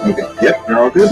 Okay. Yep, you're all good.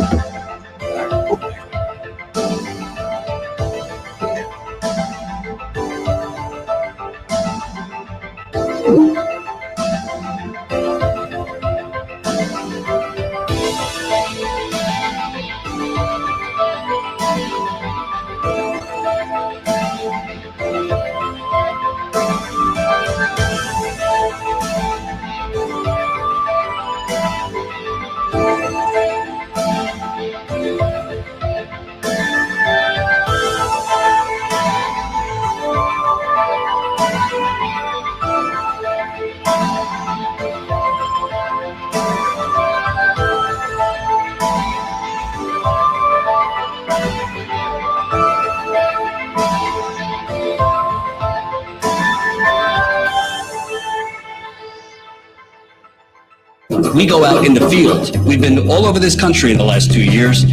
We go out in the field. We've been all over this country in the last 2 years.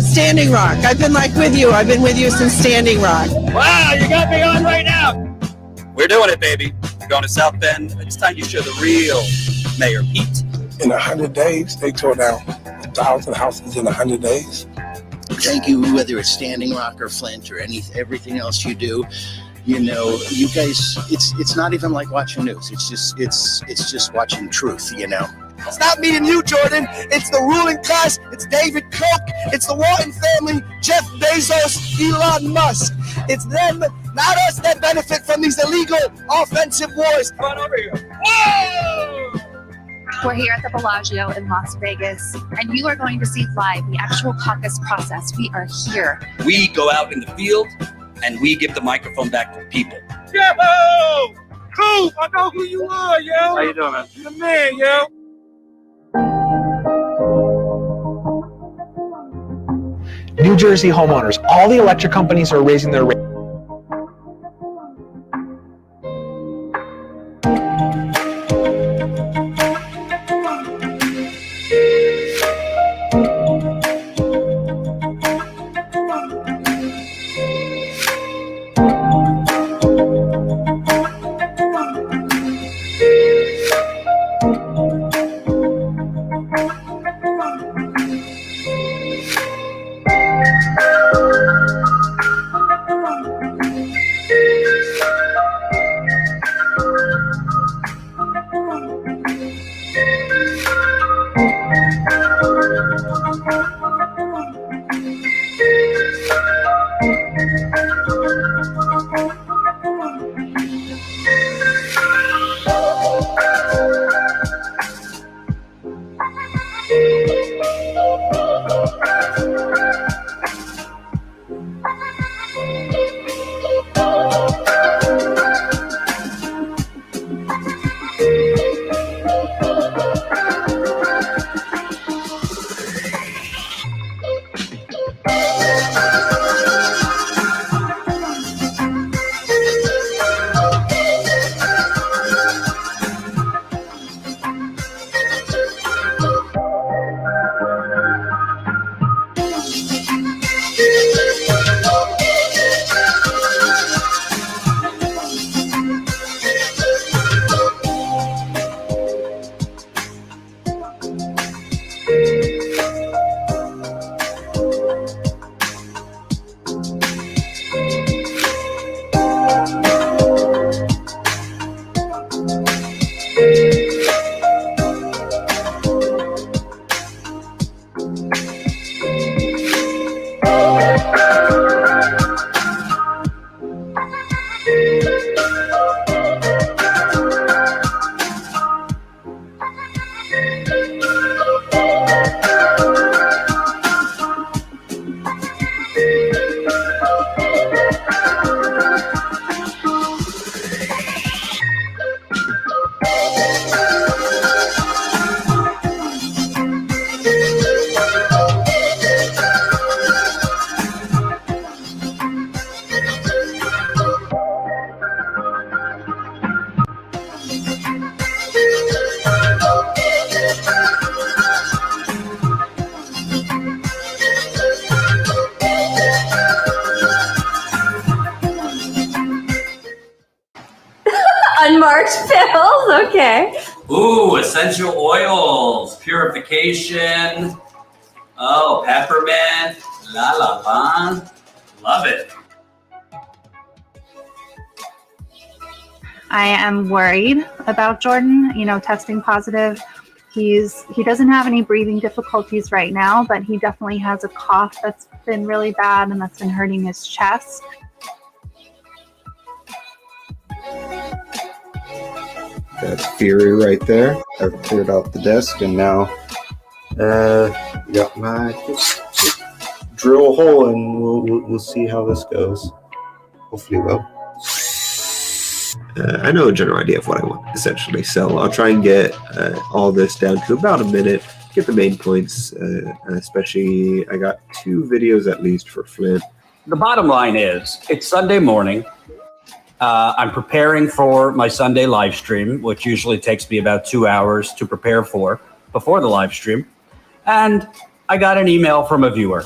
Standing Rock. I've been with you. I've been with you since Standing Rock. Wow, you got me on right now. We're doing it, baby. We're going to South Bend. It's time you show the real Mayor Pete. In 100 days, they tore down 1,000 houses in 100 days. Thank you, whether it's Standing Rock or Flint or everything else you do. You know, you guys, it's not even like watching news. It's just watching truth, you know. It's not me and you, Jordan. It's the ruling class. It's David Koch. It's the Walton family, Jeff Bezos, Elon Musk. It's them, not us, that benefit from these illegal offensive wars. Come on over here. Whoa! We're here at the Bellagio in Las Vegas, and you are going to see live the actual caucus process. We are here. We go out in the field, and we give the microphone back to the people. Yo! Cool! I know who you are, yo! How you doing, man? The man, yo! New Jersey homeowners, all the electric companies are raising their rates. essential oils, purification. Oh, peppermint, la la la. Love it. I am worried about Jordan, testing positive. He doesn't have any breathing difficulties right now, but he definitely has a cough that's been really bad and that's been hurting his chest. That's Fury right there. I've cleared out the desk and now got my drill a hole and we'll see how this goes. Hopefully well. I know a general idea of what I want, essentially. So I'll try and get all this down to about a minute, get the main points, especially I got 2 videos at least for Flint. The bottom line is, it's Sunday morning. I'm preparing for my Sunday live stream, which usually takes me about 2 hours to prepare for before the live stream. And I got an email from a viewer.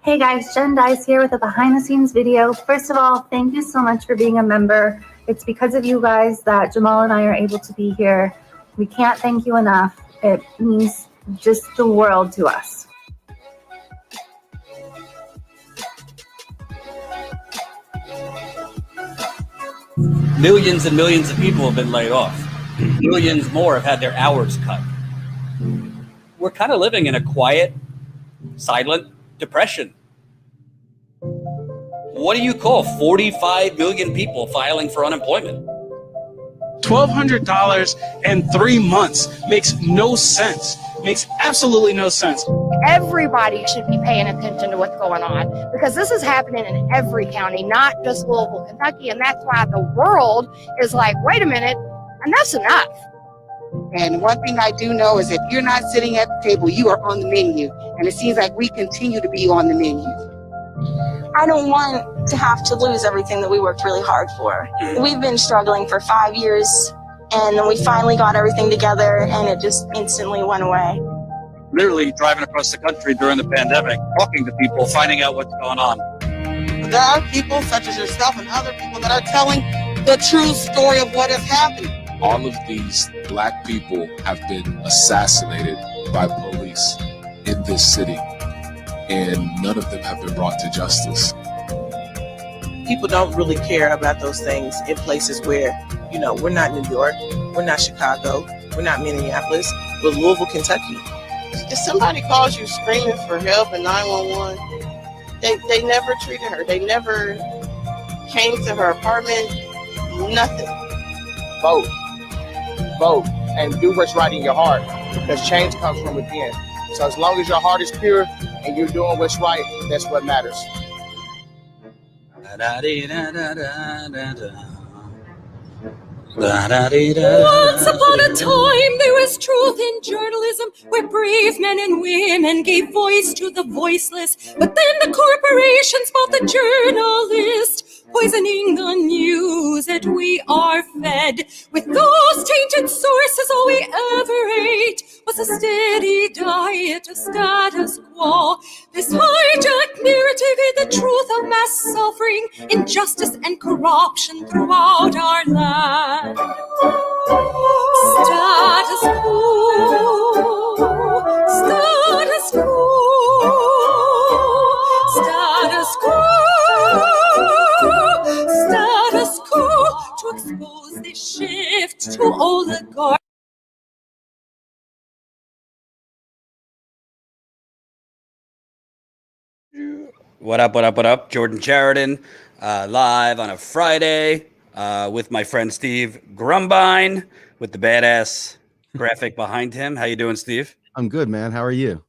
Hey guys, Jen Dice here with a behind the scenes video. First of all, thank you so much for being a member. It's because of you guys that Jamal and I are able to be here. We can't thank you enough. It means just the world to us. Millions and millions of people have been laid off. Millions more have had their hours cut. We're kind of living in a quiet, silent depression. What do you call 45 million people filing for unemployment? $1,200 in 3 months makes no sense. Makes absolutely no sense. Everybody should be paying attention to what's going on because this is happening in every county, not just Louisville, Kentucky. And that's why the world is like, wait a minute, enough's enough. And one thing I do know is if you're not sitting at the table, you are on the menu. And it seems like we continue to be on the menu. I don't want to have to lose everything that we worked really hard for. We've been struggling for 5 years, and then we finally got everything together, and it just instantly went away. Literally driving across the country during the pandemic, talking to people, finding out what's going on. There are people such as yourself and other people that are telling the true story of what is happening. All of these Black people have been assassinated by police in this city, and none of them have been brought to justice. People don't really care about those things in places where, we're not New York, we're not Chicago, we're not Minneapolis, we're Louisville, Kentucky. If somebody calls you screaming for help in 911, they never treated her. They never came to her apartment, nothing. Vote, and do what's right in your heart because change comes from within. So as long as your heart is pure and you're doing what's right, that's what matters. Once upon a time, there was truth in journalism where brave men and women gave voice to the voiceless. But then the corporations bought the journalist, poisoning the news that we are fed. With those tainted sources, all we ever ate was a steady diet of status quo. This hijacked narrative is the truth of mass suffering, injustice, and corruption throughout our land. Status quo, status quo, status quo, status quo, to expose this shift to oligarchy. What up, what up, what up? Jordan Sheridan, live on a Friday with my friend Steve Grumbine with the badass graphic behind him. How you doing, Steve? I'm good, man. How are you?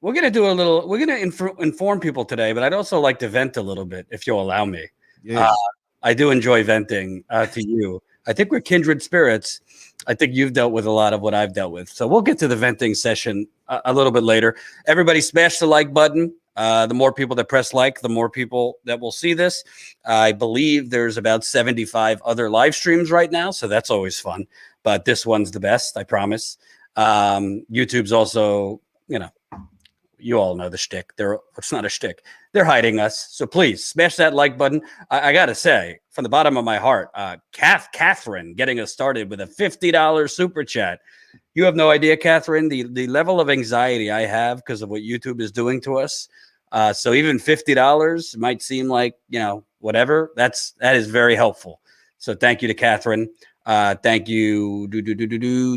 We're going to inform people today, but I'd also like to vent a little bit, if you'll allow me. Yeah. I do enjoy venting to you. I think we're kindred spirits. I think you've dealt with a lot of what I've dealt with. So we'll get to the venting session a little bit later. Everybody smash the like button. The more people that press like, the more people that will see this. I believe there's about 75 other live streams right now, so that's always fun. But this one's the best, I promise. YouTube's also, you all know the shtick. It's not a shtick. They're hiding us. So please smash that like button. I got to say, from the bottom of my heart, Catherine getting us started with a $50 super chat. You have no idea, Catherine, the level of anxiety I have because of what YouTube is doing to us. So even $50 might seem like, whatever. That is very helpful. So thank you to Catherine. Thank you,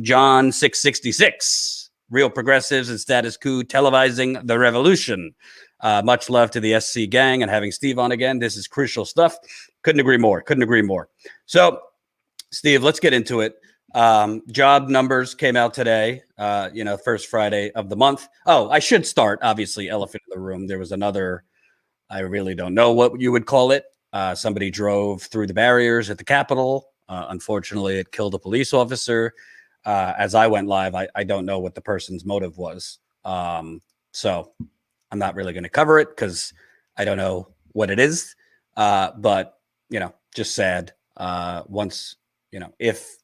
John 666. Real progressives and Status Coup televising the revolution. Much love to the SC gang and having Steve on again. This is crucial stuff. Couldn't agree more. Couldn't agree more. So, Steve, let's get into it. Job numbers came out today, first Friday of the month. Oh, I should start, obviously, elephant in the room. There was another, I really don't know what you would call it. Somebody drove through the barriers at the Capitol. Unfortunately, it killed a police officer. As I went live, I don't know what the person's motive was. So I'm not really going to cover it because I don't know what it is. But, just sad. Once, if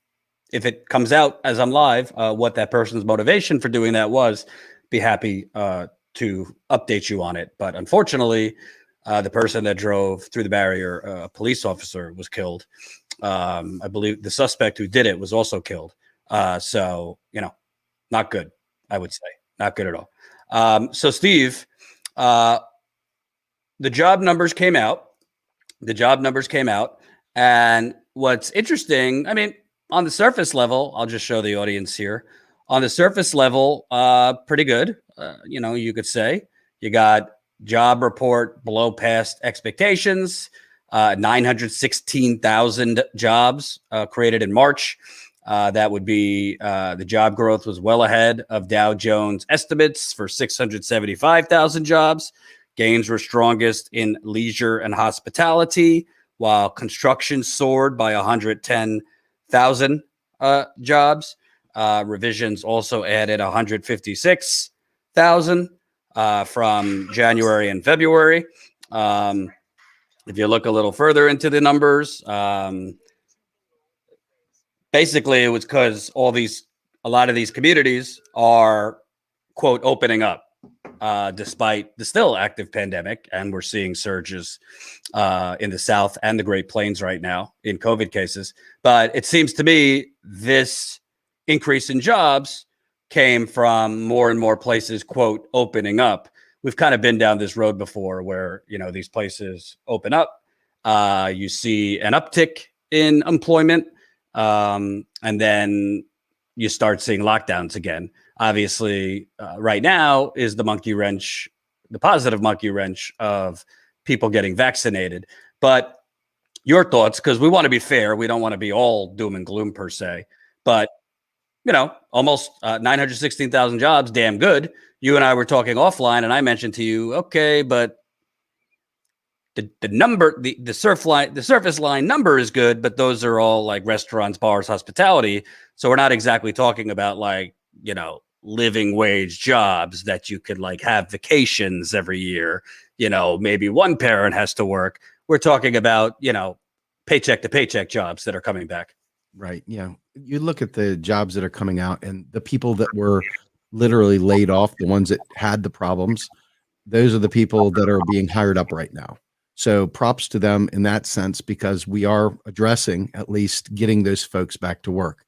it comes out as I'm live, what that person's motivation for doing that was, be happy to update you on it. But unfortunately, the person that drove through the barrier, a police officer, was killed. I believe the suspect who did it was also killed. So, not good, I would say. Not good at all. So, Steve, the job numbers came out. And what's interesting, on the surface level, I'll just show the audience here. On the surface level, pretty good. You could say you got job report below past expectations, 916,000 jobs created in March. That would be the job growth was well ahead of Dow Jones estimates for 675,000 jobs. Gains were strongest in leisure and hospitality, while construction soared by 110,000 jobs. Revisions also added 156,000 from January and February. If you look a little further into the numbers, basically it was because a lot of these communities are, quote, opening up. Despite the still active pandemic, and we're seeing surges in the South and the Great Plains right now in COVID cases. But it seems to me this increase in jobs came from more and more places, quote, opening up. We've kind of been down this road before where, these places open up. You see an uptick in employment, and then you start seeing lockdowns again. Obviously, right now is the positive monkey wrench of people getting vaccinated. But your thoughts, because we want to be fair. We don't want to be all doom and gloom per se. But, almost 916,000 jobs, damn good. You and I were talking offline, and I mentioned to you, okay, but the number, the surface line number is good, but those are all like restaurants, bars, hospitality. So we're not exactly talking about living wage jobs that you could have vacations every year. Maybe one parent has to work. We're talking about, paycheck to paycheck jobs that are coming back. Right. Yeah. You look at the jobs that are coming out and the people that were literally laid off, the ones that had the problems, those are the people that are being hired up right now. So props to them in that sense, because we are addressing at least getting those folks back to work.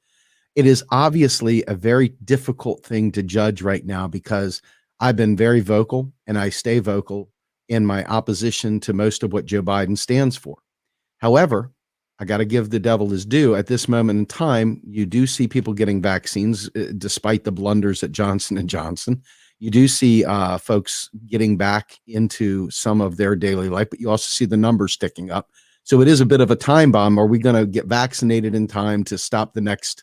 It is obviously a very difficult thing to judge right now because I've been very vocal and I stay vocal in my opposition to most of what Joe Biden stands for. However, I got to give the devil his due. At this moment in time, you do see people getting vaccines despite the blunders at Johnson & Johnson. You do see folks getting back into some of their daily life, but you also see the numbers ticking up. So it is a bit of a time bomb. Are we going to get vaccinated in time to stop the next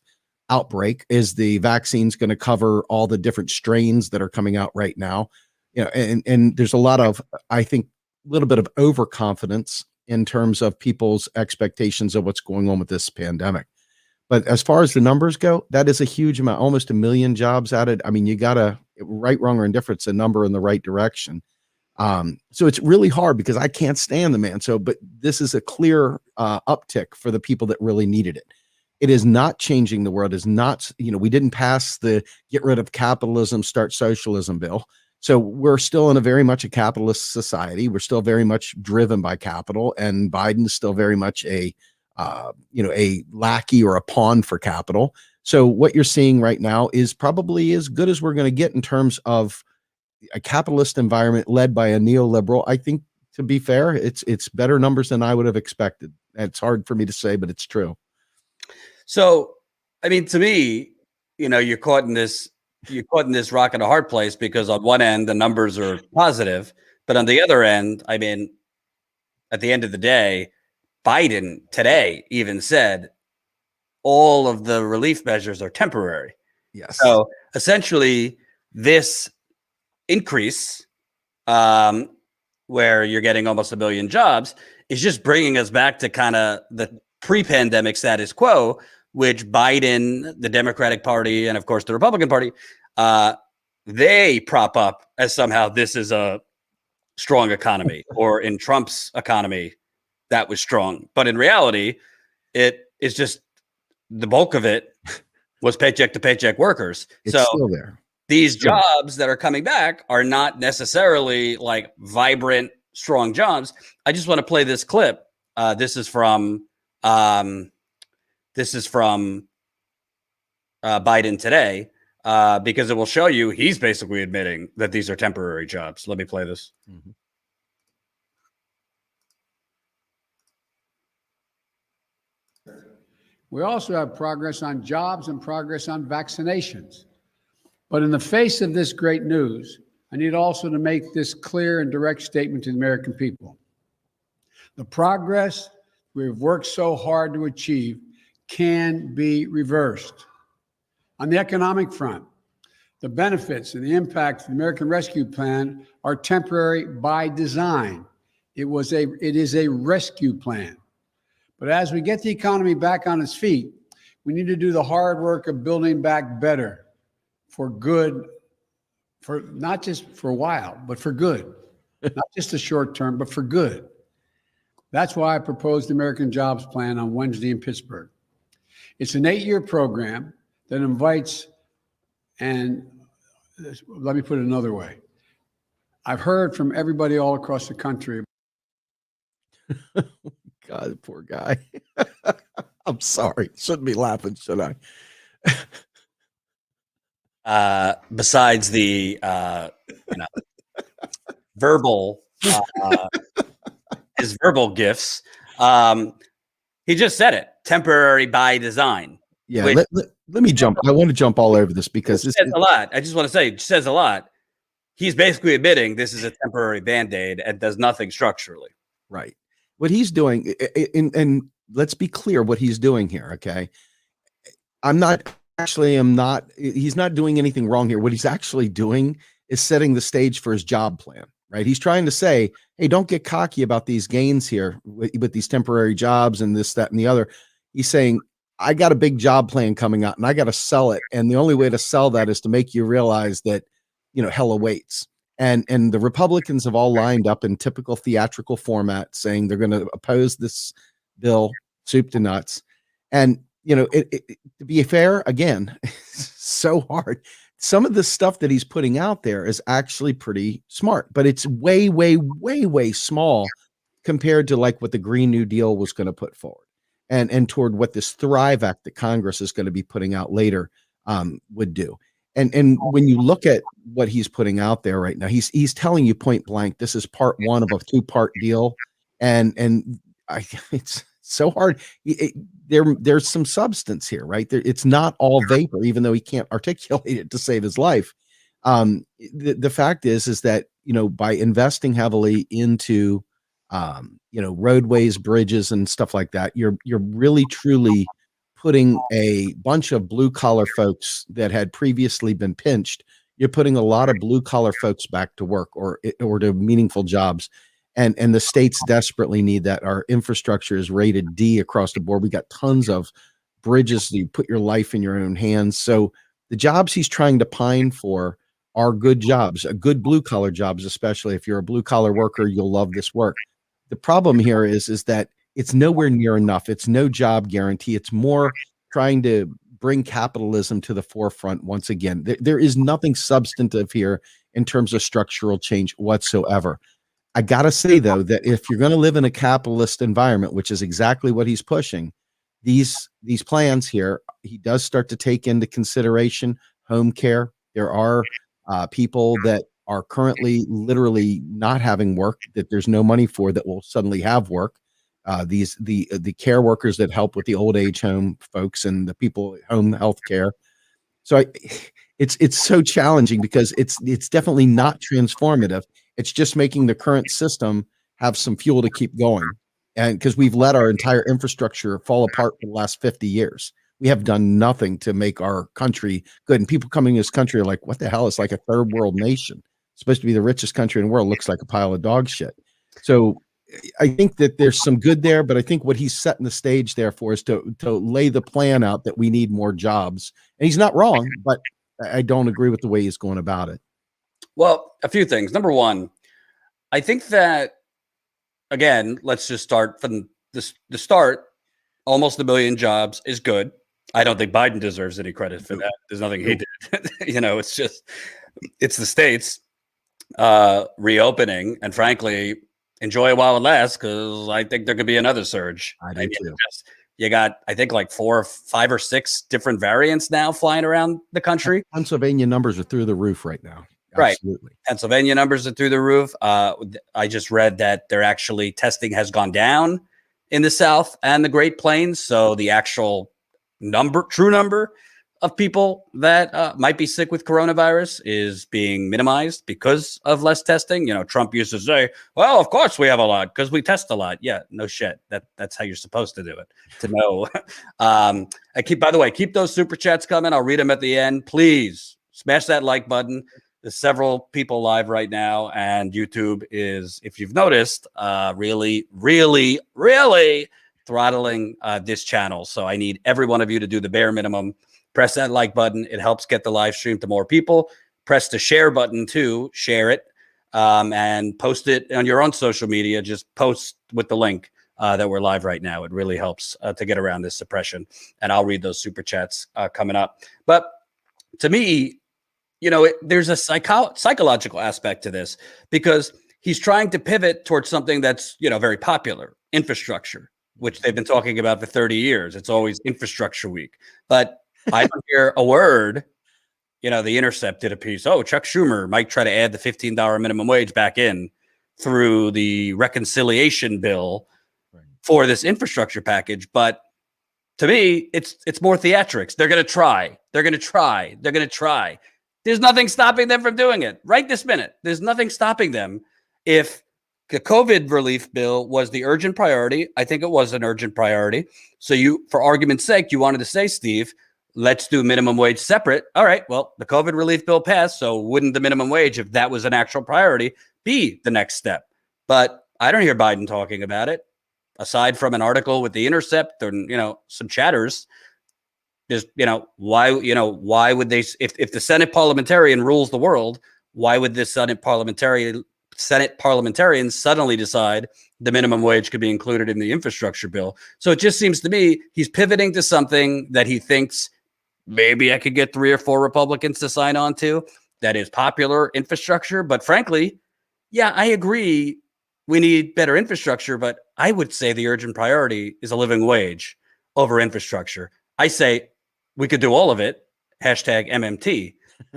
outbreak? Is the vaccines going to cover all the different strains that are coming out right now? And there's a lot of, I think, a little bit of overconfidence in terms of people's expectations of what's going on with this pandemic. But as far as the numbers go, that is a huge amount, almost 1 million jobs added. You got to, right, wrong, or indifferent, it's a number in the right direction. So it's really hard because I can't stand the man. But this is a clear uptick for the people that really needed it. It is not changing the world. It is not, we didn't pass the get rid of capitalism, start socialism bill. So we're still in a very much a capitalist society. We're still very much driven by capital, and Biden is still very much a lackey or a pawn for capital. So what you're seeing right now is probably as good as we're going to get in terms of a capitalist environment led by a neoliberal. I think, to be fair, it's better numbers than I would have expected. It's hard for me to say, but it's true. So, I mean, to me, you're caught in this rock and a hard place, because on one end, the numbers are positive, but on the other end, I mean, at the end of the day, Biden today even said all of the relief measures are temporary. Yes. So essentially, this increase, where you're getting almost 1 million jobs, is just bringing us back to kind of the pre-pandemic status quo, which Biden, the Democratic Party, and of course the Republican Party, they prop up as somehow this is a strong economy, or in Trump's economy, that was strong. But in reality, it is just the bulk of it was paycheck to paycheck workers. It's still there. These jobs that are coming back are not necessarily like vibrant, strong jobs. I just want to play this clip. This is from Biden today, because it will show you he's basically admitting that these are temporary jobs. Let me play this. Mm-hmm. We also have progress on jobs and progress on vaccinations. But in the face of this great news, I need also to make this clear and direct statement to the American people. The progress we've worked so hard to achieve can be reversed. On the economic front, the benefits and the impact of the American Rescue Plan are temporary by design. It is a rescue plan. But as we get the economy back on its feet, we need to do the hard work of building back better, for good, for not just for a while, but for good. Not just the short term, but for good. That's why I proposed the American Jobs Plan on Wednesday in Pittsburgh. It's an 8-year program that invites, and let me put it another way. I've heard from everybody all across the country. God, poor guy. I'm sorry. Shouldn't be laughing, should I? Besides the verbal, his verbal gifts, he just said it: temporary by design. Yeah. Let me jump. I want to jump all over this because it says a lot. I just want to say, it says a lot. He's basically admitting this is a temporary Band-Aid and does nothing structurally. Right. What he's doing, and let's be clear what he's doing here, okay? He's not doing anything wrong here. What he's actually doing is setting the stage for his job plan, right? He's trying to say, hey, don't get cocky about these gains here with these temporary jobs and this, that, and the other. He's saying, I got a big job plan coming out and I got to sell it. And the only way to sell that is to make you realize that, hell awaits. And the Republicans have all lined up in typical theatrical format saying they're going to oppose this bill, soup to nuts. And, to be fair, again, so hard. Some of the stuff that he's putting out there is actually pretty smart, but it's way, way, way, way small compared to like what the Green New Deal was going to put forward and toward what this Thrive Act that Congress is going to be putting out later would do. And when you look at what he's putting out there right now, he's telling you point blank, this is part one of a 2-part deal. And it's so hard. There's some substance here, right? It's not all vapor, even though he can't articulate it to save his life. The fact is that, by investing heavily into, roadways, bridges and stuff like that, you're really, truly putting a bunch of blue collar folks that had previously been pinched. You're putting a lot of blue collar folks back to work or to meaningful jobs. And the states desperately need that. Our infrastructure is rated D across the board. We got tons of bridges. You put your life in your own hands. So the jobs he's trying to pine for are good jobs, good blue collar jobs, especially if you're a blue collar worker, you'll love this work. The problem here is that it's nowhere near enough. It's no job guarantee. It's more trying to bring capitalism to the forefront once again. There is nothing substantive here in terms of structural change whatsoever. I got to say, though, that if you're going to live in a capitalist environment, which is exactly what he's pushing, these plans here, he does start to take into consideration home care. There are people that are currently literally not having work, that there's no money for, that will suddenly have work. The care workers that help with the old age home folks and the people at home health care. So it's so challenging because it's definitely not transformative. It's just making the current system have some fuel to keep going. And because we've let our entire infrastructure fall apart for the last 50 years, we have done nothing to make our country good. And people coming to this country are like, what the hell? It's like a third world nation. It's supposed to be the richest country in the world. Looks like a pile of dog shit. So I think that there's some good there, but I think what he's setting the stage there for is to lay the plan out that we need more jobs. And he's not wrong, but I don't agree with the way he's going about it. Well, a few things. Number one, I think that, again, let's just start from the start. Almost 1 million jobs is good. I don't think Biden deserves any credit for that. There's nothing he did. It's the states reopening, and frankly, enjoy it while it lasts, because I think there could be another surge. I do too. You got, I think, like 4, 5, or 6 different variants now flying around the country. Pennsylvania numbers are through the roof right now. Right. Absolutely. Pennsylvania numbers are through the roof. I just read that testing has gone down in the South and the Great Plains. So the actual true number of people that might be sick with coronavirus is being minimized because of less testing. Trump used to say, well, of course we have a lot because we test a lot. Yeah, no shit. That's how you're supposed to do it, to know. By the way, keep those super chats coming. I'll read them at the end. Please smash that like button. There's several people live right now, and YouTube is, if you've noticed, really, really, really throttling this channel. So I need every one of you to do the bare minimum. Press that like button. It helps get the live stream to more people. Press the share button too. Share it and post it on your own social media. Just post with the link that we're live right now. It really helps to get around this suppression. And I'll read those super chats coming up. But to me, there's a psychological aspect to this, because he's trying to pivot towards something that's, very popular, infrastructure, which they've been talking about for 30 years. It's always infrastructure week. But I don't hear a word. The Intercept did a piece. Oh, Chuck Schumer might try to add the $15 minimum wage back in through the reconciliation bill for this infrastructure package. But to me, it's more theatrics. They're going to try. They're going to try. They're going to try. There's nothing stopping them from doing it right this minute. There's nothing stopping them. If the COVID relief bill was the urgent priority, I think it was an urgent priority. So for argument's sake, you wanted to say, Steve, let's do minimum wage separate. All right, well, the COVID relief bill passed, so wouldn't the minimum wage, if that was an actual priority, be the next step? But I don't hear Biden talking about it, aside from an article with the Intercept or, some chatters. Just, why would they, if the Senate parliamentarian rules the world, why would this Senate parliamentarians suddenly decide the minimum wage could be included in the infrastructure bill? So it just seems to me he's pivoting to something that he thinks maybe I could get 3 or 4 Republicans to sign on to, that is popular infrastructure. But frankly, yeah, I agree we need better infrastructure, but I would say the urgent priority is a living wage over infrastructure. I say we could do all of it, #MMT.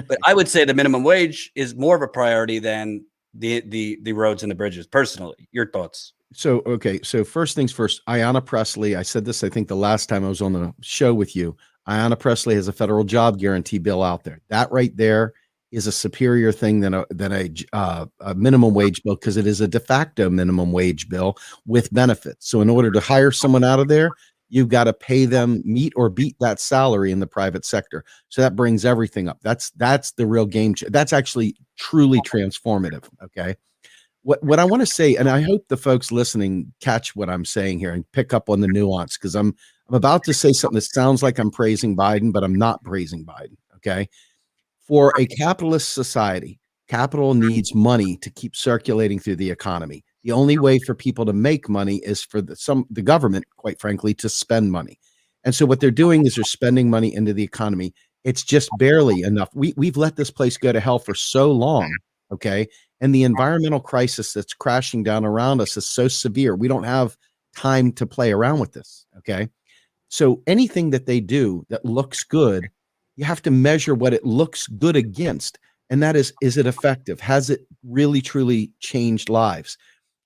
But I would say the minimum wage is more of a priority than the roads and the bridges. Personally, your thoughts? So, okay. So first things first, Ayanna Pressley, I said this, I think the last time I was on the show with you, Ayanna Pressley has a federal job guarantee bill out there. That right there is a superior thing than a minimum wage bill, because it is a de facto minimum wage bill with benefits. So in order to hire someone out of there, you've got to pay them, meet or beat that salary in the private sector. So that brings everything up. That's the real game. That's actually truly transformative. Okay. What I want to say, and I hope the folks listening catch what I'm saying here and pick up on the nuance, because I'm about to say something that sounds like I'm praising Biden, but I'm not praising Biden. Okay. For a capitalist society, capital needs money to keep circulating through the economy. The only way for people to make money is for the government, quite frankly, to spend money. And so what they're doing is they're spending money into the economy. It's just barely enough. We've let this place go to hell for so long, okay? And the environmental crisis that's crashing down around us is so severe. We don't have time to play around with this, okay? So anything that they do that looks good, you have to measure what it looks good against. And that is it effective? Has it really, truly changed lives?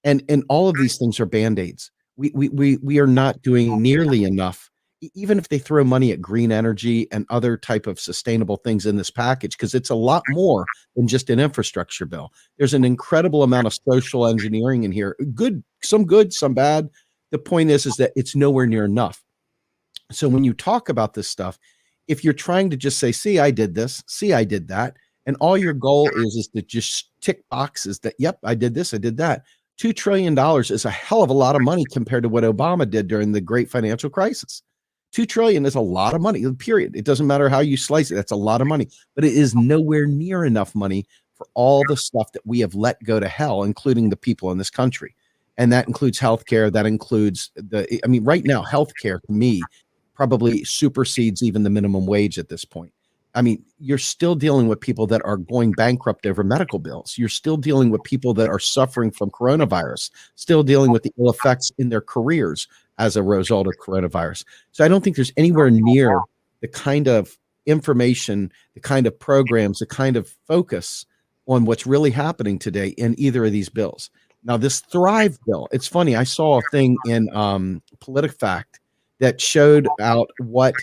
And all of these things are Band-Aids. We are not doing nearly enough, even if they throw money at green energy and other type of sustainable things in this package, because it's a lot more than just an infrastructure bill. There's an incredible amount of social engineering in here. Good, some bad. The point is that it's nowhere near enough. So when you talk about this stuff, if you're trying to just say, see, I did this, see, I did that, and all your goal is to just tick boxes that, yep, I did this, I did that. $2 trillion is a hell of a lot of money compared to what Obama did during the great financial crisis. $2 trillion is a lot of money, period. It doesn't matter how you slice it. That's a lot of money, but it is nowhere near enough money for all the stuff that we have let go to hell, including the people in this country. And that includes healthcare. That includes right now, healthcare to me probably supersedes even the minimum wage at this point. I mean, you're still dealing with people that are going bankrupt over medical bills. You're still dealing with people that are suffering from coronavirus, still dealing with the ill effects in their careers as a result of coronavirus. So I don't think there's anywhere near the kind of information, the kind of programs, the kind of focus on what's really happening today in either of these bills. Now, this Thrive bill, it's funny. I saw a thing in PolitiFact that showed out what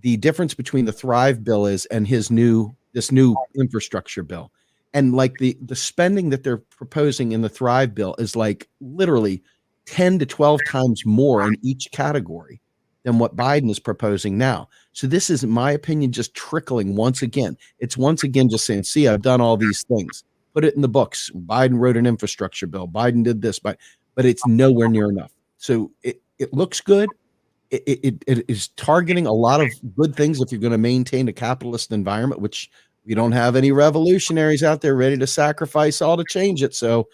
the difference between the Thrive bill is and this new infrastructure bill. And like the spending that they're proposing in the Thrive bill is like literally 10 to 12 times more in each category than what Biden is proposing now. So this is, in my opinion, just trickling once again. It's once again just saying, see, I've done all these things. Put it in the books. Biden wrote an infrastructure bill. Biden did this, but it's nowhere near enough. So it looks good. It is targeting a lot of good things if you're going to maintain a capitalist environment, which we don't have any revolutionaries out there ready to sacrifice all to change it. So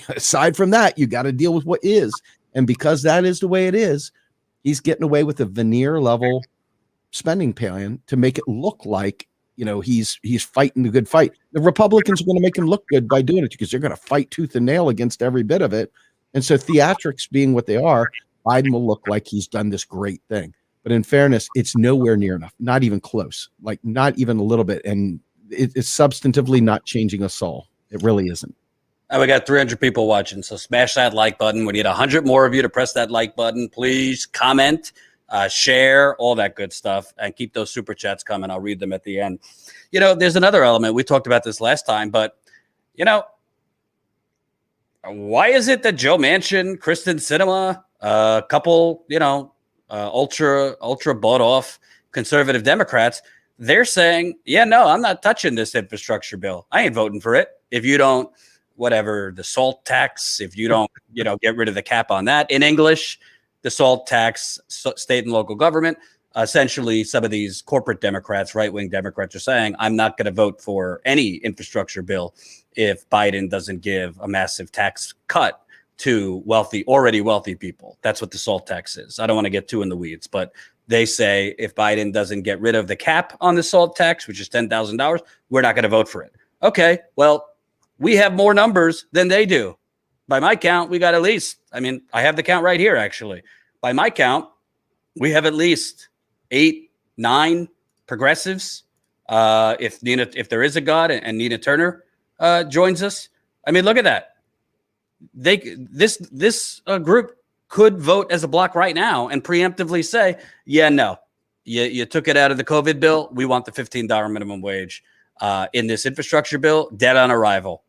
aside from that, you got to deal with what is. And because that is the way it is, he's getting away with a veneer level spending plan to make it look like, he's fighting the good fight. The Republicans are going to make him look good by doing it because they're going to fight tooth and nail against every bit of it. And so theatrics being what they are, Biden will look like he's done this great thing. But in fairness, it's nowhere near enough, not even close, like not even a little bit. And it's substantively not changing a soul. It really isn't. We got 300 people watching, so smash that like button. We need 100 more of you to press that like button. Please comment, share, all that good stuff, and keep those super chats coming. I'll read them at the end. There's another element. We talked about this last time, but, why is it that Joe Manchin, Kristen Sinema, a couple, ultra bought off conservative Democrats, they're saying, yeah, no, I'm not touching this infrastructure bill. I ain't voting for it. If you don't, whatever, the SALT tax, if you don't, get rid of the cap on that. In English, the SALT tax, state and local government, essentially some of these corporate Democrats, right-wing Democrats are saying, I'm not going to vote for any infrastructure bill if Biden doesn't give a massive tax cut to already wealthy people. That's what the SALT tax is. I don't want to get too in the weeds, but they say if Biden doesn't get rid of the cap on the SALT tax, which is $10,000, we're not going to vote for it. Okay, well, we have more numbers than they do. By my count, we got at least, I have the count right here, actually. By my count, we have at least 8, 9 progressives. If there is a God and Nina Turner joins us, look at that. This group could vote as a block right now and preemptively say, yeah, no, you took it out of the COVID bill. We want the $15 minimum wage in this infrastructure bill. Dead on arrival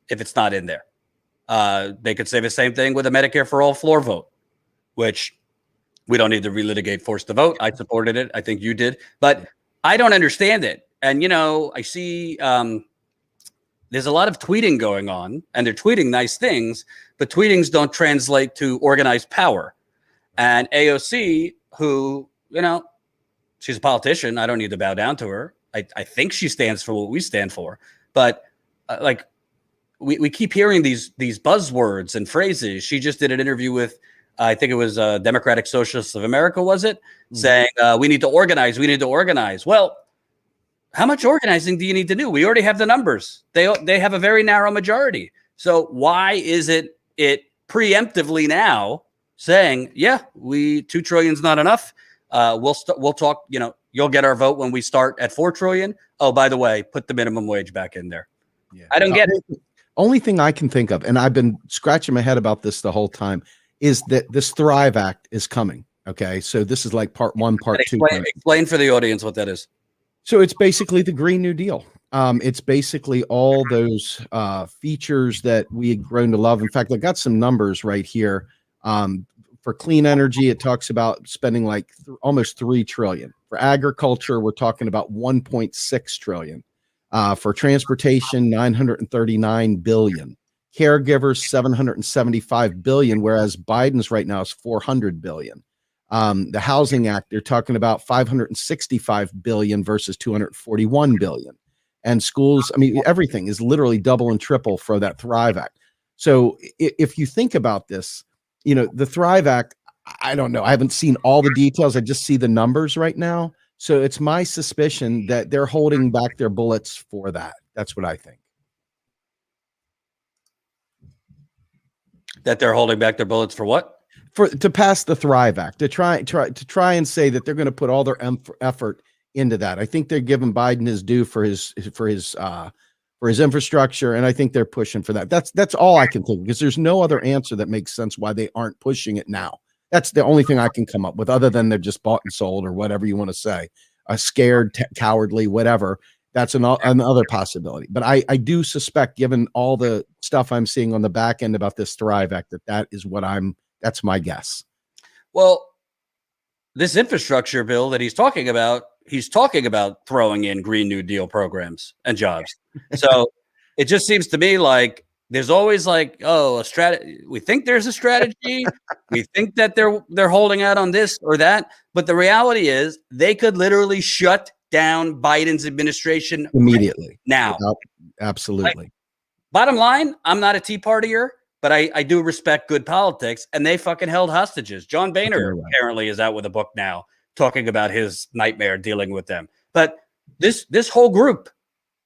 if it's not in there. They could say the same thing with a Medicare for all floor vote, which we don't need to relitigate forced to vote. I supported it. I think you did, but I don't understand it. And, I see there's a lot of tweeting going on, and they're tweeting nice things, but tweetings don't translate to organized power. And AOC, who, she's a politician. I don't need to bow down to her. I think she stands for what we stand for. But we keep hearing these buzzwords and phrases. She just did an interview with I think it was Democratic Socialists of America, was it? Saying we need to organize. We need to organize. Well, how much organizing do you need to do? We already have the numbers. They have a very narrow majority. So why is it preemptively now saying, yeah, 2 trillion is not enough. We'll talk, you'll get our vote when we start at 4 trillion. Oh, by the way, put the minimum wage back in there. Yeah. I don't get it. Only thing I can think of, and I've been scratching my head about this the whole time, is that this Thrive Act is coming. Okay. So this is like part 1, part 2. Explain for the audience what that is. So it's basically the Green New Deal. It's basically all those features that we had grown to love. In fact, I got some numbers right here. For clean energy, it talks about spending like almost 3 trillion. For agriculture, we're talking about 1.6 trillion. For transportation, 939 billion. Caregivers, 775 billion, whereas Biden's right now is 400 billion. The Housing Act, they're talking about 565 billion versus 241 billion. And schools, I mean, everything is literally double and triple for that Thrive Act. So if you think about this, the Thrive Act, I don't know. I haven't seen all the details. I just see the numbers right now. So it's my suspicion that they're holding back their bullets for that. That's what I think. That they're holding back their bullets for what? To pass the Thrive Act, to try and say that they're going to put all their effort into that. I think they're giving Biden his due for his infrastructure, and I think they're pushing for that. That's all I can think, because there's no other answer that makes sense why they aren't pushing it now. That's the only thing I can come up with, other than they're just bought and sold, or whatever you want to say, scared, cowardly, whatever. That's another possibility. But I do suspect, given all the stuff I'm seeing on the back end about this Thrive Act, that is what that's my guess. Well, this infrastructure bill that he's talking about throwing in Green New Deal programs and jobs. So it just seems to me like there's always like, a strategy. We think there's a strategy. We think that they're holding out on this or that. But the reality is they could literally shut down Biden's administration immediately now. Absolutely. Bottom line, I'm not a Tea Partier, but I do respect good politics, and they fucking held hostages. John Boehner apparently is out with a book now talking about his nightmare dealing with them. But this whole group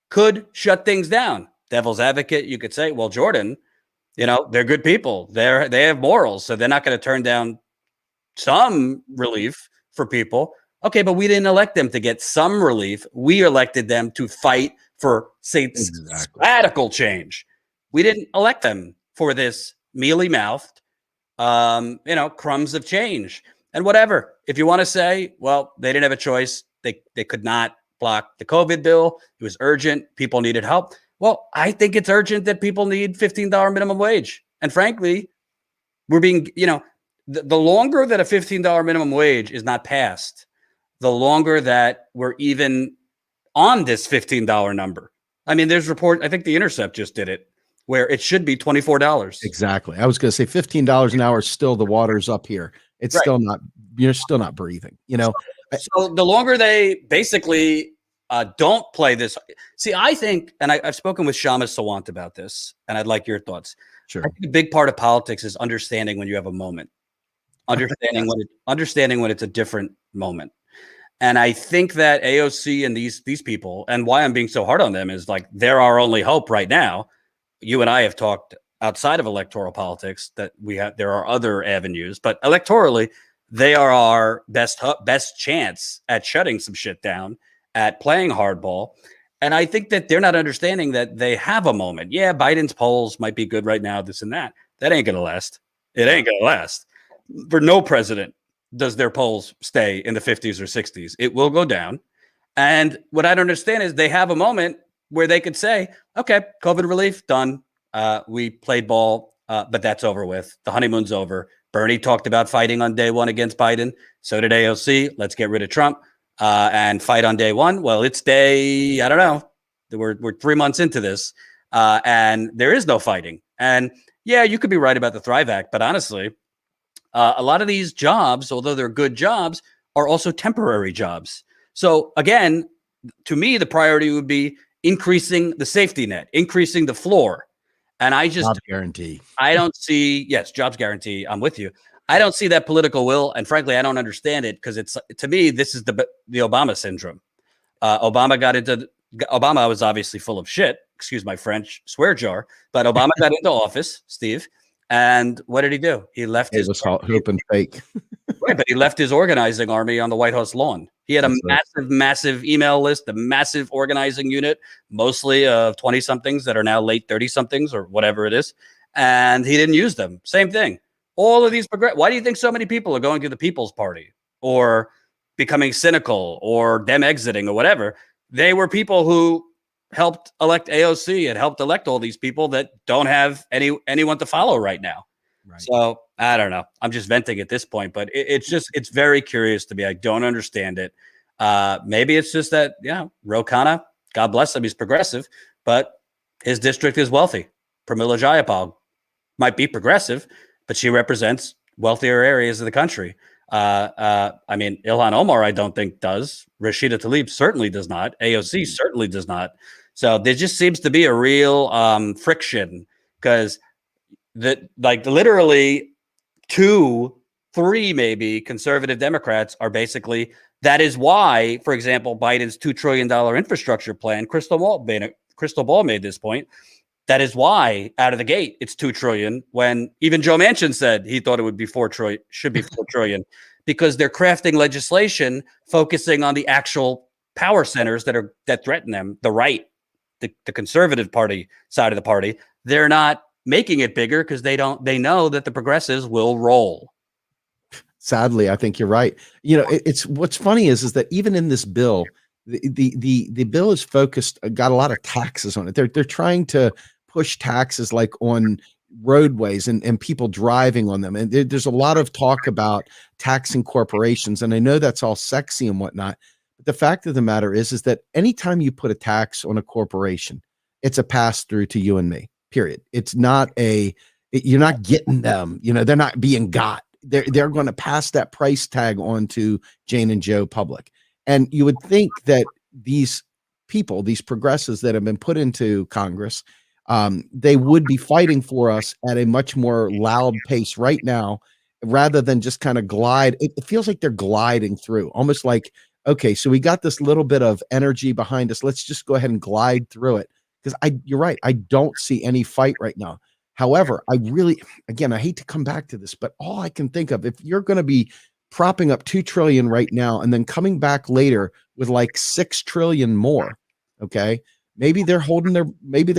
could shut things down. Devil's advocate, you could say, well, Jordan, they're good people. They have morals, so they're not going to turn down some relief for people. Okay, but we didn't elect them to get some relief. We elected them to fight for radical change. We didn't elect them for this mealy-mouthed, crumbs of change. And whatever. If you want to say, well, they didn't have a choice. They could not block the COVID bill. It was urgent. People needed help. Well, I think it's urgent that people need $15 minimum wage. And frankly, we're being, the longer that a $15 minimum wage is not passed, the longer that we're even on this $15 number. I mean, there's report, I think The Intercept just did it, where it should be $24. Exactly. I was going to say $15 an hour is still the water's up here. It's still not, you're still not breathing, So the longer they basically don't play this. See, I think, and I've spoken with Shamas Sawant about this, and I'd like your thoughts. Sure. I think a big part of politics is understanding when you have a moment, understanding when it's a different moment. And I think that AOC and these people, and why I'm being so hard on them, is like they're our only hope right now. You and I have talked outside of electoral politics that there are other avenues, but electorally, they are our best chance at shutting some shit down, at playing hardball. And I think that they're not understanding that they have a moment. Yeah, Biden's polls might be good right now, this and that. That ain't going to last. It ain't going to last. For no president does their polls stay in the 50s or 60s. It will go down. And what I don't understand is they have a moment where they could say, okay, COVID relief, done. We played ball, but that's over with. The honeymoon's over. Bernie talked about fighting on day one against Biden. So did AOC. Let's get rid of Trump and fight on day one. Well, it's day, I don't know. We're 3 months into this, and there is no fighting. And yeah, you could be right about the Thrive Act, but honestly, a lot of these jobs, although they're good jobs, are also temporary jobs. So again, to me, the priority would be increasing the safety net, increasing the floor. And I just job guarantee. I don't see, yes, jobs guarantee. I'm with you. I don't see that political will, and frankly, I don't understand it because it's, to me, this is the Obama syndrome. Obama was obviously full of shit. Excuse my French swear jar, but Obama got into office, Steve, and what did he do? He left It was all hope and fake. Right, but he left his organizing army on the White House lawn. He had a massive email list, a massive organizing unit, mostly of 20-somethings that are now late 30-somethings or whatever it is, and he didn't use them. Same thing. All of these why do you think so many people are going to the People's Party or becoming cynical or them exiting or whatever? They were people who helped elect AOC and helped elect all these people that don't have anyone to follow right now. Right. So I don't know. I'm just venting at this point, but it's very curious to me. I don't understand it. Maybe it's just that, Ro Khanna, God bless him, he's progressive, but his district is wealthy. Pramila Jayapal might be progressive, but she represents wealthier areas of the country. I mean, Ilhan Omar, I don't think does. Rashida Tlaib certainly does not. AOC certainly does not. So there just seems to be a real friction because literally 2, 3 maybe conservative Democrats are basically, that is why, for example, Biden's $2 trillion infrastructure plan, Crystal Ball made this point. That is why out of the gate, it's $2 trillion when even Joe Manchin said he thought it would be $4 trillion, should be $4 trillion, because they're crafting legislation focusing on the actual power centers that threaten them, the right, the conservative party side of the party. They're not making it bigger because they know that the progressives will roll. Sadly, I think you're right. It's what's funny is that even in this bill, the bill is focused, got a lot of taxes on it. They're trying to push taxes like on roadways and people driving on them. And there's a lot of talk about taxing corporations. And I know that's all sexy and whatnot. But the fact of the matter is that anytime you put a tax on a corporation, it's a pass through to you and me, period. It's not you're not getting them, they're not being got. They're going to pass that price tag on to Jane and Joe public. And you would think that these people, these progressives that have been put into Congress, they would be fighting for us at a much more loud pace right now, rather than just kind of glide. It feels like they're gliding through, almost like, okay, so we got this little bit of energy behind us. Let's just go ahead and glide through it. Because you're right. I don't see any fight right now. However, again, I hate to come back to this, but all I can think of, if you're going to be propping up $2 trillion right now and then coming back later with like $6 trillion more, okay, maybe they're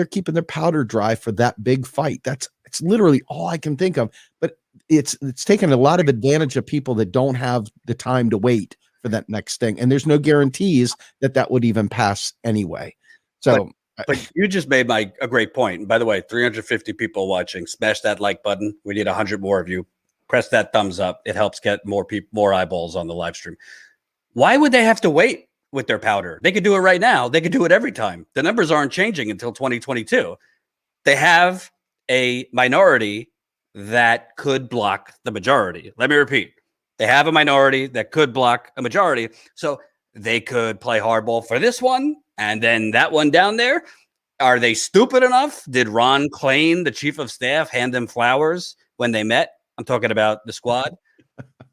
keeping their powder dry for that big fight. It's literally all I can think of. But it's taken a lot of advantage of people that don't have the time to wait for that next thing, and there's no guarantees that would even pass anyway. So. But you just made a great point. And by the way, 350 people watching. Smash that like button. We need 100 more of you. Press that thumbs up. It helps get more eyeballs on the live stream. Why would they have to wait with their powder? They could do it right now. They could do it every time. The numbers aren't changing until 2022. They have a minority that could block the majority. Let me repeat. They have a minority that could block a majority. So they could play hardball for this one and then that one down there. Are they stupid enough? Did Ron Klain, the chief of staff, hand them flowers when they met? I'm talking about the squad.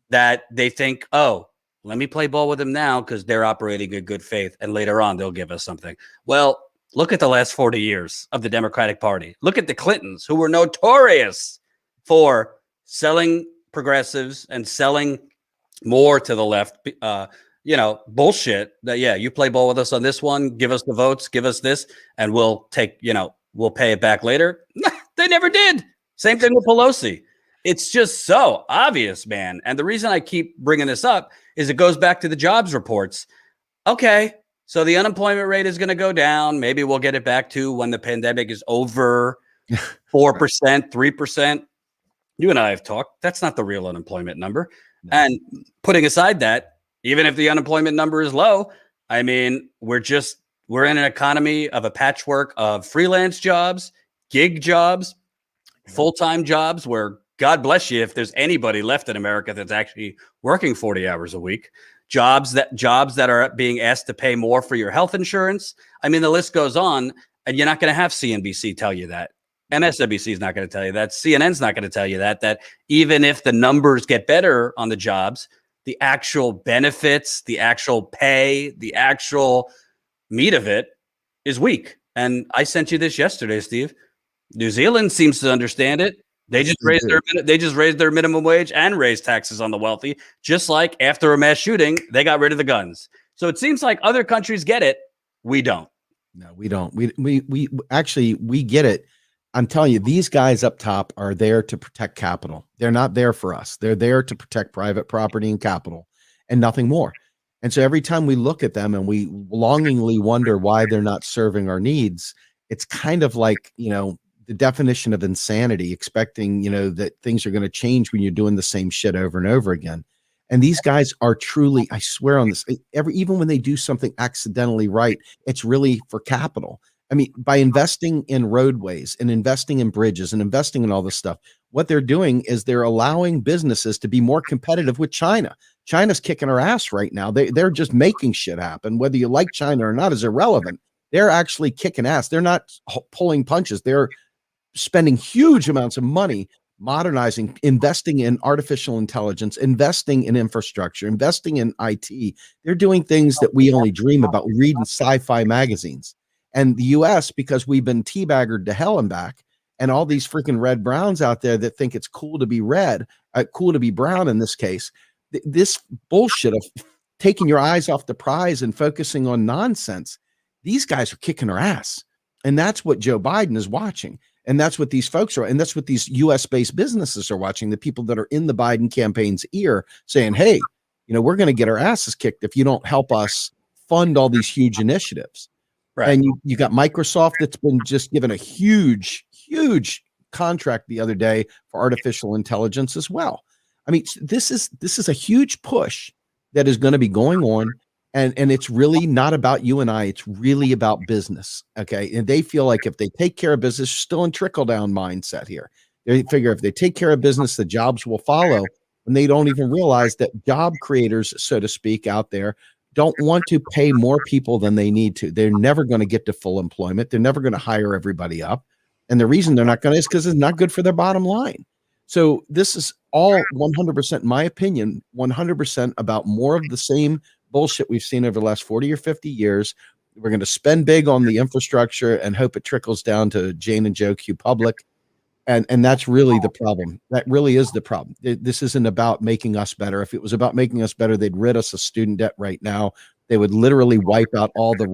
That they think, oh, let me play ball with them now because they're operating in good faith, and later on they'll give us something. Well, look at the last 40 years of the Democratic Party. Look at the Clintons, who were notorious for selling progressives and selling more to the left, bullshit that, you play ball with us on this one, give us the votes, give us this, and we'll pay it back later. They never did. Same thing with Pelosi. It's just so obvious, man. And the reason I keep bringing this up is it goes back to the jobs reports. Okay, so the unemployment rate is going to go down. Maybe we'll get it back to when the pandemic is over, 4%, 3%. You and I have talked. That's not the real unemployment number. No. And putting aside that, even if the unemployment number is low, I mean, we're in an economy of a patchwork of freelance jobs, gig jobs, full-time jobs, where God bless you if there's anybody left in America that's actually working 40 hours a week. Jobs that are being asked to pay more for your health insurance. I mean, the list goes on, and you're not going to have CNBC tell you that. MSNBC is not going to tell you that. CNN's not going to tell you that. That even if the numbers get better on the jobs, the actual benefits, the actual pay, the actual meat of it is weak. And I sent you this yesterday, Steve. New Zealand seems to understand it. They just raised their minimum wage and raised taxes on the wealthy, just like after a mass shooting, they got rid of the guns. So it seems like other countries get it. We don't. No, we don't. We actually, we get it. I'm telling you, these guys up top are there to protect capital. They're not there for us. They're there to protect private property and capital and nothing more. And so every time we look at them and we longingly wonder why they're not serving our needs, it's kind of like, the definition of insanity, expecting, that things are going to change when you're doing the same shit over and over again. And these guys are truly, I swear on this, even when they do something accidentally right, it's really for capital. I mean, by investing in roadways and investing in bridges and investing in all this stuff, what they're doing is they're allowing businesses to be more competitive with China. China's kicking our ass right now. They're just making shit happen. Whether you like China or not is irrelevant. They're actually kicking ass. They're not pulling punches. They're spending huge amounts of money modernizing, investing in artificial intelligence, investing in infrastructure, investing in IT. They're doing things that we only dream about. We read in sci-fi magazines. And the US, because we've been teabaggered to hell and back, and all these freaking red browns out there that think it's cool to be red, cool to be brown in this case, this bullshit of taking your eyes off the prize and focusing on nonsense, these guys are kicking our ass. And that's what Joe Biden is watching. And that's what these folks are. And that's what these US-based businesses are watching, the people that are in the Biden campaign's ear saying, hey, we're going to get our asses kicked if you don't help us fund all these huge initiatives. Right. And you got Microsoft that's been just given a huge contract the other day for artificial intelligence as well. I mean, this is a huge push that is going to be going on. And it's really not about you and I. It's really about business. Okay. And they feel like if they take care of business, still in trickle down mindset here. They figure if they take care of business, the jobs will follow. And they don't even realize that job creators, so to speak, out there don't want to pay more people than they need to. They're never going to get to full employment. They're never going to hire everybody up. And the reason they're not going to is because it's not good for their bottom line. So this is all 100%, in my opinion, 100% about more of the same bullshit we've seen over the last 40 or 50 years. We're going to spend big on the infrastructure and hope it trickles down to Jane and Joe Q Public. And that's really the problem. That really is the problem. This isn't about making us better. If it was about making us better, they'd rid us of student debt right now. They would literally wipe out all the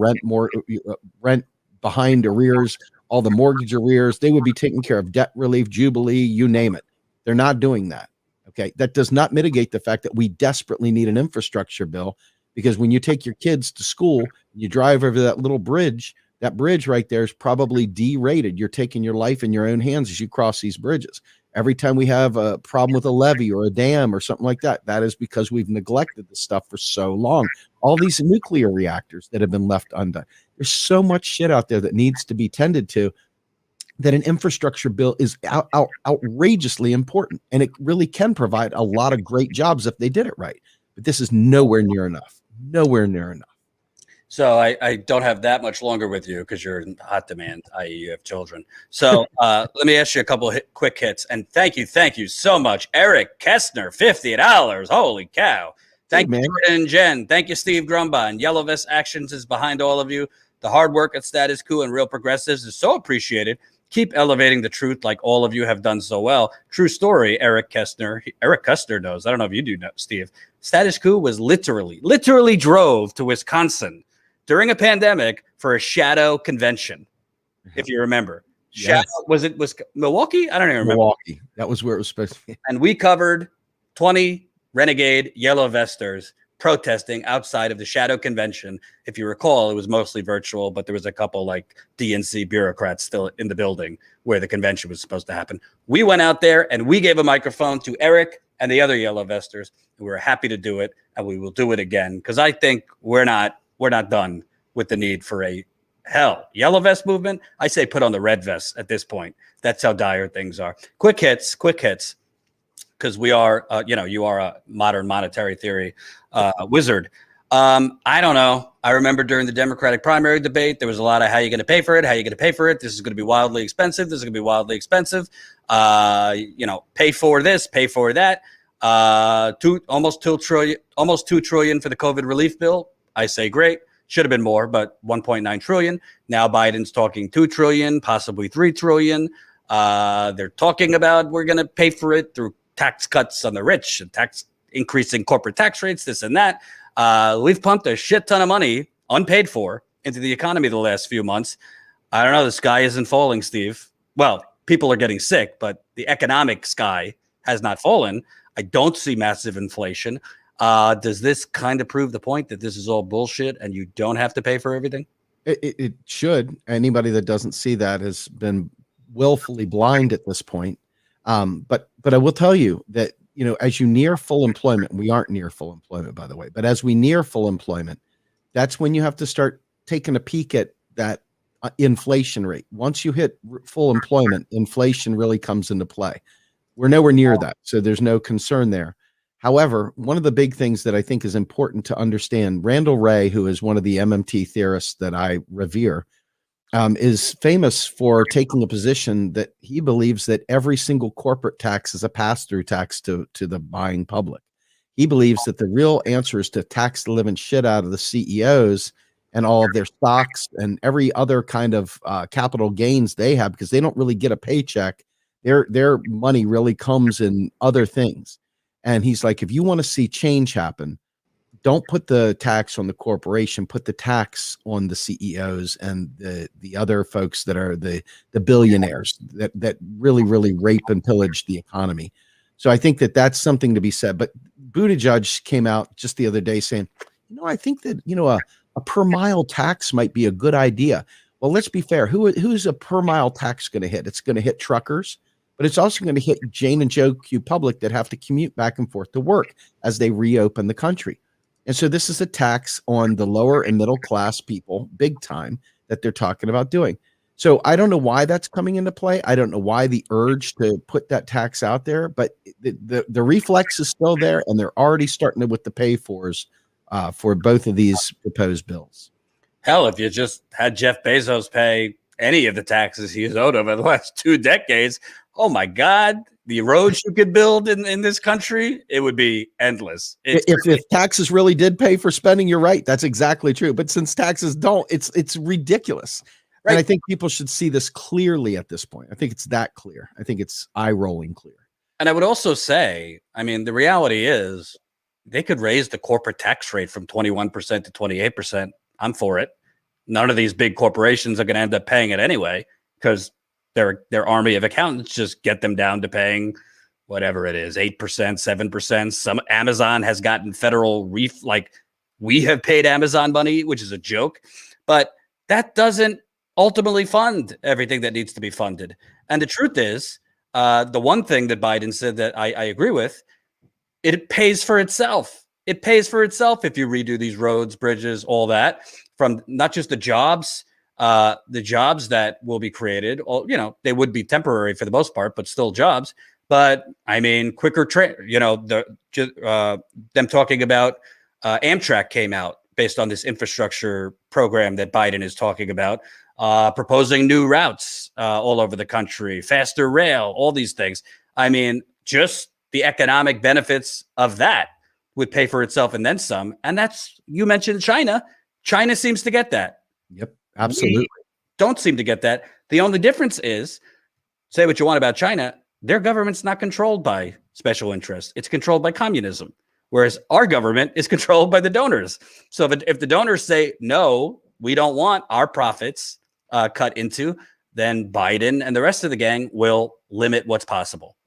rent behind arrears, all the mortgage arrears. They would be taking care of debt relief, Jubilee, you name it. They're not doing that. Okay. That does not mitigate the fact that we desperately need an infrastructure bill. Because when you take your kids to school, you drive over that little bridge, that bridge right there is probably D-rated. You're taking your life in your own hands as you cross these bridges. Every time we have a problem with a levee or a dam or something like that, that is because we've neglected this stuff for so long. All these nuclear reactors that have been left undone. There's so much shit out there that needs to be tended to, that an infrastructure bill is outrageously important. And it really can provide a lot of great jobs if they did it right. But this is nowhere near enough. Nowhere near enough. So I don't have that much longer with you because you're in hot demand, i.e. you have children. So let me ask you a couple of quick hits. And thank you so much. Eric Kestner, $50. Holy cow. Thank you, Jordan and Jen. Thank you, Steve Grumbine. Yellow Vest Actions is behind all of you. The hard work at Status Coup and Real Progressives is so appreciated. Keep elevating the truth like all of you have done so well. True story, Eric Kestner. Eric Custer knows. I don't know if you do know, Steve. Status Coup was literally drove to Wisconsin during a pandemic for a shadow convention, if you remember. Shadow, yes. Was Milwaukee? I don't even remember. Milwaukee. That was where it was supposed to be. And we covered 20 renegade yellow vesters protesting outside of the shadow convention. If you recall, it was mostly virtual, but there was a couple like DNC bureaucrats still in the building where the convention was supposed to happen. We went out there and we gave a microphone to Eric and the other yellow vesters. And we were happy to do it, and we will do it again because I think we're not done with the need for a yellow vest movement. I say put on the red vest at this point. That's how dire things are. Quick hits. Because we are, you are a modern monetary theory wizard. I don't know. I remember during the Democratic primary debate, there was a lot of how you're going to pay for it, how you're going to pay for it. This is going to be wildly expensive. This is going to be wildly expensive. Pay for this, pay for that. Almost 2 trillion for the COVID relief bill. I say great. Should have been more, but 1.9 trillion. Now Biden's talking 2 trillion, possibly 3 trillion. They're talking about we're going to pay for it through tax cuts on the rich and increasing corporate tax rates, this and that. We've pumped a shit ton of money, unpaid for, into the economy the last few months. I don't know. The sky isn't falling, Steve. Well, people are getting sick, but the economic sky has not fallen. I don't see massive inflation. Does this kind of prove the point that this is all bullshit and you don't have to pay for everything? It should. Anybody that doesn't see that has been willfully blind at this point. But I will tell you that, as you near full employment, we aren't near full employment, by the way, but as we near full employment, that's when you have to start taking a peek at that inflation rate. Once you hit full employment, inflation really comes into play. We're nowhere near that, so there's no concern there. However, one of the big things that I think is important to understand, Randall Wray, who is one of the MMT theorists that I revere, is famous for taking a position that he believes that every single corporate tax is a pass-through tax to the buying public. He believes that the real answer is to tax the living shit out of the CEOs and all of their stocks and every other kind of capital gains they have, because they don't really get a paycheck. Their money really comes in other things. And he's like, if you want to see change happen, don't put the tax on the corporation, put the tax on the CEOs and the other folks that are the billionaires that really, really rape and pillage the economy. So I think that that's something to be said. But Buttigieg came out just the other day saying, I think that, a per mile tax might be a good idea. Well, let's be fair. Who's a per mile tax going to hit? It's going to hit truckers, but it's also going to hit Jane and Joe Q public that have to commute back and forth to work as they reopen the country. And so this is a tax on the lower and middle class people, big time, that they're talking about doing. So I don't know why that's coming into play. I don't know why the urge to put that tax out there, but the reflex is still there, and they're already starting with the pay-fors for both of these proposed bills. Hell, if you just had Jeff Bezos pay any of the taxes he's owed over the last 2 decades, oh my God, the roads you could build in this country, it would be endless. If taxes really did pay for spending, you're right. That's exactly true. But since taxes don't, it's ridiculous. Right. And I think people should see this clearly at this point. I think it's that clear. I think it's eye-rolling clear. And I would also say, the reality is they could raise the corporate tax rate from 21% to 28%. I'm for it. None of these big corporations are going to end up paying it anyway, because their army of accountants just get them down to paying whatever it is, 8%, 7%. Some Amazon has gotten federal we have paid Amazon money, which is a joke, but that doesn't ultimately fund everything that needs to be funded. And the truth is, the one thing that Biden said that I agree with, it pays for itself. It pays for itself if you redo these roads, bridges, all that, from not just the jobs that will be created. They would be temporary for the most part, but still jobs. But quicker train. Them talking about Amtrak came out based on this infrastructure program that Biden is talking about, proposing new routes all over the country, faster rail, all these things. Just the economic benefits of that would pay for itself and then some. And you mentioned China. China seems to get that. Yep, absolutely. We don't seem to get that. The only difference is, say what you want about China, their government's not controlled by special interests. It's controlled by communism, whereas our government is controlled by the donors. So if the donors say, no, we don't want our profits cut into, then Biden and the rest of the gang will limit what's possible.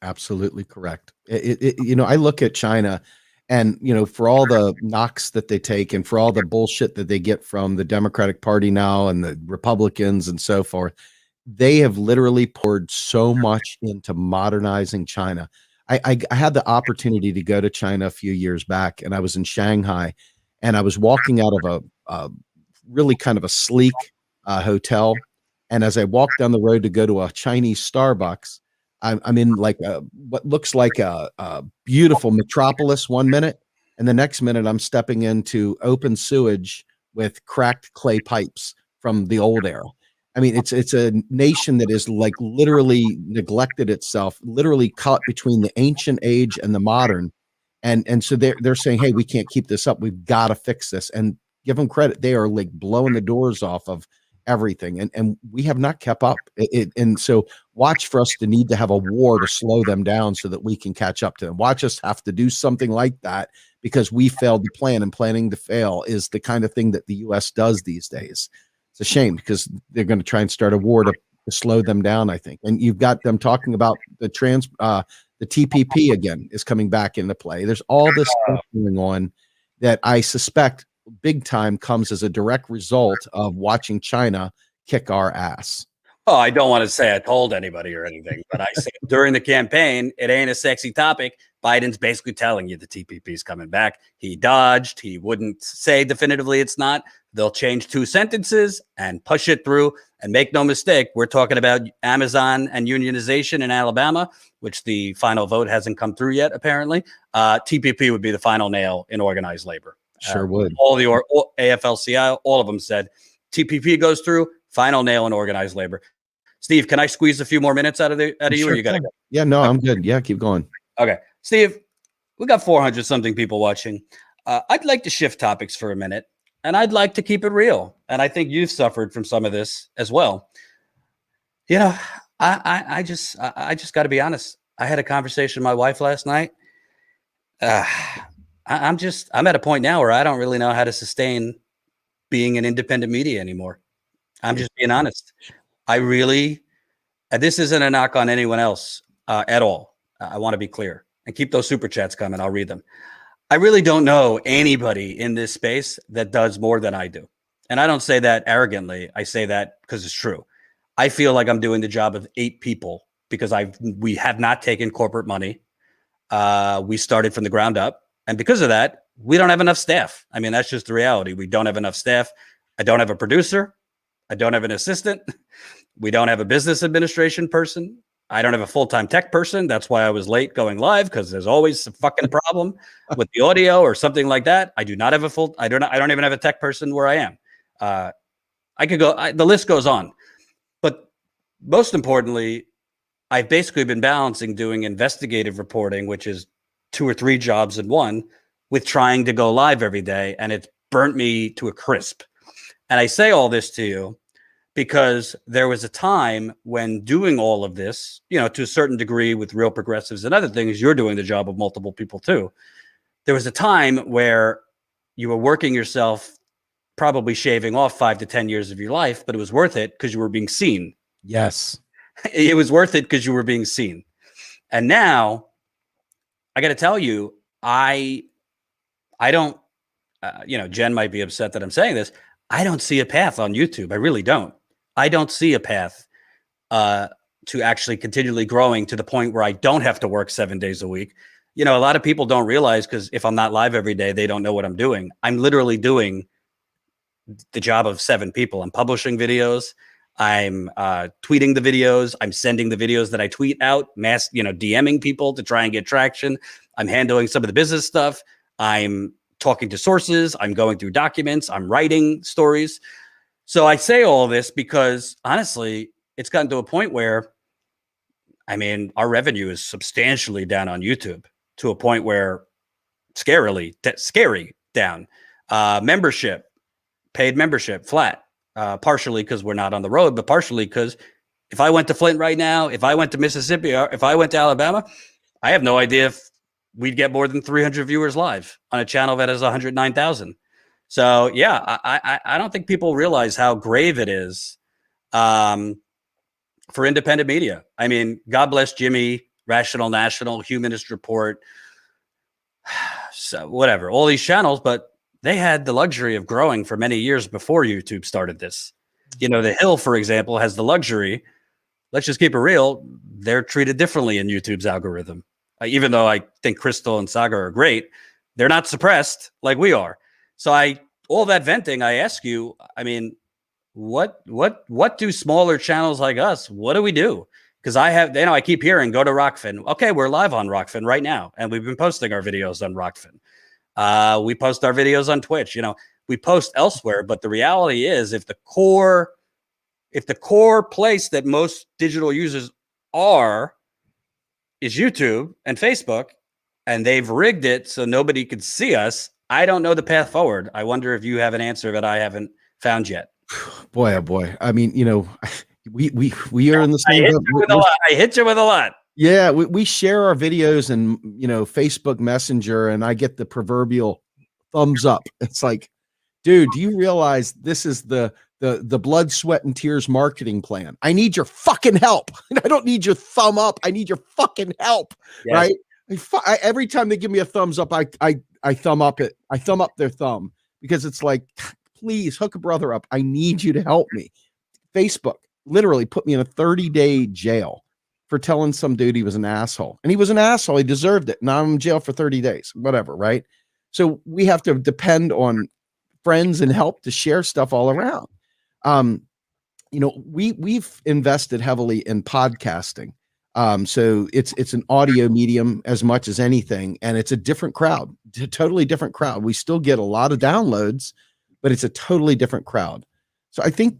Absolutely correct. I look at China and, for all the knocks that they take and for all the bullshit that they get from the Democratic Party now and the Republicans and so forth, they have literally poured so much into modernizing China. I had the opportunity to go to China a few years back, and I was in Shanghai, and I was walking out of a really kind of a sleek hotel. And as I walked down the road to go to a Chinese Starbucks, I'm in what looks like a beautiful metropolis one minute, And the next minute I'm stepping into open sewage with cracked clay pipes from the old era. I mean, it's a nation that is like literally neglected itself, literally caught between the ancient age and the modern. And so they're saying, hey, we can't keep this up. We've got to fix this. And give them credit. They are like blowing the doors off of everything. And we have not kept up. And so watch for us to need to have a war to slow them down so that we can catch up to them. Watch us have to do something like that because we failed to plan, and planning to fail is the kind of thing that the U.S. does these days. It's a shame because they're going to try and start a war to slow them down, I think. And you've got them talking about the TPP again is coming back into play. There's all this stuff going on that I suspect big time comes as a direct result of watching China kick our ass. Oh, I don't want to say I told anybody or anything, but I said during the campaign, it ain't a sexy topic. Biden's basically telling you the TPP is coming back. He dodged. He wouldn't say definitively it's not. They'll change 2 sentences and push it through. And make no mistake, we're talking about Amazon and unionization in Alabama, which the final vote hasn't come through yet, apparently. TPP would be the final nail in organized labor. Sure would. All the AFL-CIO, all of them said TPP goes through, final nail in organized labor. Steve, can I squeeze a few more minutes out of you, Sure, or you got to go? Yeah, no, I'm good. Yeah, keep going. Okay. Steve, we got 400 something people watching. I'd like to shift topics for a minute, and I'd like to keep it real. And I think you've suffered from some of this as well. You know, I just got to be honest. I had a conversation with my wife last night. I'm at a point now where I don't really know how to sustain being an independent media anymore. I'm just being honest. I really, and this isn't a knock on anyone else at all. I want to be clear, and keep those super chats coming. I'll read them. I really don't know anybody in this space that does more than I do. And I don't say that arrogantly. I say that because it's true. I feel like I'm doing the job of 8 people because we have not taken corporate money. We started from the ground up. And because of that, we don't have enough staff. I mean, that's just the reality. We don't have enough staff. I don't have a producer. I don't have an assistant. We don't have a business administration person. I don't have a full-time tech person. That's why I was late going live, because there's always a fucking problem with the audio or something like that. I do not have I don't even have a tech person where I am. I could go, the list goes on. But most importantly, I've basically been balancing doing investigative reporting, which is 2 or 3 jobs in one, with trying to go live every day. And it's burnt me to a crisp. And I say all this to you because there was a time when doing all of this, you know, to a certain degree with Real Progressives and other things, you're doing the job of multiple people too. There was a time where you were working yourself, probably shaving off 5 to 10 years of your life, but it was worth it because you were being seen. Yes. It was worth it because you were being seen. And now I got to tell you, I don't, you know, Jen might be upset that I'm saying this. I don't see a path on YouTube. I really don't. I don't see a path to actually continually growing to the point where I don't have to work 7 days a week. You know, a lot of people don't realize, because if I'm not live every day, they don't know what I'm doing. I'm literally doing the job of 7 people. I'm publishing videos. I'm tweeting the videos. I'm sending the videos that I tweet out, DMing people to try and get traction. I'm handling some of the business stuff. I'm talking to sources. I'm going through documents. I'm writing stories. So I say all this because honestly, it's gotten to a point where, I mean, our revenue is substantially down on YouTube, to a point where scary down. Membership, paid membership, flat. Partially because we're not on the road, but partially because if I went to Flint right now, if I went to Mississippi, or if I went to Alabama, I have no idea if we'd get more than 300 viewers live on a channel that has 109,000. So yeah, I don't think people realize how grave it is for independent media. I mean, God bless Jimmy, Rational National, Humanist Report, so whatever, all these channels, but they had the luxury of growing for many years before YouTube started this. You know, The Hill, for example, has the luxury. Let's just keep it real. They're treated differently in YouTube's algorithm. Even though I think Crystal and Saga are great, they're not suppressed like we are. So all that venting, I ask you, I mean, what do smaller channels like us, what do we do? Because I keep hearing, go to Rockfin. Okay, we're live on Rockfin right now. And we've been posting our videos on Rockfin. We post our videos on Twitch. We post elsewhere, but the reality is if the core place that most digital users is YouTube and Facebook, and they've rigged it so nobody could see us, I don't know the path forward. I wonder if you have an answer that I haven't found yet. Boy, oh boy. I mean, we are in the same boat. I hit you with a lot. Yeah, we share our videos and Facebook Messenger, and I get the proverbial thumbs up. It's like, dude, do you realize this is the blood, sweat, and tears marketing plan? I need your fucking help. I don't need your thumb up. I need your fucking help. Yes. Right? Every time they give me a thumbs up, I thumb up it. I thumb up their thumb because it's like, please hook a brother up. I need you to help me. Facebook literally put me in a 30-day jail for telling some dude he was an asshole. And he was an asshole. He deserved it. Now I'm in jail for 30 days, whatever, right? So we have to depend on friends and help to share stuff all around. We've invested heavily in podcasting. So it's an audio medium as much as anything, and it's a different crowd, a totally different crowd. We still get a lot of downloads, but it's a totally different crowd. So I think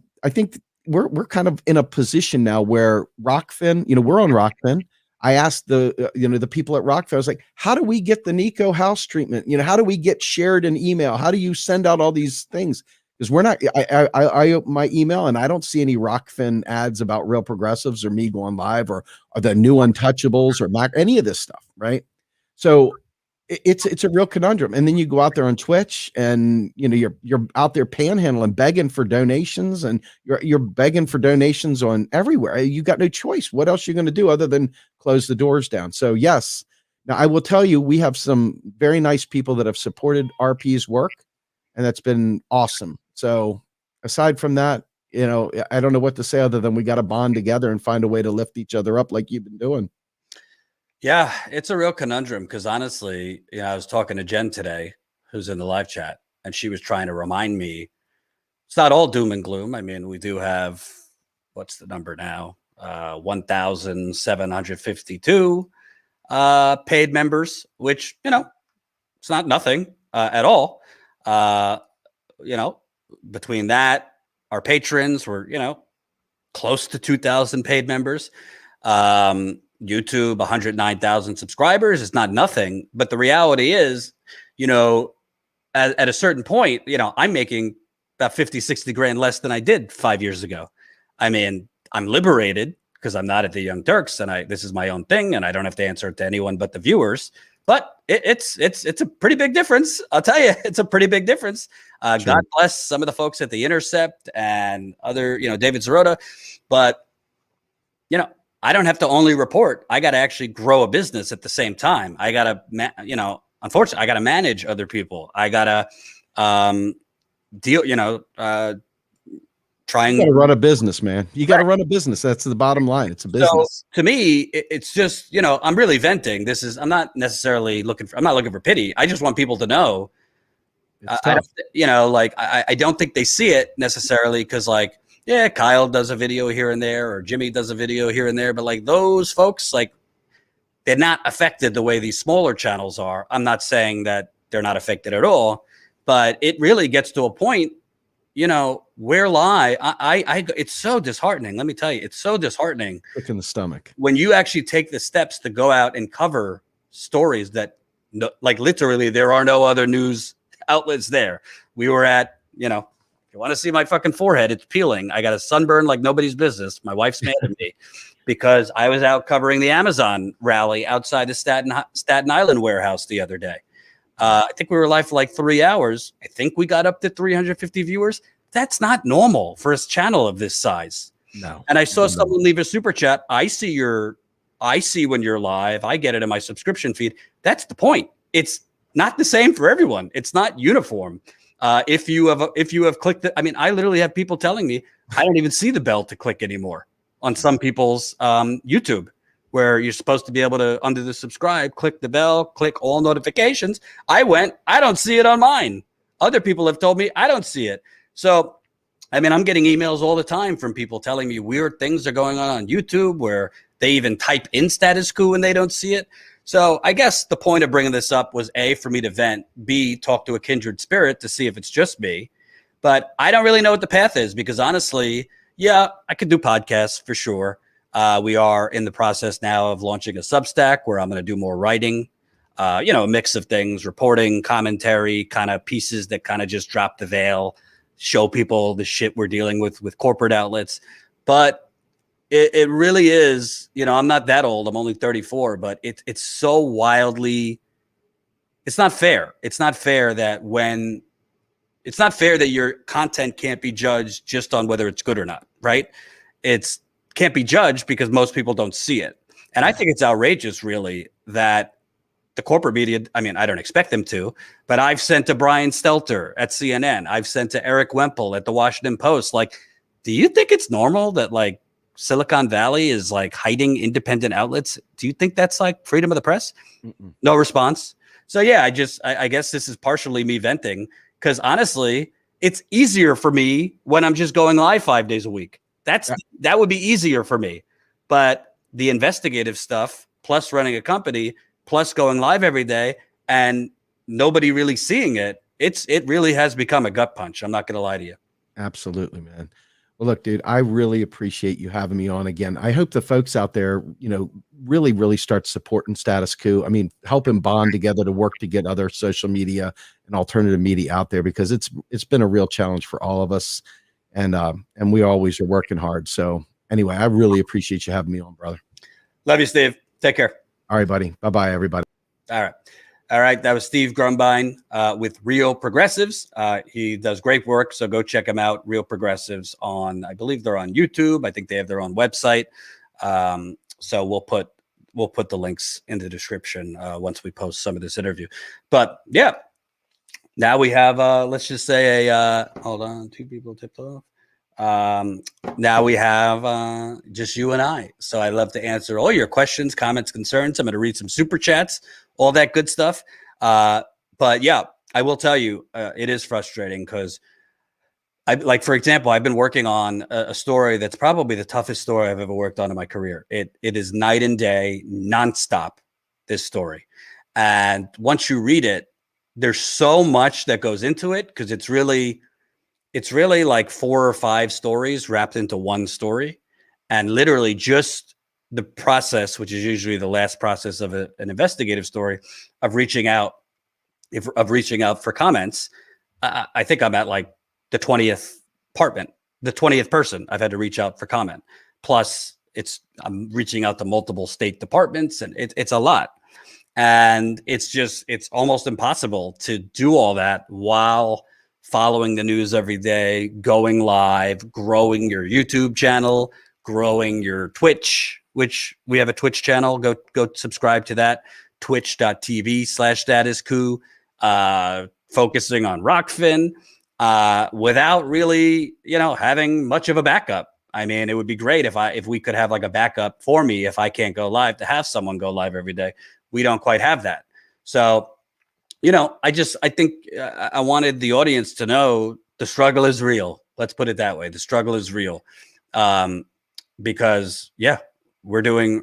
we're kind of in a position now where Rockfin, we're on Rockfin. I asked the people at Rockfin, I was like, how do we get the Nico house treatment? How do we get shared in email? How do you send out all these things? Because we're not, I open my email and I don't see any Rockfin ads about Real Progressives or me going live or the new Untouchables or any of this stuff, right? So it's a real conundrum. And then you go out there on Twitch and you're out there panhandling, begging for donations, and you're begging for donations on everywhere. You got no choice. What else are you going to do other than close the doors down? So yes, now I will tell you, we have some very nice people that have supported RP's work, and that's been awesome. So aside from that, I don't know what to say other than we got to bond together and find a way to lift each other up like you've been doing. Yeah, it's a real conundrum because honestly, I was talking to Jen today, who's in the live chat, and she was trying to remind me it's not all doom and gloom. I mean, we do have, what's the number now? 1,752 paid members, which, it's not nothing at all. Between that, our patrons were, close to 2,000 paid members. YouTube, 109,000 subscribers is not nothing. But the reality is, at a certain point, I'm making about 50, 60 grand less than I did 5 years ago. I mean, I'm liberated because I'm not at the Young Turks and this is my own thing and I don't have to answer it to anyone but the viewers. But it's a pretty big difference. I'll tell you, it's a pretty big difference. God bless some of the folks at The Intercept and other, David Zerota. But, I don't have to only report. I got to actually grow a business at the same time. I got to, unfortunately, I got to manage other people. I got to deal, trying to run a business, man. You got to run a business. That's the bottom line. It's a business. So to me, it's just, I'm really venting. I'm not necessarily I'm not looking for pity. I just want people to know, I don't think they see it necessarily because yeah, Kyle does a video here and there, or Jimmy does a video here and there, but those folks, they're not affected the way these smaller channels are. I'm not saying that they're not affected at all, but it really gets to a point, where lie. It's so disheartening. Let me tell you, it's so disheartening. Kick in the stomach. When you actually take the steps to go out and cover stories that, literally, there are no other news outlets there. We were at, you want to see my fucking forehead? It's peeling. I got a sunburn like nobody's business. My wife's mad at me because I was out covering the Amazon rally outside the Staten Island warehouse the other day. I think we were live for 3 hours. I think we got up to 350 viewers. That's not normal for a channel of this size. No. And I saw someone leave a super chat. I see when you're live. I get it in my subscription feed. That's the point. It's not the same for everyone. It's not uniform. If you have clicked it, I literally have people telling me I don't even see the bell to click anymore on some people's YouTube, where you're supposed to be able to, under the subscribe, click the bell, click all notifications. I don't see it on mine. Other people have told me I don't see it. So, I'm getting emails all the time from people telling me weird things are going on YouTube where they even type in Status Coup and they don't see it. So I guess the point of bringing this up was A, for me to vent, B, talk to a kindred spirit to see if it's just me. But I don't really know what the path is because honestly, yeah, I could do podcasts for sure. We are in the process now of launching a Substack where I'm going to do more writing, a mix of things, reporting, commentary, kind of pieces that kind of just drop the veil, show people the shit we're dealing with corporate outlets. But it really is, I'm not that old. I'm only 34, but it's so wildly, it's not fair. It's not fair that your content can't be judged just on whether it's good or not, right? It's can't be judged because most people don't see it. And I think it's outrageous, really, that the corporate media, I mean, I don't expect them to, but I've sent to Brian Stelter at CNN. I've sent to Eric Wemple at the Washington Post. Like, do you think it's normal that like Silicon Valley is like hiding independent outlets? Do you think that's like freedom of the press? No response. So yeah, I guess this is partially me venting because honestly, it's easier for me when I'm just going live 5 days a week. That would be easier for me. But the investigative stuff, plus running a company, plus going live every day, and nobody really seeing it, it really has become a gut punch. I'm not going to lie to you. Absolutely, man. Well, look, dude, I really appreciate you having me on again. I hope the folks out there, really, really start supporting Status Coup. I mean, help them bond together to work to get other social media and alternative media out there because it's been a real challenge for all of us. And we always are working hard. So anyway, I really appreciate you having me on, brother. Love you, Steve. Take care. All right, buddy. Bye-bye, everybody. All right. That was Steve Grumbine with Real Progressives. He does great work. So go check him out. Real Progressives I believe they're on YouTube. I think they have their own website. So we'll put the links in the description once we post some of this interview. But yeah, now we have, let's just say hold on, 2 people tipped off. Now we have just you and I. So I love to answer all your questions, comments, concerns. I'm going to read some super chats, all that good stuff. But yeah, I will tell you, it is frustrating because for example, I've been working on a story that's probably the toughest story I've ever worked on in my career. It is night and day, nonstop, this story. And once you read it, there's so much that goes into it because it's really like 4 or 5 stories wrapped into one story. And literally just the process, which is usually the last process of an investigative story, of reaching out for comments. I think I'm at like the 20th person I've had to reach out for comment. Plus I'm reaching out to multiple state departments and it's a lot. And it's almost impossible to do all that while following the news every day, going live, growing your YouTube channel, growing your Twitch, which we have a Twitch channel. Go subscribe to that, twitch.tv/Status Coup, focusing on Rockfin, without really, having much of a backup. I mean, it would be great if we could have like a backup for me if I can't go live, to have someone go live every day. We don't quite have that. So, I think I wanted the audience to know the struggle is real. Let's put it that way. The struggle is real. Because yeah, we're doing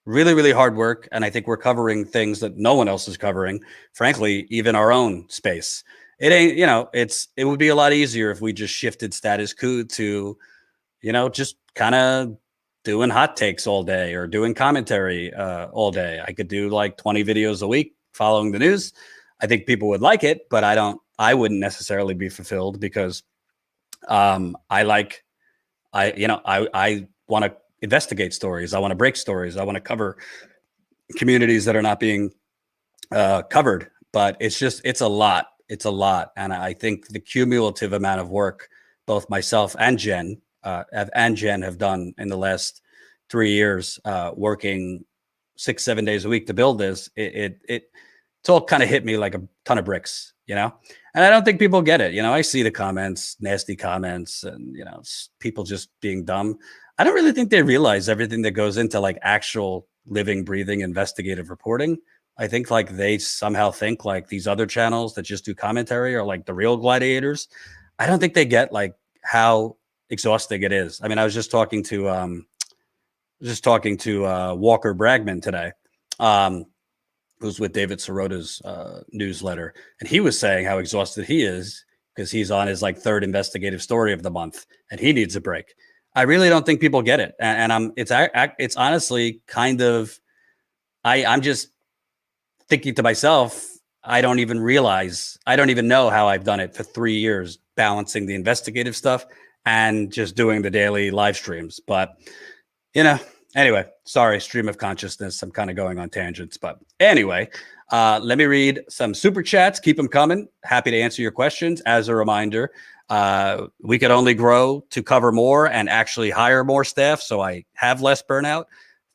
really, really hard work. And I think we're covering things that no one else is covering, frankly, even our own space. It ain't, it would be a lot easier if we just shifted Status Coup to, just kind of doing hot takes all day or doing commentary all day. I could do like 20 videos a week following the news. I think people would like it, but I wouldn't necessarily be fulfilled because I want to investigate stories. I want to break stories. I want to cover communities that are not being covered, but it's a lot. It's a lot. And I think the cumulative amount of work, both myself and Jen have done in the last 3 years, working 6-7 days a week to build this, it's all kind of hit me like a ton of bricks, and I don't think people get it. I see the comments, nasty comments, and, people just being dumb. I don't really think they realize everything that goes into like actual living, breathing, investigative reporting. I think like they somehow think like these other channels that just do commentary are like the real gladiators. I don't think they get like how exhausting it is. I mean, I was just talking to Walker Bragman today, who's with David Sirota's newsletter, and he was saying how exhausted he is because he's on his like third investigative story of the month, and he needs a break. I really don't think people get it, and it's honestly kind of I'm just thinking to myself, I don't even know how I've done it for 3 years, balancing the investigative stuff and just doing the daily live streams. But anyway, sorry, stream of consciousness. I'm kind of going on tangents, but anyway, let me read some super chats. Keep them coming. Happy to answer your questions. As a reminder, we could only grow to cover more and actually hire more staff, so I have less burnout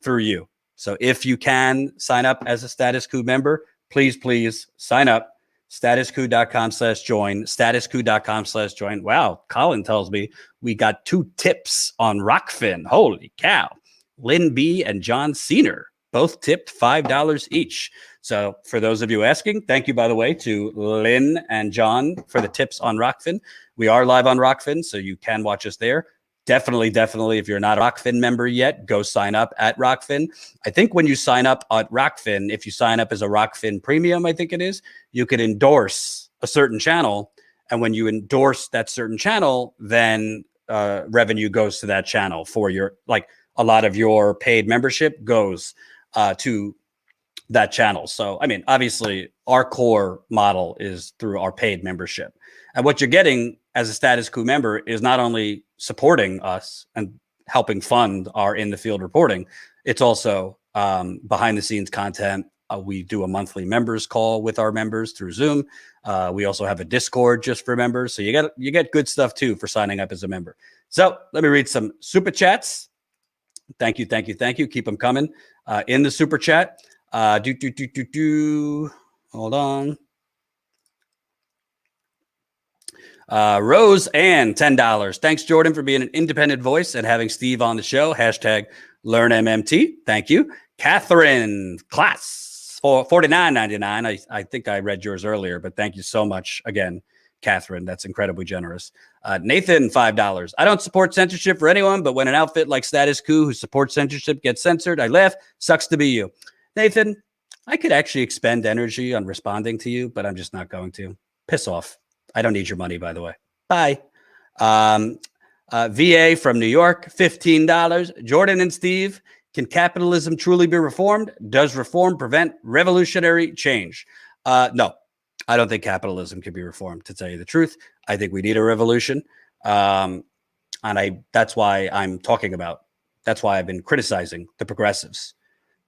through you. So if you can sign up as a Status Coup member, please sign up. Statuscoup.com/join. Statuscoup.com/join. Wow, Colin tells me we got 2 tips on Rockfin. Holy cow. Lynn B. and John Cena both tipped $5 each. So for those of you asking, thank you, by the way, to Lynn and John for the tips on Rockfin. We are live on Rockfin, so you can watch us there. Definitely, if you're not a Rockfin member yet, go sign up at Rockfin. I think when you sign up at Rockfin, if you sign up as a Rockfin Premium, I think it is, you could endorse a certain channel. And when you endorse that certain channel, then revenue goes to that channel for your, like, a lot of your paid membership goes to that channel. So, I mean, obviously, our core model is through our paid membership. And what you're getting as a Status Coup member is not only supporting us and helping fund our in the field reporting, it's also behind the scenes content. We do a monthly members call with our members through Zoom. We also have a Discord just for members. So you get good stuff too for signing up as a member. So let me read some super chats. Thank you. Keep them coming in the super chat. Hold on. Rose Ann, $10. Thanks, Jordan, for being an independent voice and having Steve on the show. Hashtag LearnMMT. Thank you. Catherine Class for $49.99. I think I read yours earlier, but thank you so much again, Catherine. That's incredibly generous. Nathan, $5. I don't support censorship for anyone, but when an outfit like Status Coup who supports censorship gets censored, I laugh. Sucks to be you. Nathan, I could actually expend energy on responding to you, but I'm just not going to. Piss off. I don't need your money, by the way. Bye. VA from New York, $15. Jordan and Steve, can capitalism truly be reformed? Does reform prevent revolutionary change? No, I don't think capitalism can be reformed, to tell you the truth. I think we need a revolution. And that's why I've been criticizing the progressives.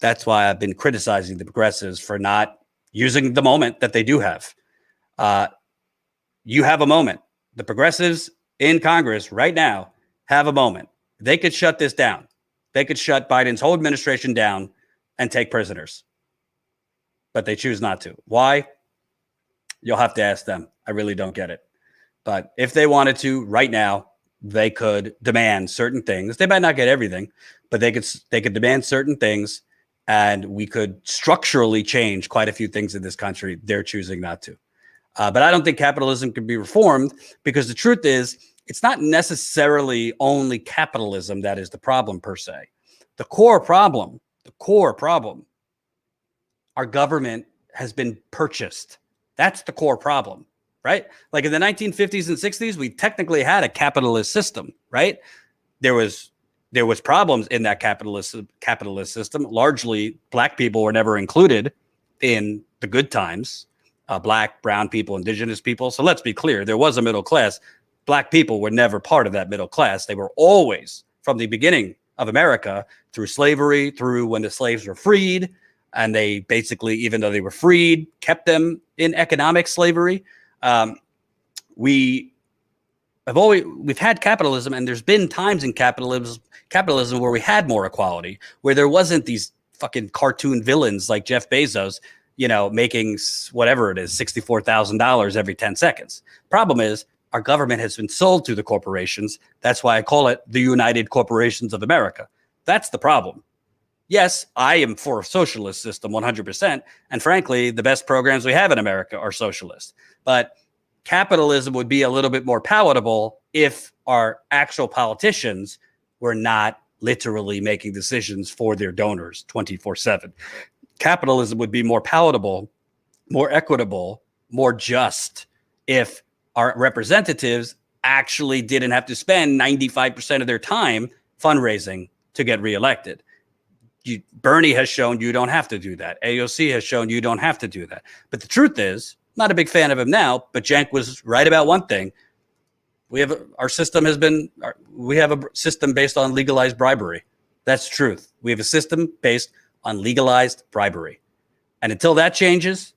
That's why I've been criticizing the progressives for not using the moment that they do have. You have a moment. The progressives in Congress right now have a moment. They could shut this down. They could shut Biden's whole administration down and take prisoners. But they choose not to. Why? You'll have to ask them. I really don't get it. But if they wanted to right now, they could demand certain things. They might not get everything, but they could demand certain things, and we could structurally change quite a few things in this country. They're choosing not to. But I don't think capitalism can be reformed, because the truth is, it's not necessarily only capitalism that is the problem per se. The core problem, our government has been purchased. That's the core problem, right? Like in the 1950s and 60s, we technically had a capitalist system, right? There was problems in that capitalist system. Largely, black people were never included in the good times. Black, brown people, indigenous people. So let's be clear, there was a middle class. Black people were never part of that middle class. They were always, from the beginning of America, through slavery, through when the slaves were freed, and they basically, even though they were freed, kept them in economic slavery. We've had capitalism, and there's been times in capitalism where we had more equality, where there wasn't these fucking cartoon villains like Jeff Bezos, making whatever it is, $64,000 every 10 seconds. Problem is, our government has been sold to the corporations. That's why I call it the United Corporations of America. That's the problem. Yes, I am for a socialist system 100%. And frankly, the best programs we have in America are socialist. But capitalism would be a little bit more palatable if our actual politicians were not literally making decisions for their donors 24/7. capitalism would be more palatable, more equitable, more just if our representatives actually didn't have to spend 95% of their time fundraising to get reelected. Bernie has shown you don't have to do that. AOC has shown you don't have to do that. But the truth is, not a big fan of him now, but Cenk was right about one thing. We have a system based on legalized bribery. That's the truth. We have a system based on legalized bribery. And until that changes,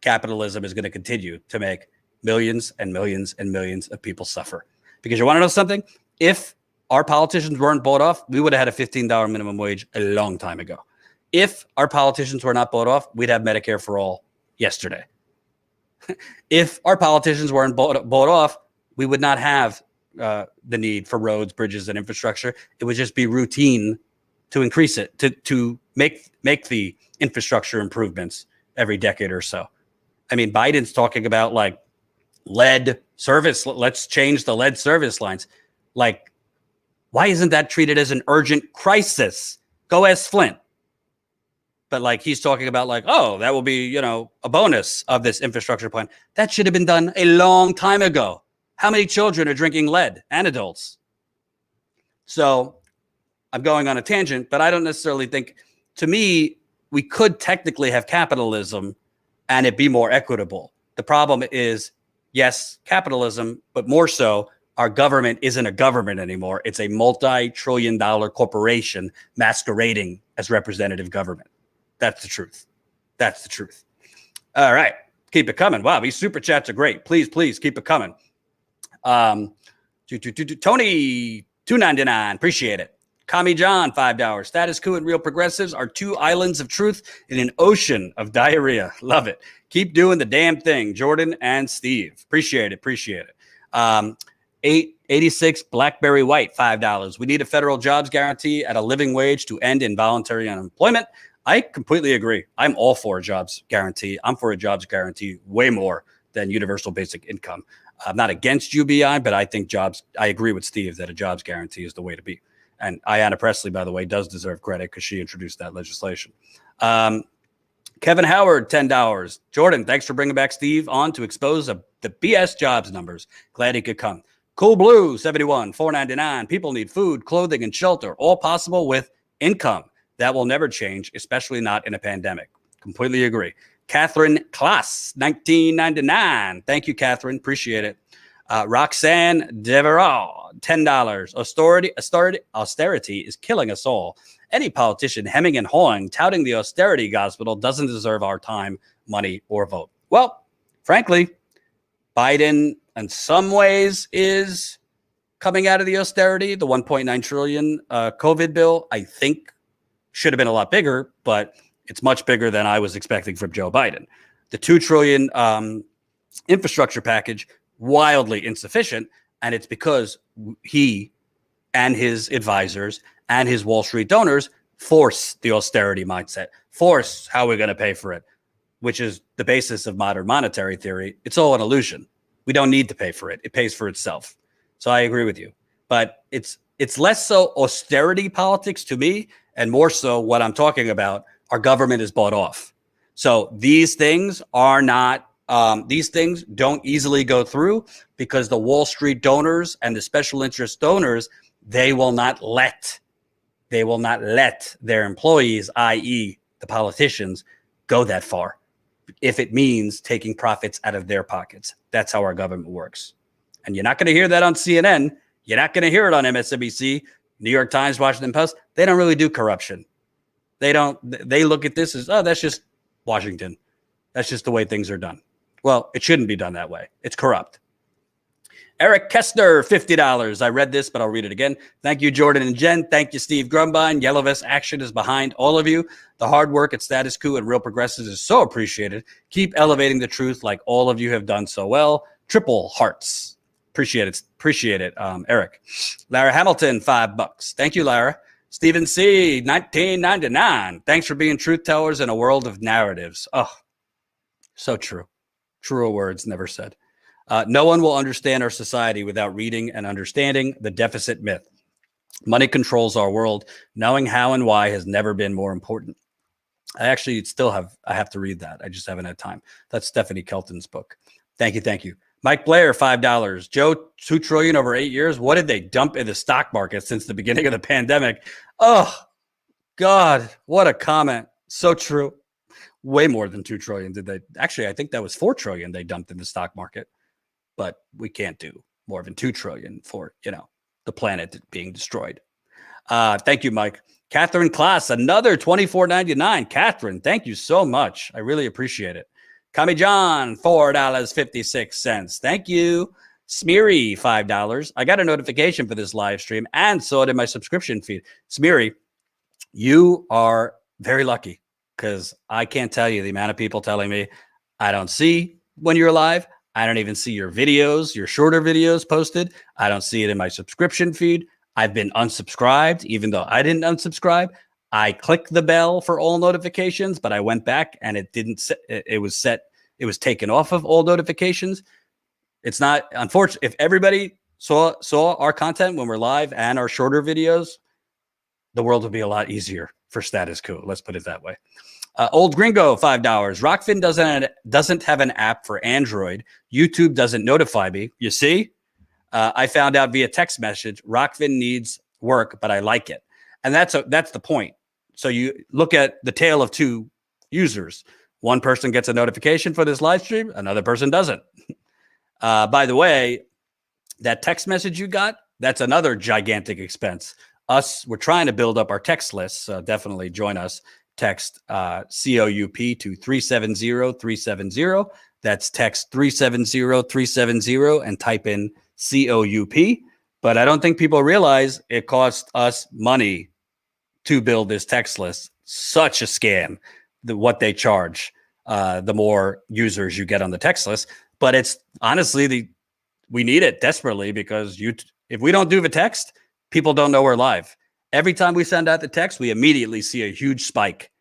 capitalism is going to continue to make millions and millions and millions of people suffer. Because you want to know something? If our politicians weren't bought off, we would have had a $15 minimum wage a long time ago. If our politicians were not bought off, we'd have Medicare for all yesterday. If our politicians weren't bought off, we would not have the need for roads, bridges, and infrastructure. It would just be routine to increase it, to make the infrastructure improvements every decade or so. I mean, Biden's talking about like lead service. Let's change the lead service lines. Like, why isn't that treated as an urgent crisis? Go ask Flint. But like he's talking about like, oh, that will be, a bonus of this infrastructure plan. That should have been done a long time ago. How many children are drinking lead and adults? So I'm going on a tangent, but I don't necessarily think, to me, we could technically have capitalism and it be more equitable. The problem is, yes, capitalism, but more so, our government isn't a government anymore. It's a multi-trillion-dollar corporation masquerading as representative government. That's the truth. That's the truth. All right. Keep it coming. Wow, these super chats are great. Please, please keep it coming. Tony, $2.99. Appreciate it. Kami John, $5. Status Coup and Real Progressives are two islands of truth in an ocean of diarrhea. Love it. Keep doing the damn thing, Jordan and Steve. Appreciate it. Appreciate it. 886 Blackberry White, $5. We need a federal jobs guarantee at a living wage to end involuntary unemployment. I completely agree. I'm all for a jobs guarantee. I'm for a jobs guarantee way more than universal basic income. I'm not against UBI, but I think I agree with Steve that a jobs guarantee is the way to be. And Ayanna Pressley, by the way, does deserve credit because she introduced that legislation. Kevin Howard, $10. Jordan, thanks for bringing back Steve on to expose the BS jobs numbers. Glad he could come. Cool Blue, $71, $4.99. People need food, clothing, and shelter, all possible with income. That will never change, especially not in a pandemic. Completely agree. Catherine Klaas, $19.99. Thank you, Catherine. Appreciate it. Roxanne Devereux, $10. Austerity is killing us all. Any politician hemming and hawing, touting the austerity gospel doesn't deserve our time, money, or vote. Well, frankly, Biden in some ways is coming out of the austerity. The $1.9 trillion COVID bill, I think, should have been a lot bigger, but it's much bigger than I was expecting from Joe Biden. The $2 trillion infrastructure package, wildly insufficient, and it's because he and his advisors and his Wall Street donors force the austerity mindset, force how we're going to pay for it, which is the basis of modern monetary theory. It's all an illusion. We don't need to pay for it. It pays for itself. So I agree with you. But it's less so austerity politics to me, and more so what I'm talking about, our government is bought off. So these things are not, these things don't easily go through because the Wall Street donors and the special interest donors, they will not let their employees, i.e. the politicians, go that far if it means taking profits out of their pockets. That's how our government works. And you're not going to hear that on CNN. You're not going to hear it on MSNBC, New York Times, Washington Post. They don't really do corruption. They look at this as, oh, that's just Washington. That's just the way things are done. Well, it shouldn't be done that way. It's corrupt. Eric Kestner, $50. I read this, but I'll read it again. Thank you, Jordan and Jen. Thank you, Steve Grumbine. Yellow Vest Action is behind all of you. The hard work at Status Coup and Real Progressives is so appreciated. Keep elevating the truth like all of you have done so well. Triple hearts. Appreciate it. Appreciate it, Eric. Lara Hamilton, $5. Thank you, Lara. Stephen C., $19.99. Thanks for being truth tellers in a world of narratives. Oh, so true. Truer words never said. No one will understand our society without reading and understanding the deficit myth. Money controls our world. Knowing how and why has never been more important. I actually I have to read that. I just haven't had time. That's Stephanie Kelton's book. Thank you. Mike Blair, $5. Joe, $2 trillion over 8 years. What did they dump in the stock market since the beginning of the pandemic? Oh, God, what a comment. So true. Way more than 2 trillion did they. Actually, I think that was 4 trillion they dumped in the stock market. But we can't do more than 2 trillion for, the planet being destroyed. Thank you, Mike. Catherine Klaas, another $24.99. Catherine, thank you so much. I really appreciate it. Kami John, $4.56. Thank you. Smeary, $5. I got a notification for this live stream and saw it in my subscription feed. Smeary, you are very lucky because I can't tell you the amount of people telling me I don't see when you're live. I don't even see your videos, your shorter videos posted. I don't see it in my subscription feed. I've been unsubscribed, even though I didn't unsubscribe. I clicked the bell for all notifications, but I went back and it didn't set. It was taken off of all notifications. It's not unfortunate. If everybody saw our content when we're live and our shorter videos, the world would be a lot easier for Status Coup. Let's put it that way. Old Gringo, $5. Rockfin doesn't have an app for Android. YouTube doesn't notify me. You see? I found out via text message, Rockfin needs work, but I like it. And that's the point. So you look at the tale of two users. One person gets a notification for this live stream. Another person doesn't. By the way, that text message you got, that's another gigantic expense. We're trying to build up our text list. So definitely join us. Text COUP to 370-370. That's text 370-370 and type in COUP. But I don't think people realize it costs us money to build this text list. Such a scam, what they charge, the more users you get on the text list. But it's honestly, we need it desperately because if we don't do the text, people don't know we're live. Every time we send out the text, we immediately see a huge spike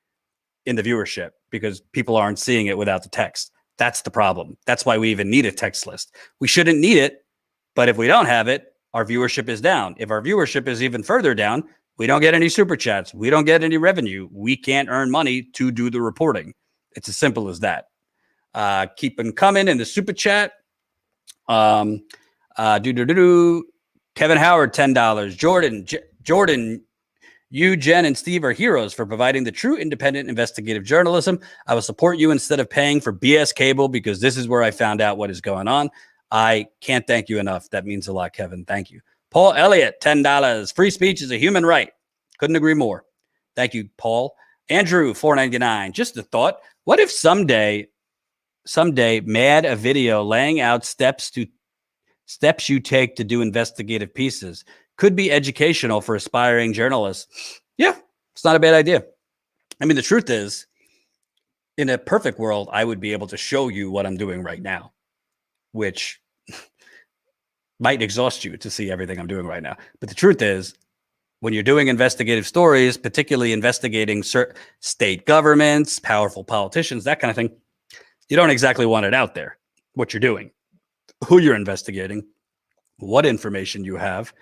in the viewership because people aren't seeing it without the text. That's the problem. That's why we even need a text list. We shouldn't need it, but if we don't have it, our viewership is down. If our viewership is even further down, we don't get any super chats. We don't get any revenue. We can't earn money to do the reporting. It's as simple as that. Keep them coming in the super chat. Kevin Howard, $10. Jordan, you, Jen, and Steve are heroes for providing the true independent investigative journalism. I will support you instead of paying for BS cable because this is where I found out what is going on. I can't thank you enough. That means a lot, Kevin. Thank you. Paul Elliott, $10. Free speech is a human right. Couldn't agree more. Thank you, Paul. Andrew, $4.99. Just a thought. What if someday mad a video laying out steps you take to do investigative pieces? Could be educational for aspiring journalists. Yeah, it's not a bad idea. I mean, the truth is, in a perfect world, I would be able to show you what I'm doing right now, which might exhaust you to see everything I'm doing right now. But the truth is, when you're doing investigative stories, particularly investigating state governments, powerful politicians, that kind of thing, you don't exactly want it out there, what you're doing, who you're investigating, what information you have.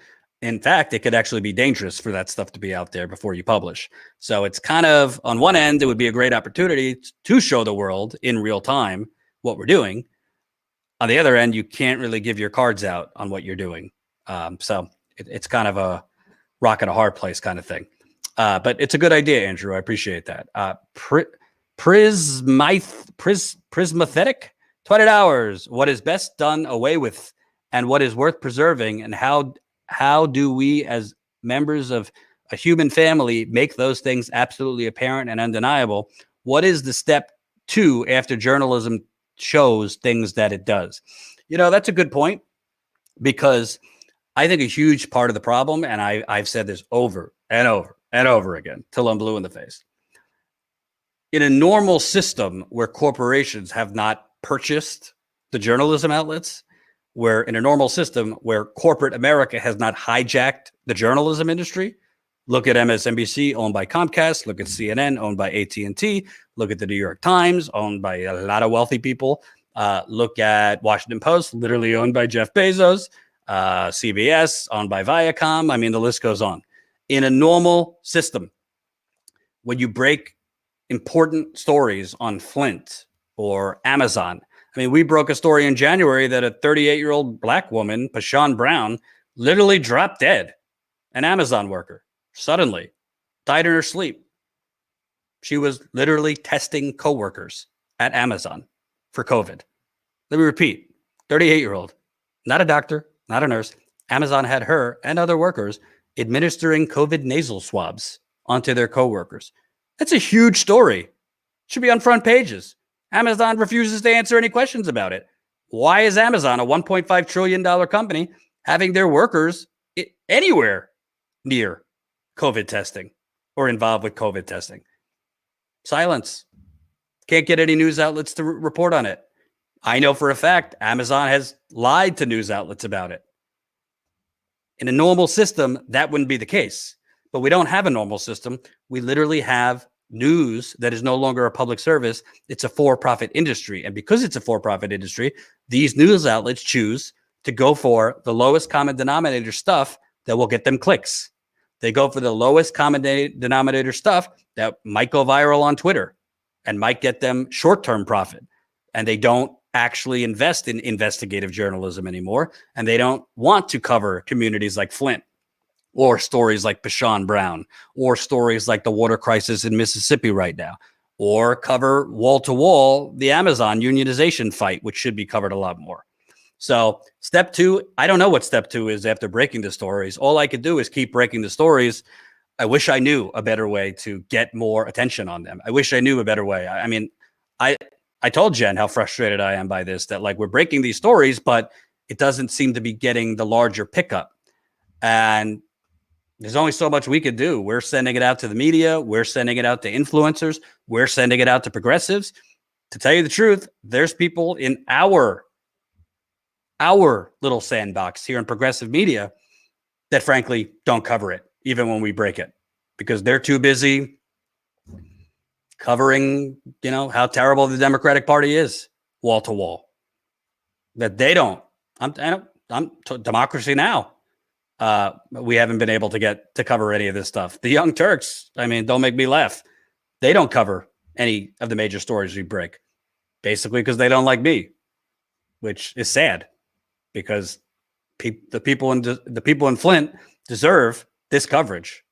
In fact, it could actually be dangerous for that stuff to be out there before you publish. So it's kind of, on one end, it would be a great opportunity to show the world in real time what we're doing. On the other end, you can't really give your cards out on what you're doing. So it's kind of a rock and a hard place kind of thing. But it's a good idea, Andrew. I appreciate that. Prismathetic, $20. What is best done away with and what is worth preserving, and how do we as members of a human family make those things absolutely apparent and undeniable? What is the step 2 after journalism shows things that it does? That's a good point, because I think a huge part of the problem, and I've said this over and over and over again till I'm blue in the face. In a normal system where corporations have not purchased the journalism outlets, where in a normal system where corporate America has not hijacked the journalism industry, look at MSNBC owned by Comcast, look at CNN owned by AT&T, look at the New York Times owned by a lot of wealthy people, look at Washington Post, literally owned by Jeff Bezos, CBS owned by Viacom. I mean, the list goes on. In a normal system, when you break important stories on Flint or Amazon. I mean, we broke a story in January that a 38-year-old black woman, Pashawn Brown, literally dropped dead. An Amazon worker suddenly died in her sleep. She was literally testing coworkers at Amazon for COVID. Let me repeat, 38-year-old, not a doctor, not a nurse. Amazon had her and other workers administering COVID nasal swabs onto their coworkers. That's a huge story. Should be on front pages. Amazon refuses to answer any questions about it. Why is Amazon, a $1.5 trillion company, having their workers anywhere near COVID testing or involved with COVID testing? Silence. Can't get any news outlets to report on it. I know for a fact Amazon has lied to news outlets about it. In a normal system, that wouldn't be the case. But we don't have a normal system. We literally have news that is no longer a public service. It's a for-profit industry. And because it's a for-profit industry, these news outlets choose to go for the lowest common denominator stuff that will get them clicks. They go for the lowest common denominator stuff that might go viral on Twitter and might get them short-term profit. And they don't actually invest in investigative journalism anymore. And they don't want to cover communities like Flint or stories like Pashawn Brown or stories like the water crisis in Mississippi right now, or cover wall-to-wall the Amazon unionization fight, which should be covered a lot more. So step two, I don't know what step two is after breaking the stories. All I could do is keep breaking the stories. I wish I knew a better way to get more attention on them. I wish I knew a better way. I mean, I told Jen how frustrated I am by this, that like we're breaking these stories, but it doesn't seem to be getting the larger pickup. And there's only so much we could do. We're sending it out to the media. We're sending it out to influencers. We're sending it out to progressives. To tell you the truth, there's people in our little sandbox here in progressive media that frankly don't cover it, even when we break it, because they're too busy covering, how terrible the Democratic Party is wall to wall. That they don't. I'm Democracy Now! We haven't been able to get to cover any of this stuff. The Young Turks, I mean, don't make me laugh. They don't cover any of the major stories we break, basically because they don't like me, which is sad because the people in Flint deserve this coverage.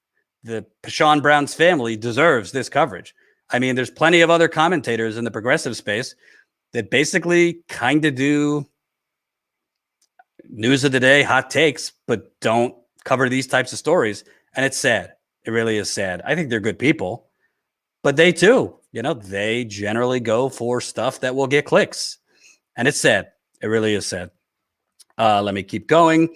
The Pashawn Brown's family deserves this coverage. I mean, there's plenty of other commentators in the progressive space that basically kind of do news of the day, hot takes, but don't cover these types of stories. And it's sad. It really is sad. I think they're good people, but they too, they generally go for stuff that will get clicks. And it's sad. It really is sad. Let me keep going.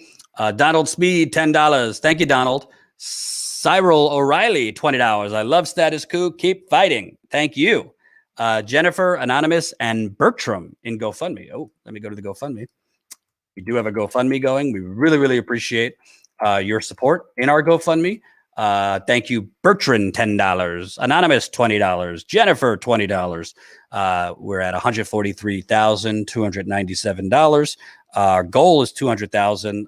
Donald Speed, $10. Thank you, Donald. Cyril O'Reilly, $20. I love Status Coup. Keep fighting. Thank you. Jennifer, Anonymous, and Bertram in GoFundMe. Oh, let me go to the GoFundMe. We do have a GoFundMe going. We really, really appreciate your support in our GoFundMe. Thank you, Bertrand, $10. Anonymous, $20. Jennifer, $20. We're at $143,297. Our goal is $200,000.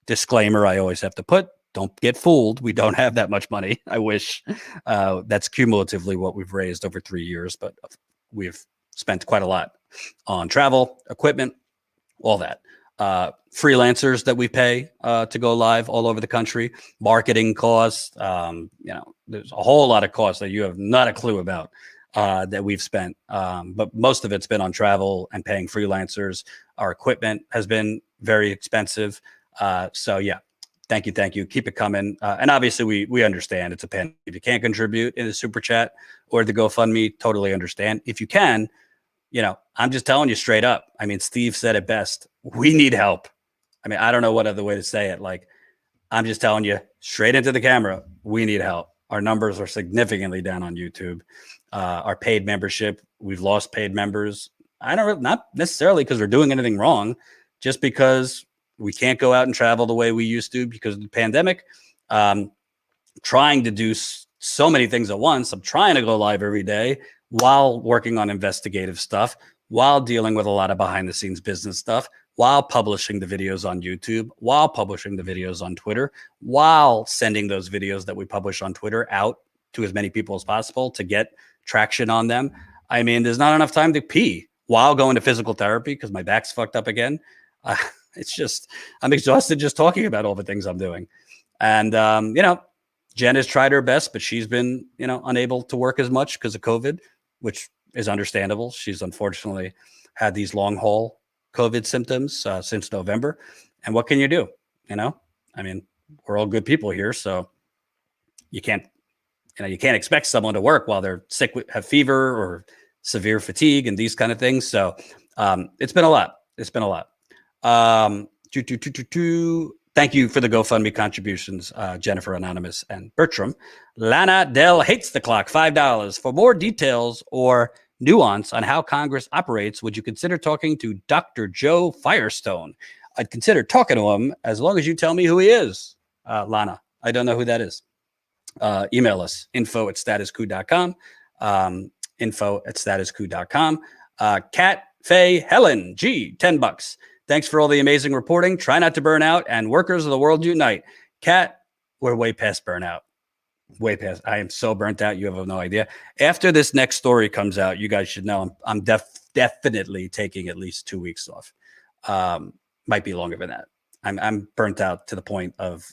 Disclaimer, I always have to put, don't get fooled. We don't have that much money. I wish. That's cumulatively what we've raised over 3 years, but we've spent quite a lot on travel, equipment, all that. Freelancers that we pay to go live all over the country, marketing costs. There's a whole lot of costs that you have not a clue about that we've spent. But most of it's been on travel and paying freelancers. Our equipment has been very expensive. So yeah, thank you. Keep it coming. And obviously we understand it's a pandemic. If you can't contribute in the super chat or the GoFundMe, totally understand. If you can, I'm just telling you straight up. I mean, Steve said it best. We need help. I mean, I don't know what other way to say it. Like, I'm just telling you straight into the camera. We need help. Our numbers are significantly down on YouTube. Our paid membership, we've lost paid members. Not necessarily because we're doing anything wrong, just because we can't go out and travel the way we used to because of the pandemic. Trying to do so many things at once. I'm trying to go live every day while working on investigative stuff, while dealing with a lot of behind the scenes business stuff, while publishing the videos on YouTube, while publishing the videos on Twitter, while sending those videos that we publish on Twitter out to as many people as possible to get traction on them. I mean, there's not enough time to pee while going to physical therapy because my back's fucked up again. It's just, I'm exhausted just talking about all the things I'm doing. And, Jen has tried her best, but she's been, unable to work as much because of COVID, which is understandable. She's unfortunately had these long haul COVID symptoms since November. And what can you do? I mean, we're all good people here. So you can't expect someone to work while they're sick, have fever or severe fatigue and these kind of things. So it's been a lot. Thank you for the GoFundMe contributions, Jennifer Anonymous and Bertram. Lana Dell hates the clock, $5. For more details or nuance on how Congress operates, would you consider talking to Dr. Joe Firestone? I'd consider talking to him as long as you tell me who he is. Lana, I don't know who that is. Email us, info@statuscoup.com, info@statuscoup.com. Kat, Faye, Helen, G, $10. Thanks for all the amazing reporting. Try not to burn out, and workers of the world unite. Kat, we're way past burnout. Way past. I am so burnt out. You have no idea. After this next story comes out, you guys should know I'm definitely taking at least 2 weeks off. Might be longer than that. I'm burnt out to the point of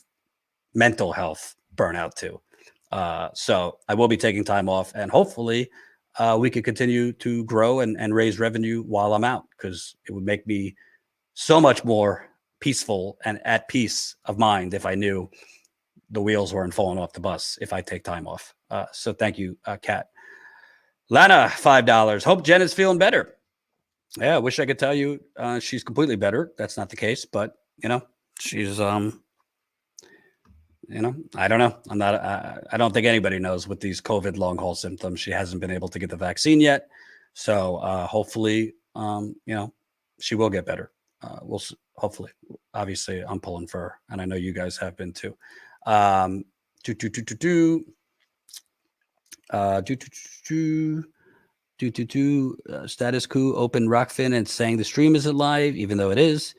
mental health burnout too. So I will be taking time off, and hopefully we could continue to grow and raise revenue while I'm out, because it would make me so much more peaceful and at peace of mind if I knew the wheels weren't falling off the bus if I take time off. So thank you, Kat. Lana, $5. Hope Jen is feeling better. Yeah, I wish I could tell you she's completely better. That's not the case, but she's I don't know. I don't think anybody knows with these COVID long haul symptoms. She hasn't been able to get the vaccine yet. So hopefully, she will get better. We'll hopefully, obviously I'm pulling for her, and I know you guys have been too. Status Coup opened Rockfin and saying the stream isn't live, even though it is.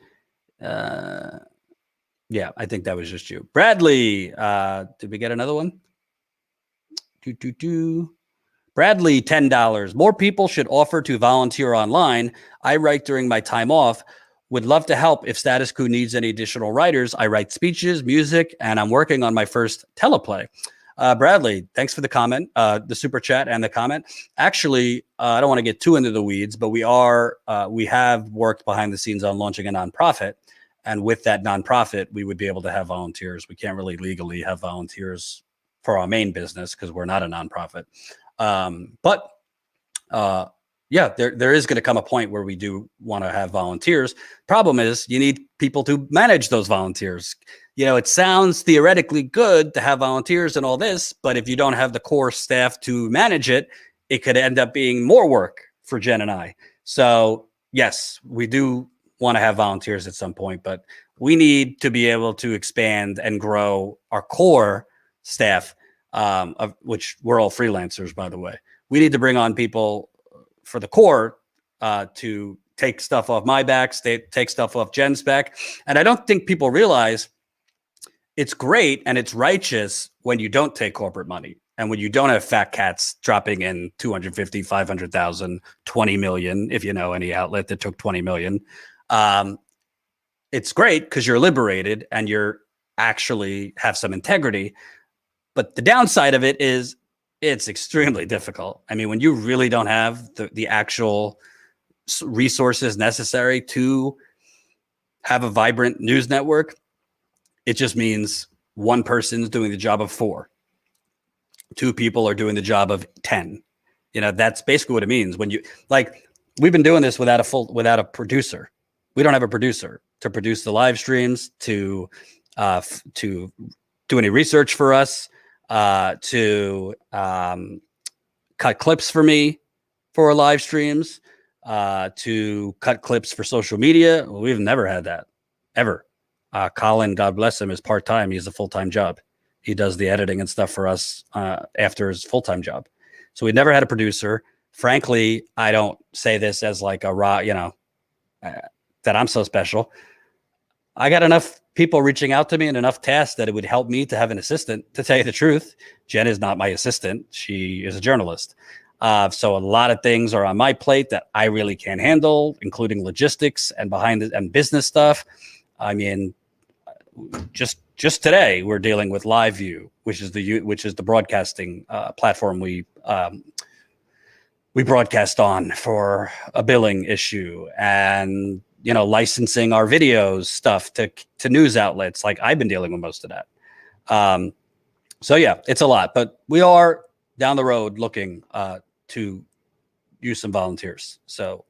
Yeah, I think that was just you. Bradley, did we get another one? Bradley, $10. More people should offer to volunteer online. I write during my time off. Would love to help if Status Coup needs any additional writers. I write speeches, music, and I'm working on my first teleplay. Bradley, thanks for the comment, the super chat and the comment. Actually, I don't want to get too into the weeds, but we have worked behind the scenes on launching a nonprofit. And with that nonprofit, we would be able to have volunteers. We can't really legally have volunteers for our main business because we're not a nonprofit. Yeah, there is going to come a point where we do want to have volunteers. Problem is, you need people to manage those volunteers. It sounds theoretically good to have volunteers and all this, but if you don't have the core staff to manage it, it could end up being more work for Jen and I. So yes, we do want to have volunteers at some point, but we need to be able to expand and grow our core staff, of which we're all freelancers, by the way. We need to bring on people for the core to take stuff off my back, take stuff off Jen's back. And I don't think people realize it's great and it's righteous when you don't take corporate money and when you don't have fat cats dropping in 250, 500,000, 20 million, if you know any outlet that took 20 million. It's great because you're liberated and you're actually have some integrity. But the downside of it is it's extremely difficult. I mean, when you really don't have the actual resources necessary to have a vibrant news network, it just means one person's doing the job of 4. 2 people are doing the job of 10. That's basically what it means. When we've been doing this without a producer. We don't have a producer to produce the live streams, to do any research for us, to cut clips for me for our live streams, to cut clips for social media. Well, we've never had that, ever. Colin, God bless him, is part-time. He has a full-time job. He does the editing and stuff for us after his full-time job. So we never had a producer. Frankly, I don't say this as like a raw, that I'm so special. I got enough people reaching out to me and enough tasks that it would help me to have an assistant. To tell you the truth, Jen is not my assistant. She is a journalist. So a lot of things are on my plate that I really can't handle, including logistics and and business stuff. I mean, just today we're dealing with LiveView, which is the broadcasting platform we broadcast on for a billing issue, and licensing our videos stuff to news outlets. Like, I've been dealing with most of that. So yeah, it's a lot, but we are down the road looking to use some volunteers. So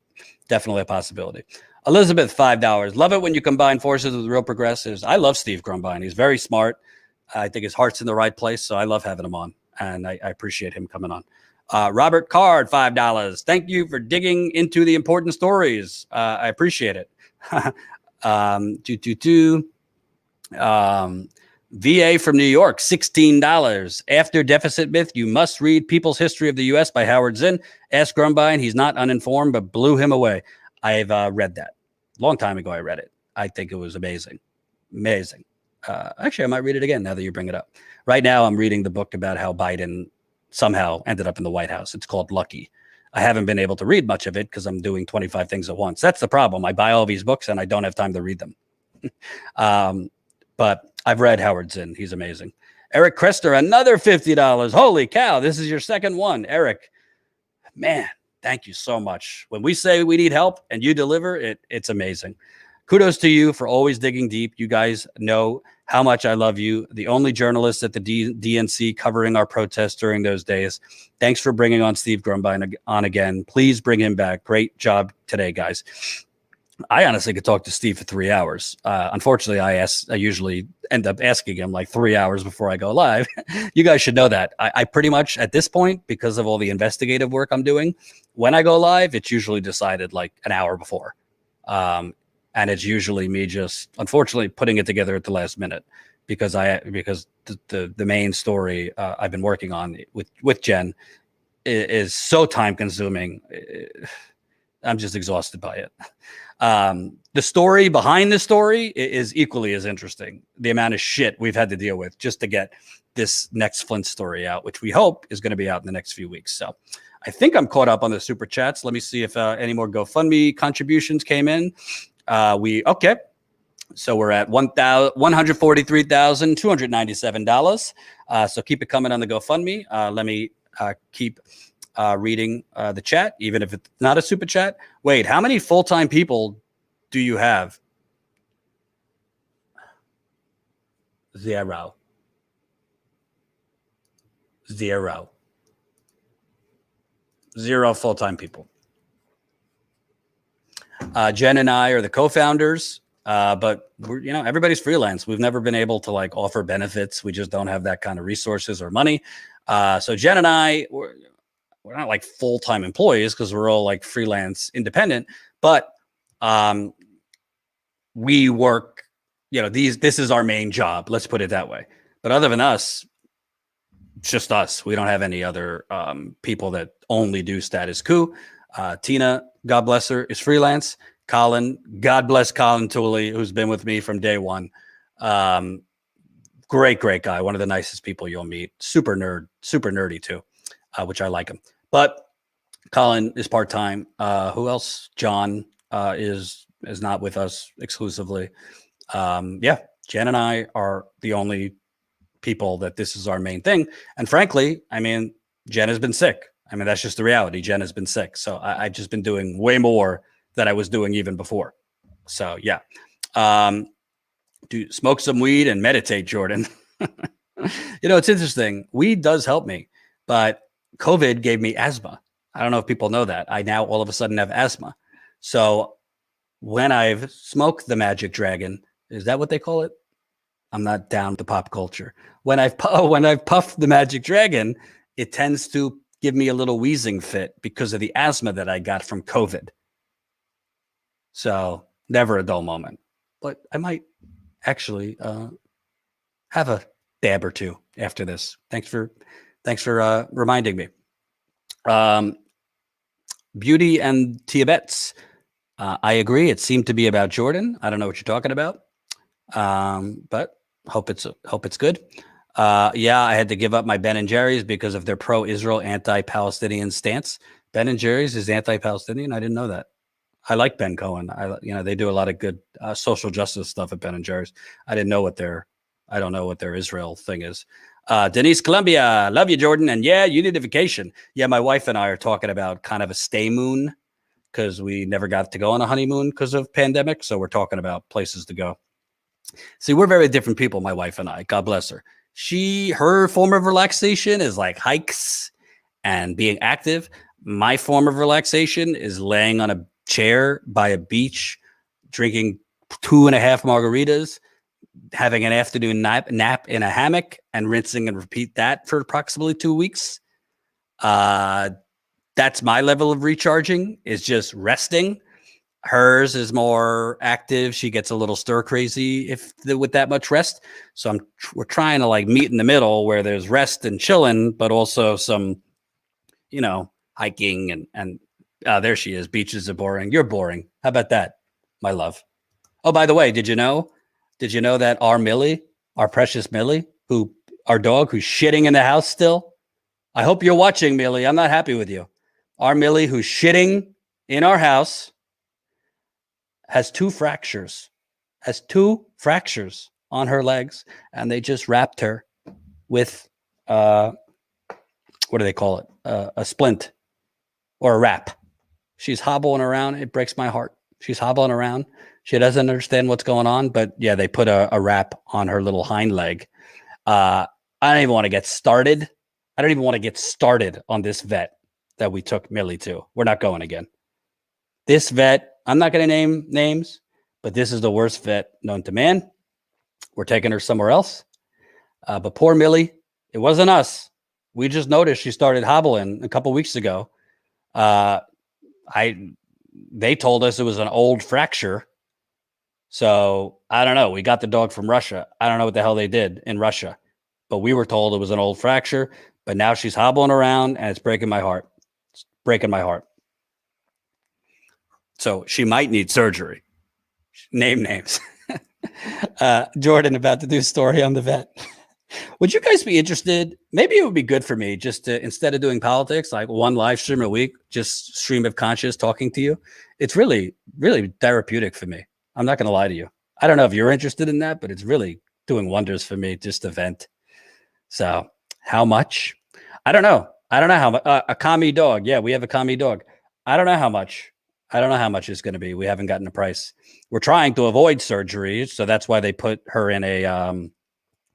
definitely a possibility. Elizabeth, $5. Love it when you combine forces with real progressives. I love Steve Grumbine. He's very smart. I think his heart's in the right place. So I love having him on, and I appreciate him coming on. Robert Card, $5. Thank you for digging into the important stories. I appreciate it. VA from New York, $16. After Deficit Myth, you must read People's History of the U.S. by Howard Zinn. Ask Grumbine. He's not uninformed, but blew him away. I've read that. Long time ago, I read it. I think it was amazing. Amazing. Actually, I might read it again now that you bring it up. Right now, I'm reading the book about how Biden somehow ended up in the White House. It's called Lucky. I haven't been able to read much of it because I'm doing 25 things at once. That's the problem. I buy all these books and I don't have time to read them. But I've read Howard Zinn. He's amazing. Eric Krester, another $50. Holy cow. This is your second one. Eric, man, thank you so much. When we say we need help and you deliver, it's amazing. Kudos to you for always digging deep. You guys know how much I love you. The only journalist at the DNC covering our protests during those days. Thanks for bringing on Steve Grumbine on again. Please bring him back. Great job today, guys. I honestly could talk to Steve for 3 hours. Unfortunately, I usually end up asking him like 3 hours before I go live. You guys should know that. I pretty much at this point, because of all the investigative work I'm doing, when I go live, it's usually decided like an hour before. And it's usually me just, unfortunately, putting it together at the last minute because the main story I've been working on with Jen is so time consuming. I'm just exhausted by it. The story behind the story is equally as interesting. The amount of shit we've had to deal with just to get this next Flint story out, which we hope is going to be out in the next few weeks. So I think I'm caught up on the super chats. Let me see if any more GoFundMe contributions came in. Okay. So we're at $143,297. So keep it coming on the GoFundMe. Let me keep reading the chat, even if it's not a super chat. Wait, how many full-time people do you have? Zero full-time people. Jen and I are the co-founders, but we're, everybody's freelance. We've never been able to like offer benefits. We just don't have that kind of resources or money. So Jen and I, we're not like full-time employees because we're all like freelance independent, but we work, this is our main job. Let's put it that way. But other than us, it's just us. We don't have any other people that only do Status Coup. Tina, God bless her, is freelance. Colin, God bless Colin Tooley, who's been with me from day one. Great guy. One of the nicest people you'll meet. Super nerdy too, which I like him. But Colin is part-time. Who else? John is not with us exclusively. Jen and I are the only people that this is our main thing. And frankly, Jen has been sick. That's just the reality. Jen has been sick. So I've just been doing way more than I was doing even before. So yeah. Smoke some weed and meditate, Jordan. It's interesting. Weed does help me, but COVID gave me asthma. I don't know if people know that. I now all of a sudden have asthma. So when I've smoked the Magic Dragon, is that what they call it? I'm not down with the pop culture. When I've puffed the Magic Dragon, it tends to give me a little wheezing fit because of the asthma that I got from COVID. So never a dull moment, but I might actually have a dab or two after this. Thanks for reminding me. Beauty and Tiabets. I agree. It seemed to be about Jordan. I don't know what you're talking about. But hope it's good. Yeah, I had to give up my Ben and Jerry's because of their pro-Israel, anti-Palestinian stance. Ben and Jerry's is anti-Palestinian. I didn't know that. I like Ben Cohen. They do a lot of good social justice stuff at Ben and Jerry's. I don't know what their Israel thing is. Denise Columbia, love you, Jordan. And yeah, you need a vacation. Yeah, my wife and I are talking about kind of a stay moon because we never got to go on a honeymoon because of pandemic. So we're talking about places to go. See, we're very different people, my wife and I. God bless her. Her form of relaxation is like hikes and being active. My form of relaxation is laying on a chair by a beach, drinking 2.5 margaritas, having an afternoon nap in a hammock, and rinsing and repeat that for approximately 2 weeks. That's my level of recharging, is just resting. Hers is more active. She gets a little stir crazy with that much rest. So we're trying to like meet in the middle where there's rest and chilling, but also some, hiking and there she is. Beaches are boring. You're boring. How about that, my love? Oh, by the way, did you know that our Millie, our precious Millie, our dog who's shitting in the house still? I hope you're watching, Millie. I'm not happy with you. Our Millie, who's shitting in our house, has 2 fractures. Has 2 fractures on her legs, and they just wrapped her with what do they call it? A splint or a wrap. She's hobbling around. It breaks my heart. She's hobbling around. She doesn't understand what's going on, but yeah, they put a wrap on her little hind leg. I don't even want to get started. I don't even want to get started on this vet that we took Millie to. We're not going again. This vet, I'm not going to name names, but this is the worst vet known to man. We're taking her somewhere else. But poor Millie, it wasn't us. We just noticed she started hobbling a couple weeks ago. They told us it was an old fracture. So I don't know. We got the dog from Russia. I don't know what the hell they did in Russia, but we were told it was an old fracture. But now she's hobbling around, and it's breaking my heart. It's breaking my heart. So she might need surgery. Name names. Jordan about to do a story on the vet. Would you guys be interested? Maybe it would be good for me just to, instead of doing politics, like one live stream a week, just stream of conscious talking to you. It's really, really therapeutic for me. I'm not going to lie to you. I don't know if you're interested in that, but it's really doing wonders for me just to vent. So how much? I don't know. I don't know how much. A commie dog. Yeah, we have a commie dog. I don't know how much. I don't know how much it's going to be. We haven't gotten a price. We're trying to avoid surgery. So that's why they put her in a,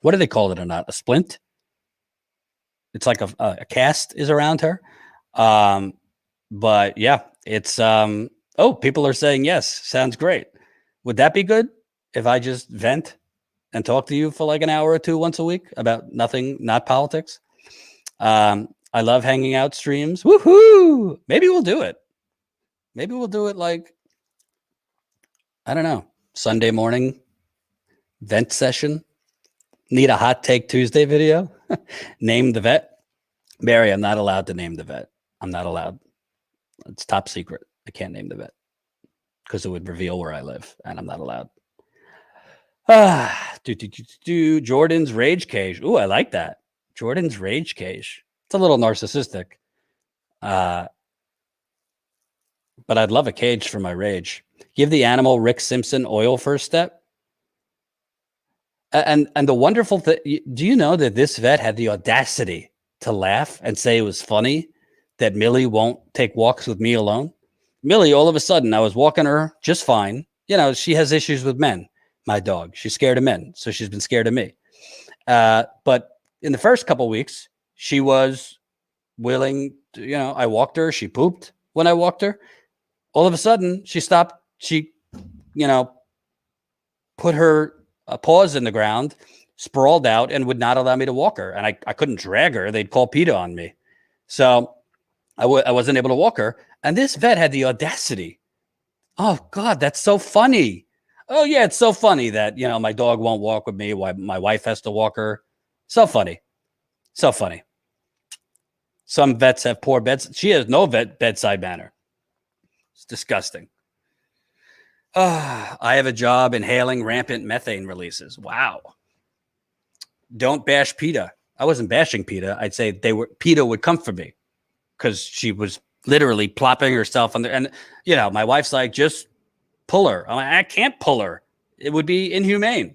what do they call it or not? A splint? It's like a cast is around her. But yeah, it's, people are saying yes. Sounds great. Would that be good if I just vent and talk to you for like an hour or 2 once a week about nothing, not politics? I love hanging out streams. Woohoo! Maybe we'll do it. Maybe we'll do it like, I don't know, Sunday morning vent session. Need a hot take Tuesday video. Name the vet. Mary, I'm not allowed to name the vet. I'm not allowed. It's top secret. I can't name the vet because it would reveal where I live, and I'm not allowed. Jordan's rage cage. Ooh, I like that. Jordan's rage cage. It's a little narcissistic. But I'd love a cage for my rage. Give the animal Rick Simpson oil first step. And the wonderful thing, do you know that this vet had the audacity to laugh and say it was funny that Millie won't take walks with me alone? Millie, all of a sudden, I was walking her just fine. You know, she has issues with men, my dog. She's scared of men, so she's been scared of me. But in the first couple of weeks, she was willing to, I walked her. She pooped when I walked her. All of a sudden, she stopped. She, put her paws in the ground, sprawled out, and would not allow me to walk her. And I couldn't drag her. They'd call PETA on me. So I wasn't able to walk her. And this vet had the audacity. Oh, God, that's so funny. Oh, yeah, it's so funny that, my dog won't walk with me. Why my wife has to walk her. So funny. So funny. Some vets have poor beds. She has no bedside manner. It's disgusting. I have a job inhaling rampant methane releases. Wow. Don't bash PETA. I wasn't bashing PETA. I'd say PETA would come for me because she was literally plopping herself on there. And, my wife's like, just pull her. I'm like, I can't pull her. It would be inhumane.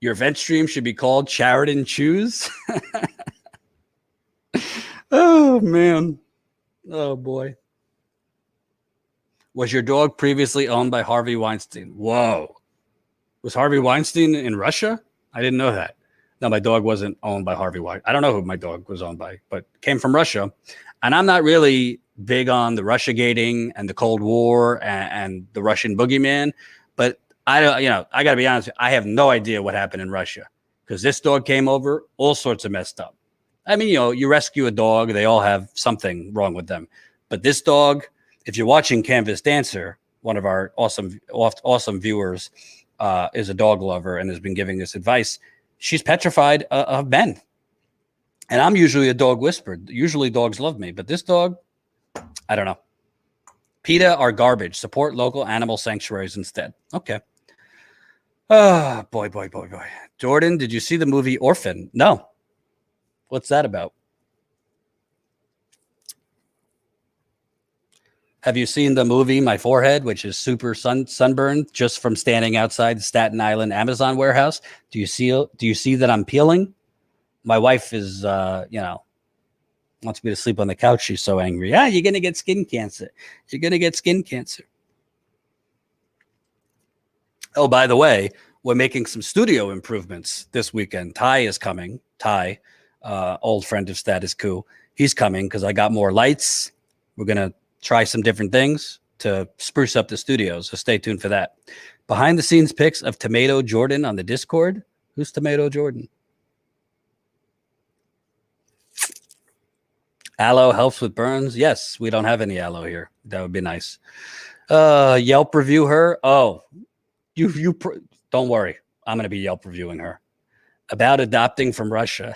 Your event stream should be called Sheridan Choose. Oh, man. Oh, boy. Was your dog previously owned by Harvey Weinstein? Whoa. Was Harvey Weinstein in Russia? I didn't know that. No, my dog wasn't owned by Harvey Weinstein. I don't know who my dog was owned by, but came from Russia. And I'm not really big on the Russia gating and the Cold War and the Russian boogeyman. But I got to be honest, I have no idea what happened in Russia because this dog came over all sorts of messed up. I mean, you rescue a dog, they all have something wrong with them. But this dog, if you're watching Canvas Dancer, one of our awesome viewers is a dog lover and has been giving us advice. She's petrified of men. And I'm usually a dog whisperer. Usually dogs love me, but this dog, I don't know. PETA are garbage. Support local animal sanctuaries instead. Okay. Oh, boy. Jordan, did you see the movie Orphan? No. What's that about? Have you seen the movie My Forehead, which is super sunburned just from standing outside the Staten Island Amazon warehouse? Do you see that I'm peeling? My wife is, wants me to sleep on the couch. She's so angry. You're going to get skin cancer. You're going to get skin cancer. Oh, by the way, we're making some studio improvements this weekend. Ty is coming. Ty, old friend of Status Coup. He's coming because I got more lights. We're going to try some different things to spruce up the studio. So stay tuned for that. Behind the scenes pics of Tomato Jordan on the Discord. Who's Tomato Jordan? Aloe helps with burns. Yes, we don't have any aloe here. That would be nice. Yelp review her. Oh, don't worry. I'm going to be Yelp reviewing her about adopting from Russia.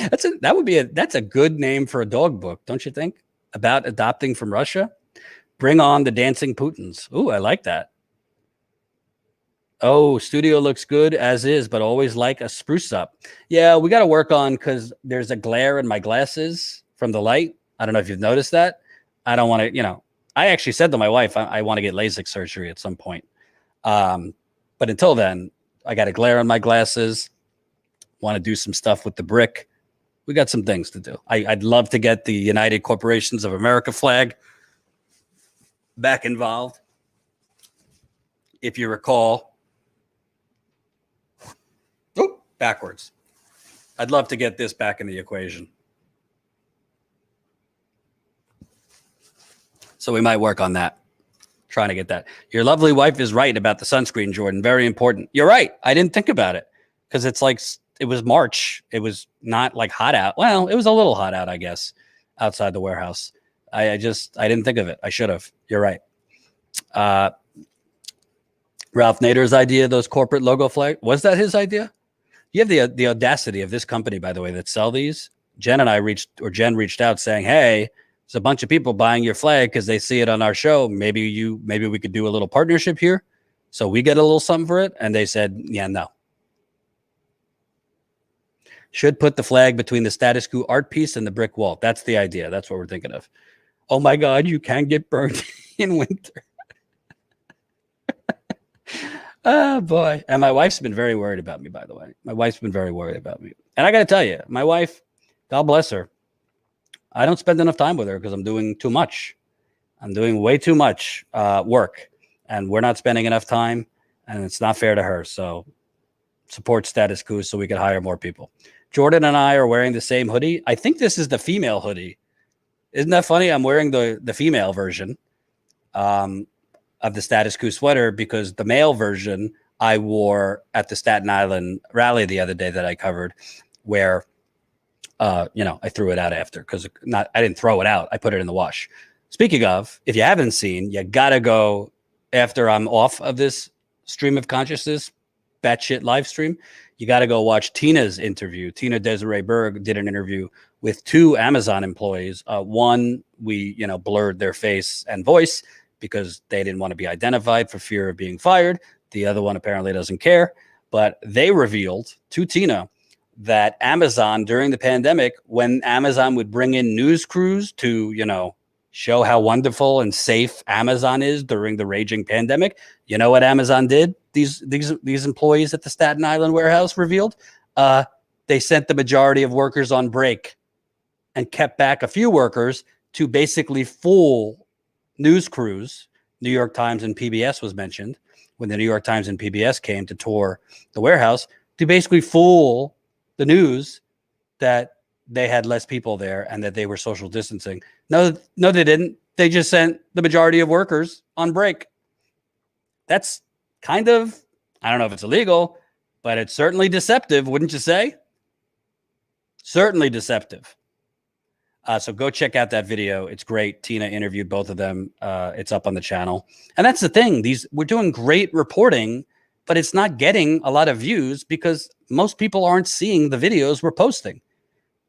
That's a good name for a dog book, don't you think? About adopting from Russia. Bring on the dancing Putins. Ooh, I like that. Oh, studio looks good as is, but always like a spruce up. Yeah, we got to work on because there's a glare in my glasses from the light. I don't know if you've noticed that. I don't want to, I actually said to my wife, I want to get LASIK surgery at some point. But until then, I got a glare in my glasses. Want to do some stuff with the brick. We got some things to do. I'd love to get the United Corporations of America flag back involved. If you recall, backwards. I'd love to get this back in the equation. So we might work on that. Trying to get that. Your lovely wife is right about the sunscreen, Jordan. Very important. You're right. I didn't think about it because it's like it was March. It was not like hot out. Well, it was a little hot out, I guess, outside the warehouse. I didn't think of it. I should have. You're right. Ralph Nader's idea, those corporate logo flag. Was that his idea? You have the audacity of this company, by the way, that sell these. Jen reached out saying, hey, there's a bunch of people buying your flag because they see it on our show. Maybe we could do a little partnership here. So we get a little something for it. And they said, yeah, no. Should put the flag between the Status Coup art piece and the brick wall. That's the idea. That's what we're thinking of. Oh my God, you can get burned in winter. Oh boy. And my wife's been very worried about me, by the way. My wife's been very worried about me. And I got to tell you, my wife, God bless her, I don't spend enough time with her because I'm doing too much. I'm doing way too much work, and we're not spending enough time, and it's not fair to her. So support Status Coup so we can hire more people. Jordan and I are wearing the same hoodie. I think this is the female hoodie. Isn't that funny? I'm wearing the female version of the Status Coup sweater because the male version I wore at the Staten Island rally the other day that I covered, where I threw it out after because I didn't throw it out. I put it in the wash. Speaking of, if you haven't seen, you got to go after I'm off of this stream of consciousness batshit live stream, you got to go watch Tina's interview. Tina Desiree Berg did an interview with 2 Amazon employees. One, we blurred their face and voice because they didn't want to be identified for fear of being fired. The other one apparently doesn't care. But they revealed to Tina that Amazon during the pandemic, when Amazon would bring in news crews to, show how wonderful and safe Amazon is during the raging pandemic, you know what Amazon did? These employees at the Staten Island warehouse revealed, they sent the majority of workers on break and kept back a few workers to basically fool news crews. New York Times and PBS was mentioned when the New York Times and PBS came to tour the warehouse, to basically fool the news that they had less people there and that they were social distancing. No, they didn't. They just sent the majority of workers on break. That's kind of, I don't know if it's illegal, but it's certainly deceptive, wouldn't you say? Certainly deceptive. So go check out that video. It's great. Tina interviewed both of them. It's up on the channel. And that's the thing. We're doing great reporting, but it's not getting a lot of views because most people aren't seeing the videos we're posting.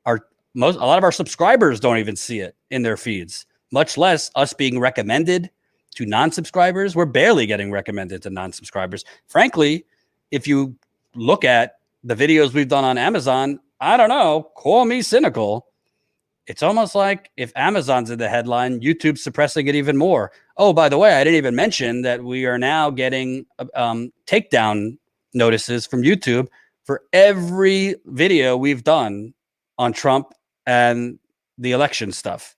A lot of our subscribers don't even see it in their feeds, much less us being recommended to non-subscribers. We're barely getting recommended to non-subscribers. Frankly, if you look at the videos we've done on Amazon, I don't know, call me cynical. It's almost like if Amazon's in the headline, YouTube's suppressing it even more. Oh, by the way, I didn't even mention that we are now getting takedown notices from YouTube for every video we've done on Trump and the election stuff.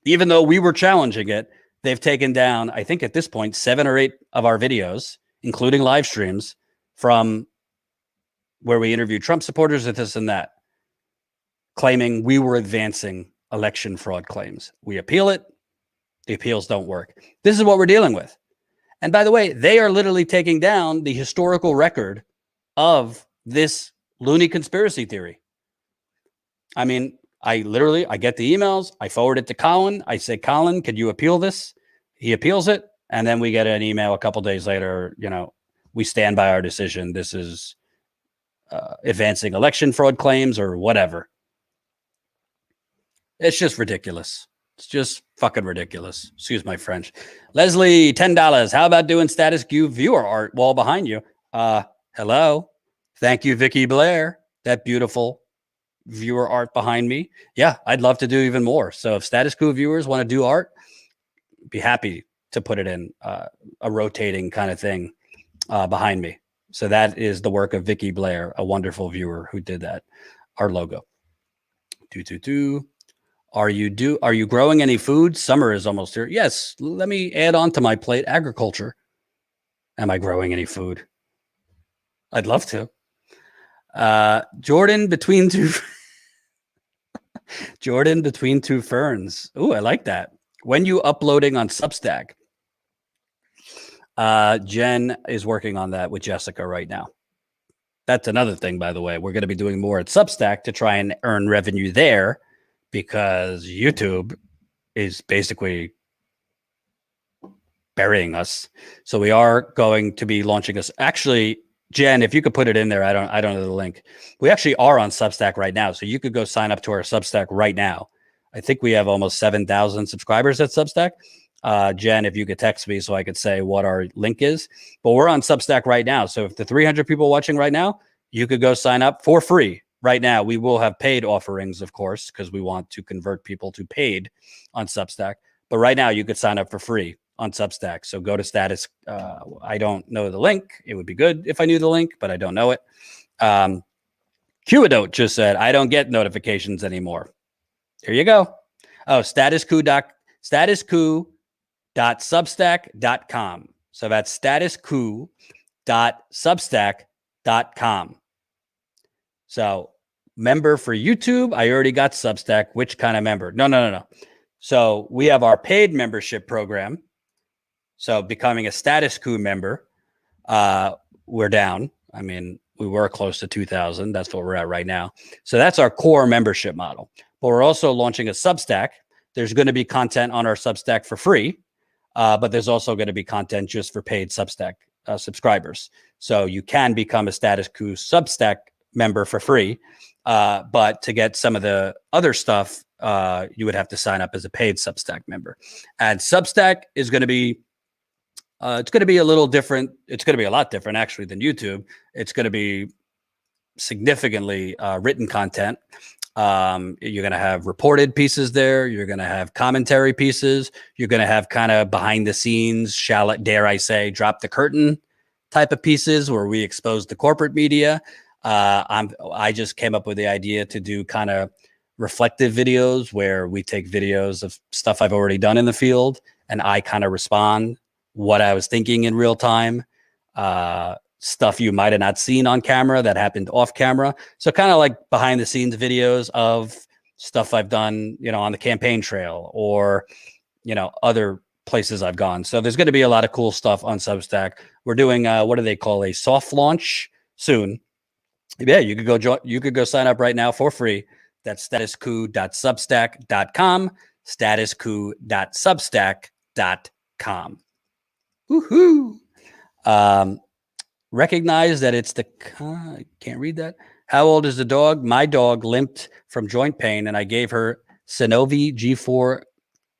Even though we were challenging it, they've taken down, I think at this point, 7 or 8 of our videos, including live streams, from where we interviewed Trump supporters and this and that, claiming we were advancing election fraud claims. We appeal it. The appeals don't work. This is what we're dealing with. And by the way, they are literally taking down the historical record of this loony conspiracy theory. I mean, I get the emails. I forward it to Colin. I say, Colin, could you appeal this? He appeals it. And then we get an email a couple days later, we stand by our decision. This is advancing election fraud claims or whatever. It's just ridiculous. It's just fucking ridiculous. Excuse my French. Leslie, $10. How about doing Status Coup viewer art wall behind you? Hello. Thank you, Vicky Blair. That beautiful viewer art behind me. Yeah, I'd love to do even more. So if Status Coup viewers want to do art, be happy to put it in a rotating kind of thing behind me. So that is the work of Vicky Blair, a wonderful viewer who did that. Our logo. Are you growing any food? Summer is almost here. Yes. Let me add on to my plate agriculture. Am I growing any food? I'd love to. Jordan between two ferns. Ooh, I like that. When you uploading on Substack? Jen is working on that with Jessica right now. That's another thing, by the way. We're going to be doing more at Substack to try and earn revenue there because YouTube is basically burying us. So we are going to be launching us. Actually, Jen, if you could put it in there, I don't know the link. We actually are on Substack right now. So you could go sign up to our Substack right now. I think we have almost 7,000 subscribers at Substack. Jen, if you could text me so I could say what our link is. But we're on Substack right now. So if the 300 people watching right now, you could go sign up for free right now. We will have paid offerings, of course, because we want to convert people to paid on Substack. But right now you could sign up for free on Substack. So go to Status. I don't know the link. It would be good if I knew the link, but I don't know it. Qadot just said, I don't get notifications anymore. There you go. Oh, statuscoup.substack.com. So that's statuscoup.substack.com. So member for YouTube. I already got Substack. Which kind of member? No. So we have our paid membership program. So becoming a Status Coup member, we're down. I mean, we were close to 2,000. That's what we're at right now. So that's our core membership model. But we're also launching a Substack. There's going to be content on our Substack for free, but there's also going to be content just for paid Substack subscribers. So you can become a Status Coup Substack member for free. But to get some of the other stuff, you would have to sign up as a paid Substack member. And Substack is going to be, it's going to be a little different. It's going to be a lot different, actually, than YouTube. It's going to be significantly written content. You're going to have reported pieces there. You're going to have commentary pieces. You're going to have kind of behind the scenes, dare I say, drop the curtain type of pieces where we expose the corporate media. I just came up with the idea to do kind of reflective videos where we take videos of stuff I've already done in the field and I kind of respond what I was thinking in real time, stuff you might have not seen on camera that happened off camera. So kind of like behind the scenes videos of stuff I've done, on the campaign trail or, other places I've gone. So there's going to be a lot of cool stuff on Substack. We're doing, what do they call, a soft launch soon. Yeah, you could go sign up right now for free. That's statuscoup.substack.com, statuscoup.substack.com. Woohoo! Recognize that it's I can't read that. How old is the dog? My dog limped from joint pain, and I gave her Synovi G4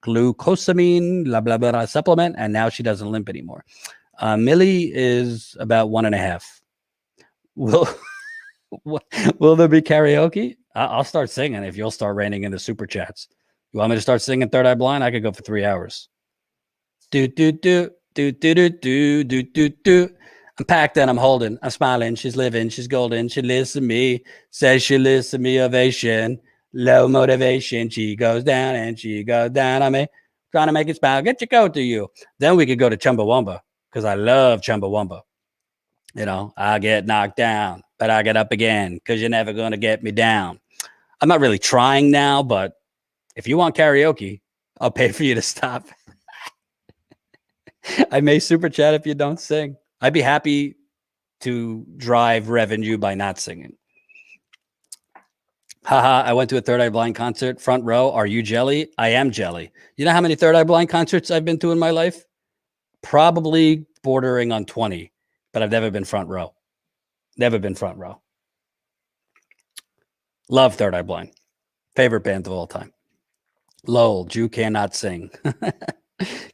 glucosamine, blah, blah, blah, supplement, and now she doesn't limp anymore. Millie is about 1.5. Will there be karaoke? I'll start singing if you'll start raining in the super chats. You want me to start singing Third Eye Blind? I could go for 3 hours. Do, do, do, do, do, do, do, do, do, do. I'm packed and I'm holding. I'm smiling. She's living. She's golden. She listens to me. Says she listens to me. Ovation. Low motivation. She goes down and she goes down on me. Trying to make it smile. Get your coat to you. Then we could go to Chumbawamba because I love Chumbawamba. I get knocked down, but I get up again because you're never going to get me down. I'm not really trying now, but if you want karaoke, I'll pay for you to stop. I may super chat if you don't sing. I'd be happy to drive revenue by not singing. Haha, I went to a Third Eye Blind concert, front row. Are you jelly? I am jelly. You know how many Third Eye Blind concerts I've been to in my life? Probably bordering on 20, but I've never been front row. Never been front row. Love Third Eye Blind. Favorite band of all time. Lol, Jew cannot sing.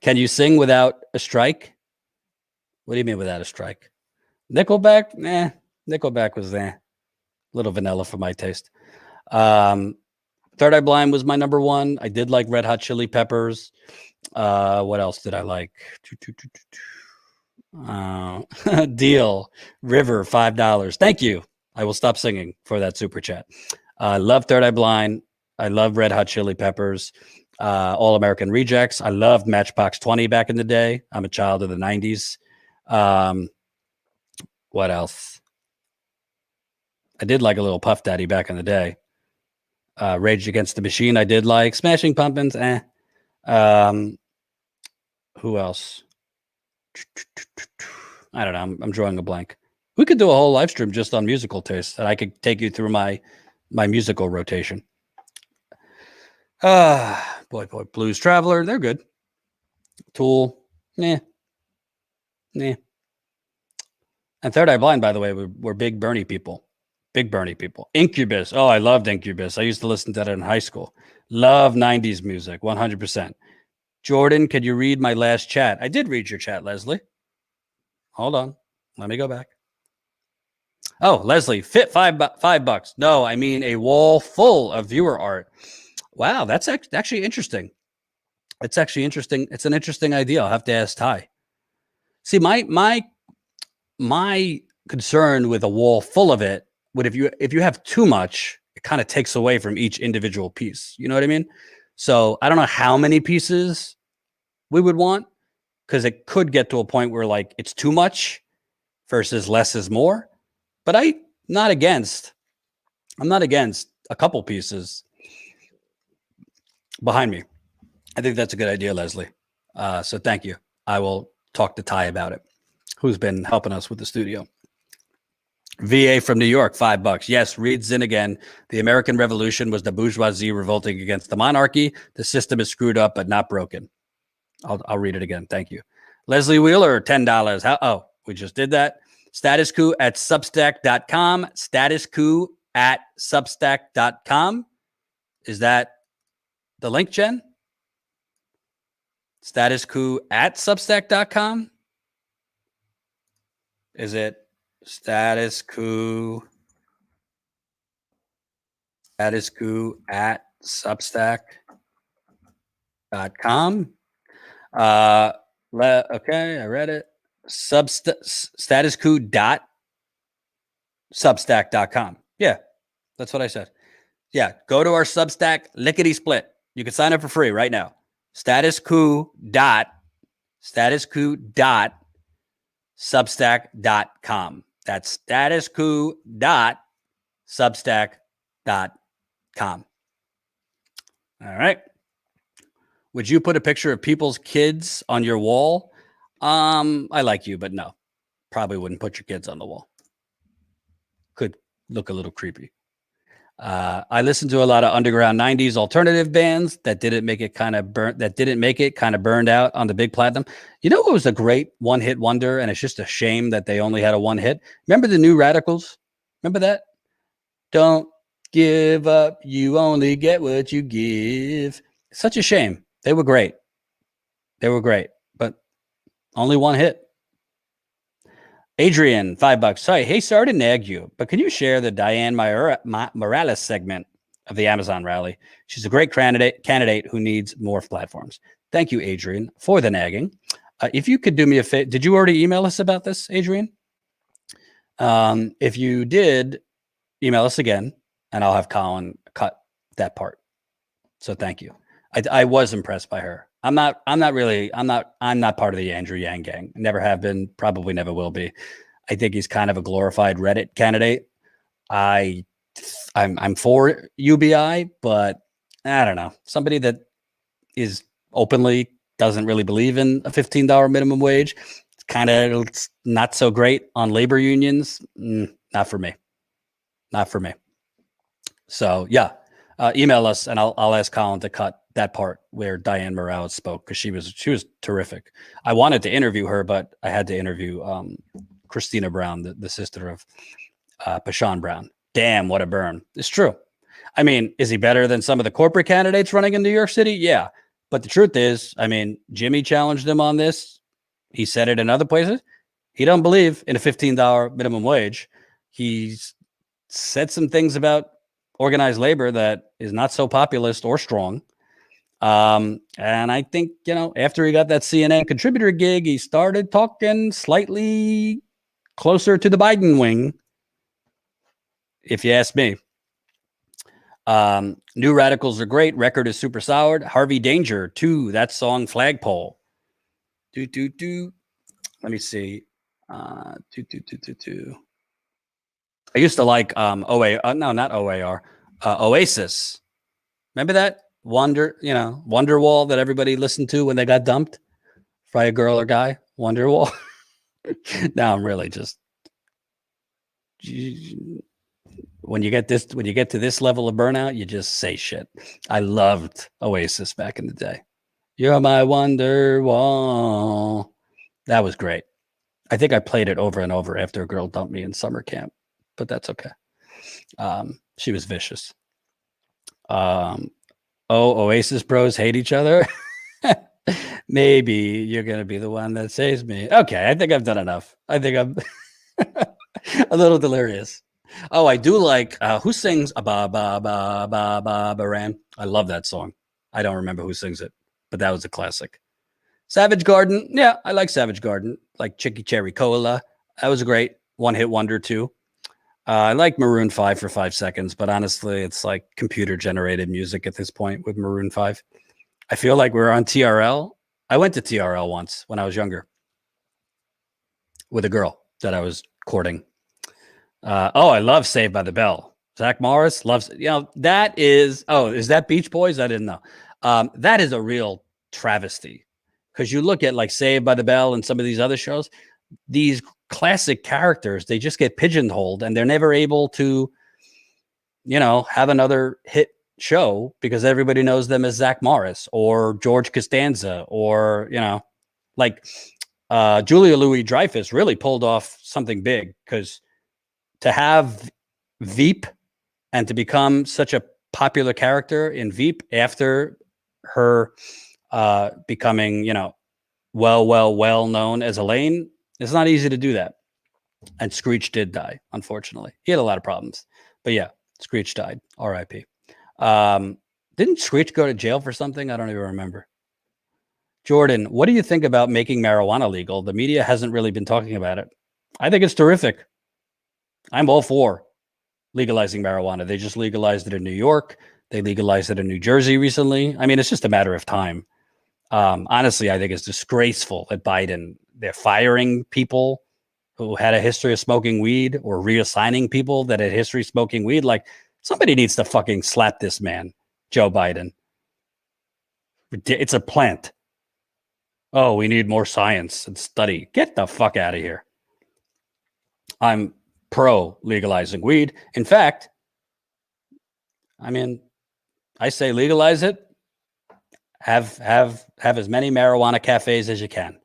Can you sing without a strike? What do you mean without a strike? Nickelback? Nickelback was a little vanilla for my taste. Third Eye Blind was my number one. I did like Red Hot Chili Peppers. What else did I like? Deal. River, $5. Thank you. I will stop singing for that super chat. I love Third Eye Blind. I love Red Hot Chili Peppers. All American Rejects. I loved Matchbox 20 back in the day. I'm a child of the 90s. What else? I did like a little Puff Daddy back in the day. Rage Against the Machine I did like. Smashing Pumpkins, who else? I don't know. I'm drawing a blank. We could do a whole live stream just on musical taste, and I could take you through my musical rotation. Boy, Blues Traveler, they're good. Tool, nah. And Third Eye Blind, by the way, we're big Bernie people. Big Bernie people. Incubus. Oh, I loved Incubus. I used to listen to that in high school. Love 90s music, 100%. Jordan, could you read my last chat? I did read your chat, Leslie. Hold on. Let me go back. Oh, Leslie, fit $5. No, I mean a wall full of viewer art. Wow, that's actually interesting. It's actually interesting. It's an interesting idea. I'll have to ask Ty. See, my concern with a wall full of it would, if you have too much, it kind of takes away from each individual piece. You know what I mean? So I don't know how many pieces we would want, because it could get to a point where like it's too much versus less is more. But I'm not against a couple pieces behind me. I think that's a good idea, Leslie. So thank you. I will talk to Ty about it, who's been helping us with the studio. VA from New York, $5. Yes, read Zinn again. The American Revolution was the bourgeoisie revolting against the monarchy. The system is screwed up, but not broken. I'll read it again. Thank you. Leslie Wheeler, $10. We just did that. Status Coup at Substack.com. Status Coup at Substack.com. Is that the link, Jen? Status Coup at Substack.com. Is it Status Coup? Status Coup at Substack.com. Okay, I read it. Status Coup dot Substack.com. Yeah, that's what I said. Yeah, go to our Substack, lickety split. You can sign up for free right now. Status Coup dot Substack.com. That's Status Coup dot Substack.com. All right. Would you put a picture of people's kids on your wall? I like you, but no. Probably wouldn't put your kids on the wall. Could look a little creepy. I listened to a lot of underground 90s alternative bands that didn't make it kind of burned out on the big platinum. You know what was a great one-hit wonder, and it's just a shame that they only had a one hit? Remember the New Radicals? Remember that? Don't give up, you only get what you give. It's such a shame. They were great. But only one hit. Adrian, $5. Sorry, hey, sorry to nag you, but can you share the Diane Morales segment of the Amazon rally? She's a great candidate who needs more platforms. Thank you, Adrian, for the nagging. If you could do me a favor, did you already email us about this, Adrian? If you did, email us again, and I'll have Colin cut that part. So thank you. I was impressed by her. I'm not part of the Andrew Yang gang. Never have been, probably never will be. I think he's kind of a glorified Reddit candidate. I'm for UBI, but I don't know. Somebody that is openly doesn't really believe in a $15 minimum wage. It's kind of not so great on labor unions. Not for me. So yeah, email us and I'll ask Colin to cut that part where Diane Morales spoke, because she was terrific. I wanted to interview her, but I had to interview Christina Brown, the sister of Pashan Brown. Damn, what a burn. It's true. I mean, is he better than some of the corporate candidates running in New York City? Yeah. But the truth is, I mean, Jimmy challenged him on this. He said it in other places. He don't believe in a $15 minimum wage. He's said some things about organized labor that is not so populist or strong. And I think, after he got that CNN contributor gig, he started talking slightly closer to the Biden wing, if you ask me. New Radicals are great. Record is super sour. Harvey Danger 2, that song Flagpole. Let me see. I used to like Oasis. Remember that? Wonderwall that everybody listened to when they got dumped by a girl or guy. Wonderwall. Now I'm really just, when you get to this level of burnout, you just say shit. I loved Oasis back in the day. You're my Wonderwall. That was great. I think I played it over and over after a girl dumped me in summer camp, but that's okay. She was vicious. Oasis bros hate each other. Maybe you're going to be the one that saves me. Okay, I think I've done enough. I think I'm a little delirious. Oh, I do like, who sings Ba Ba Ba Ba Ba Baran? I love that song. I don't remember who sings it, but that was a classic. Savage Garden. Yeah, I like Savage Garden. Like Chicky Cherry Cola. That was a great one-hit wonder too. I like Maroon 5 for 5 seconds, but honestly, it's like computer-generated music at this point with Maroon 5. I feel like we're on TRL. I went to TRL once when I was younger with a girl that I was courting. I love Saved by the Bell. Zach Morris loves, that is, is that Beach Boys? I didn't know. That is a real travesty, because you look at like Saved by the Bell and some of these other shows, these classic characters, they just get pigeonholed and they're never able to, have another hit show because everybody knows them as Zach Morris or George Costanza or, like Julia Louis-Dreyfus really pulled off something big, because to have Veep and to become such a popular character in Veep after her becoming, well known as Elaine, it's not easy to do that. And Screech did die, unfortunately. He had a lot of problems. But yeah, Screech died. R.I.P. Didn't Screech go to jail for something? I don't even remember. Jordan, what do you think about making marijuana legal? The media hasn't really been talking about it. I think it's terrific. I'm all for legalizing marijuana. They just legalized it in New York. They legalized it in New Jersey recently. I mean, it's just a matter of time. Honestly, I think it's disgraceful that they're firing people who had a history of smoking weed, or reassigning people that had history of smoking weed. Like, somebody needs to fucking slap this man, Joe Biden. It's a plant. Oh, we need more science and study. Get the fuck out of here. I'm pro legalizing weed. In fact, I mean, I say legalize it. Have as many marijuana cafes as you can.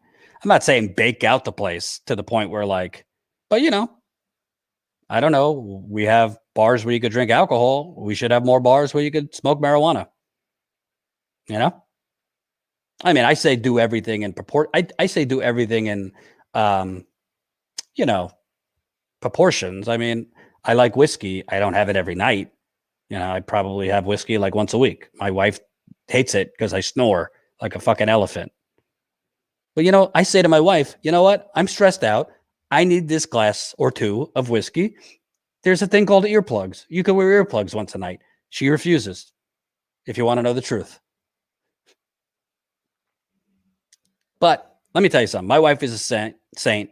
I'm not saying bake out the place to the point where, like, but I don't know. We have bars where you could drink alcohol. We should have more bars where you could smoke marijuana. I mean, I say do everything in I say do everything in, proportions. I mean, I like whiskey. I don't have it every night. I probably have whiskey like once a week. My wife hates it because I snore like a fucking elephant. But, I say to my wife, you know what? I'm stressed out. I need this glass or two of whiskey. There's a thing called earplugs. You can wear earplugs once a night. She refuses, if you want to know the truth. But let me tell you something. My wife is a saint.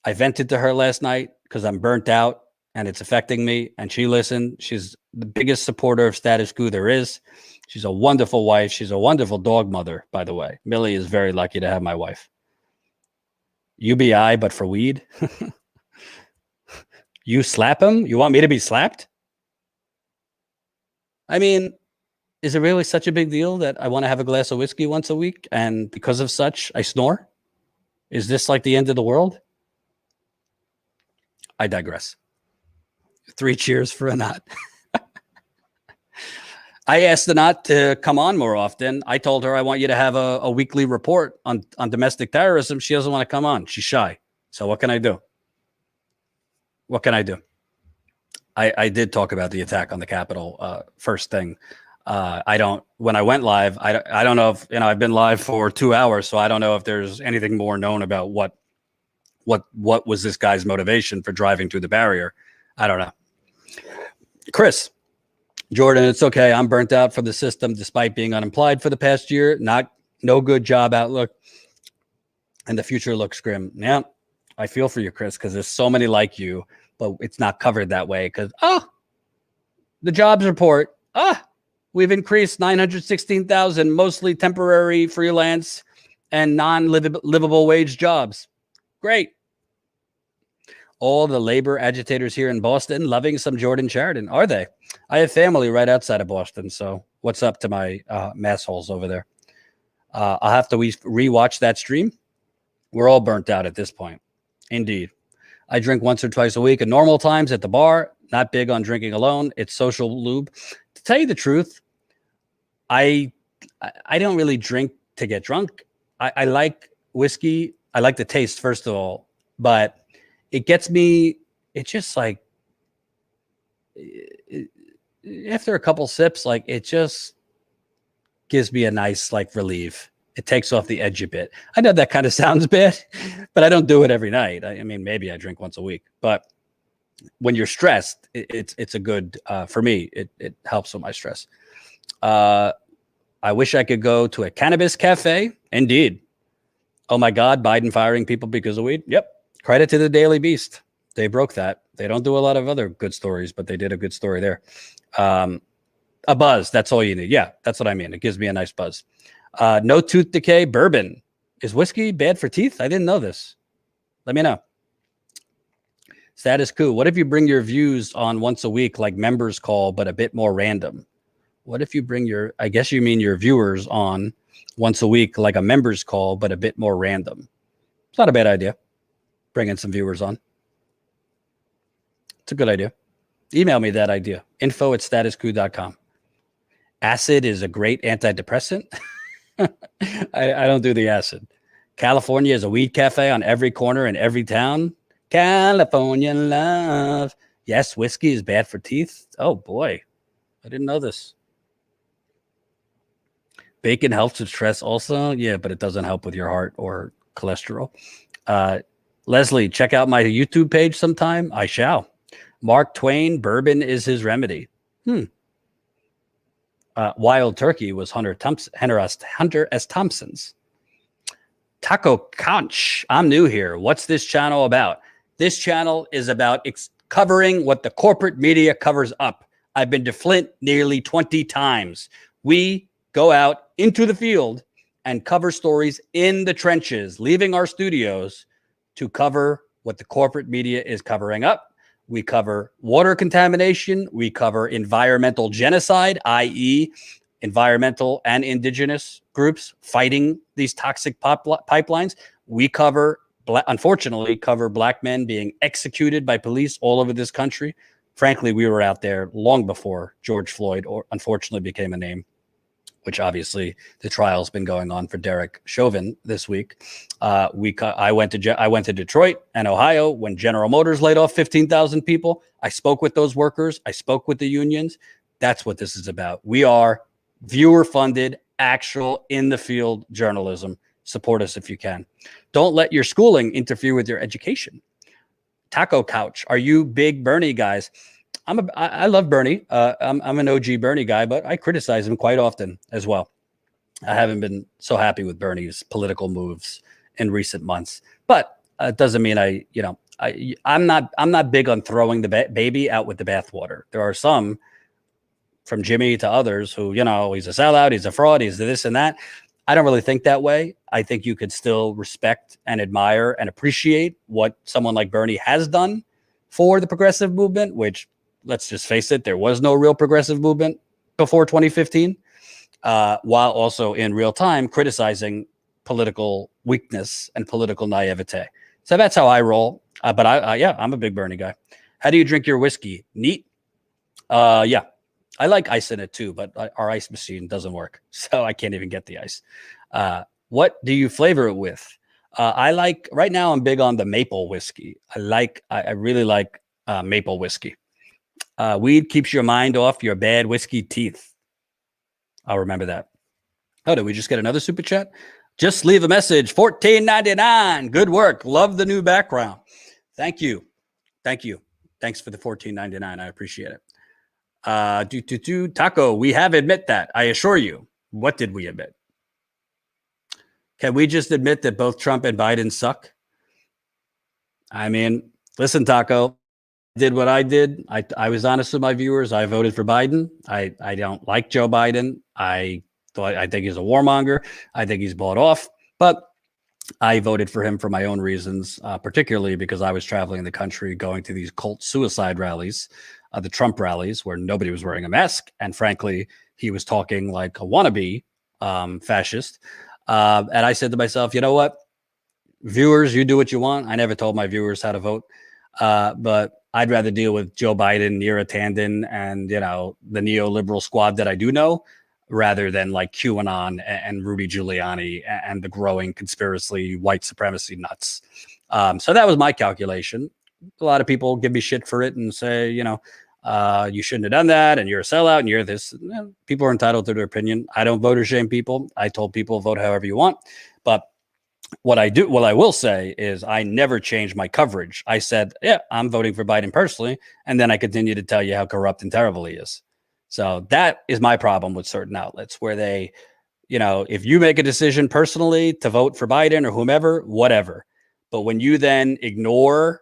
I vented to her last night because I'm burnt out and it's affecting me. And she listened. She's the biggest supporter of Status Coup there is. She's a wonderful wife. She's a wonderful dog mother, by the way. Millie is very lucky to have my wife. UBI, but for weed? You slap him? You want me to be slapped? I mean, is it really such a big deal that I want to have a glass of whiskey once a week, and because of such, I snore? Is this like the end of the world? I digress. 3 cheers for Anat. I asked Anat to come on more often. I told her I want you to have a weekly report on domestic terrorism. She doesn't want to come on. She's shy. So what can I do? What can I do? I did talk about the attack on the Capitol first thing. When I went live, I don't know if, I've been live for 2 hours, so I don't know if there's anything more known about what was this guy's motivation for driving through the barrier. I don't know. Chris, Jordan, it's okay. I'm burnt out from the system despite being unemployed for the past year. No good job outlook, and the future looks grim. Yeah, I feel for you, Chris, because there's so many like you, but it's not covered that way because, the jobs report, we've increased 916,000, mostly temporary, freelance, and non-livable wage jobs. Great. All the labor agitators here in Boston loving some Jordan Sheridan, are they? I have family right outside of Boston, so what's up to my mass holes over there? I'll have to rewatch that stream. We're all burnt out at this point. Indeed. I drink once or twice a week at normal times at the bar. Not big on drinking alone. It's social lube. To tell you the truth, I don't really drink to get drunk. I like whiskey. I like the taste, first of all, but it gets me, it's just like, after a couple sips, like, it just gives me a nice, like, relief. It takes off the edge a bit. I know that kind of sounds bad, but I don't do it every night. I mean, maybe I drink once a week, but when you're stressed, it's a good, for me, it helps with my stress. I wish I could go to a cannabis cafe. Indeed. Oh my God, Biden firing people because of weed. Yep. Credit to the Daily Beast. They broke that. They don't do a lot of other good stories, but they did a good story there. A buzz. That's all you need. Yeah, that's what I mean. It gives me a nice buzz. No tooth decay. Bourbon. Is whiskey bad for teeth? I didn't know this. Let me know. Status Coup. What if you bring your views on once a week, like members call, but a bit more random? What if you bring I guess you mean your viewers on once a week, like a members call, but a bit more random? It's not a bad idea. Bringing some viewers on. It's a good idea. Email me that idea. info@statuscoup.com. Acid is a great antidepressant. I don't do the acid. California is a weed cafe on every corner in every town. California love. Yes, whiskey is bad for teeth. Oh, boy. I didn't know this. Bacon helps with stress also. Yeah, but it doesn't help with your heart or cholesterol. Leslie, check out my YouTube page sometime. I shall. Mark Twain, bourbon is his remedy. Wild turkey was Hunter S. Thompson's. Taco Conch, I'm new here. What's this channel about? This channel is about covering what the corporate media covers up. I've been to Flint nearly 20 times. We go out into the field and cover stories in the trenches, leaving our studios to cover what the corporate media is covering up. We cover water contamination. We cover environmental genocide, i.e., environmental and indigenous groups fighting these toxic pipelines. We cover, unfortunately, black men being executed by police all over this country. Frankly, we were out there long before George Floyd, or unfortunately became a name, which obviously the trial's been going on for Derek Chauvin this week. I went to Detroit and Ohio when General Motors laid off 15,000 people. I spoke with those workers. I spoke with the unions. That's what this is about. We are viewer-funded, actual in-the-field journalism. Support us if you can. Don't let your schooling interfere with your education. Taco Couch, are you big Bernie guys? I love Bernie. I'm an OG Bernie guy, but I criticize him quite often as well. I haven't been so happy with Bernie's political moves in recent months, but it doesn't mean I'm not big on throwing the baby out with the bathwater. There are some, from Jimmy to others, who, he's a sellout, he's a fraud, he's this and that. I don't really think that way. I think you could still respect and admire and appreciate what someone like Bernie has done for the progressive movement, which, let's just face it, there was no real progressive movement before 2015, while also in real time criticizing political weakness and political naivete. So that's how I roll. But I'm a big Bernie guy. How do you drink your whiskey? Neat? Yeah. I like ice in it too, but our ice machine doesn't work, so I can't even get the ice. What do you flavor it with? Right now I'm big on the maple whiskey. I really like maple whiskey. Weed keeps your mind off your bad whiskey teeth. I'll remember that. Oh, did we just get another super chat? Just leave a message. $14.99. Good work. Love the new background. Thank you. Thanks for the $14.99. I appreciate it. Taco, we have admit that. I assure you. What did we admit? Can we just admit that both Trump and Biden suck? I mean, listen, Taco, did what I did. I was honest with my viewers. I voted for Biden. I don't like Joe Biden. I think he's a warmonger. I think he's bought off, but I voted for him for my own reasons, particularly because I was traveling the country going to these cult suicide rallies, the Trump rallies, where nobody was wearing a mask. And frankly, he was talking like a wannabe fascist. And I said to myself, you know what? Viewers, you do what you want. I never told my viewers how to vote. But I'd rather deal with Joe Biden, Neera Tanden, and, the neoliberal squad that I do know, rather than like QAnon and Rudy Giuliani and the growing conspiracy white supremacy nuts. So that was my calculation. A lot of people give me shit for it and say, you shouldn't have done that, and you're a sellout, and you're this. People are entitled to their opinion. I don't vote or shame people. I told people vote however you want. But what I will say is I never changed my coverage. I said, yeah, I'm voting for Biden personally, and then I continue to tell you how corrupt and terrible he is. So that is my problem with certain outlets, where they, if you make a decision personally to vote for Biden or whomever, whatever. But when you then ignore,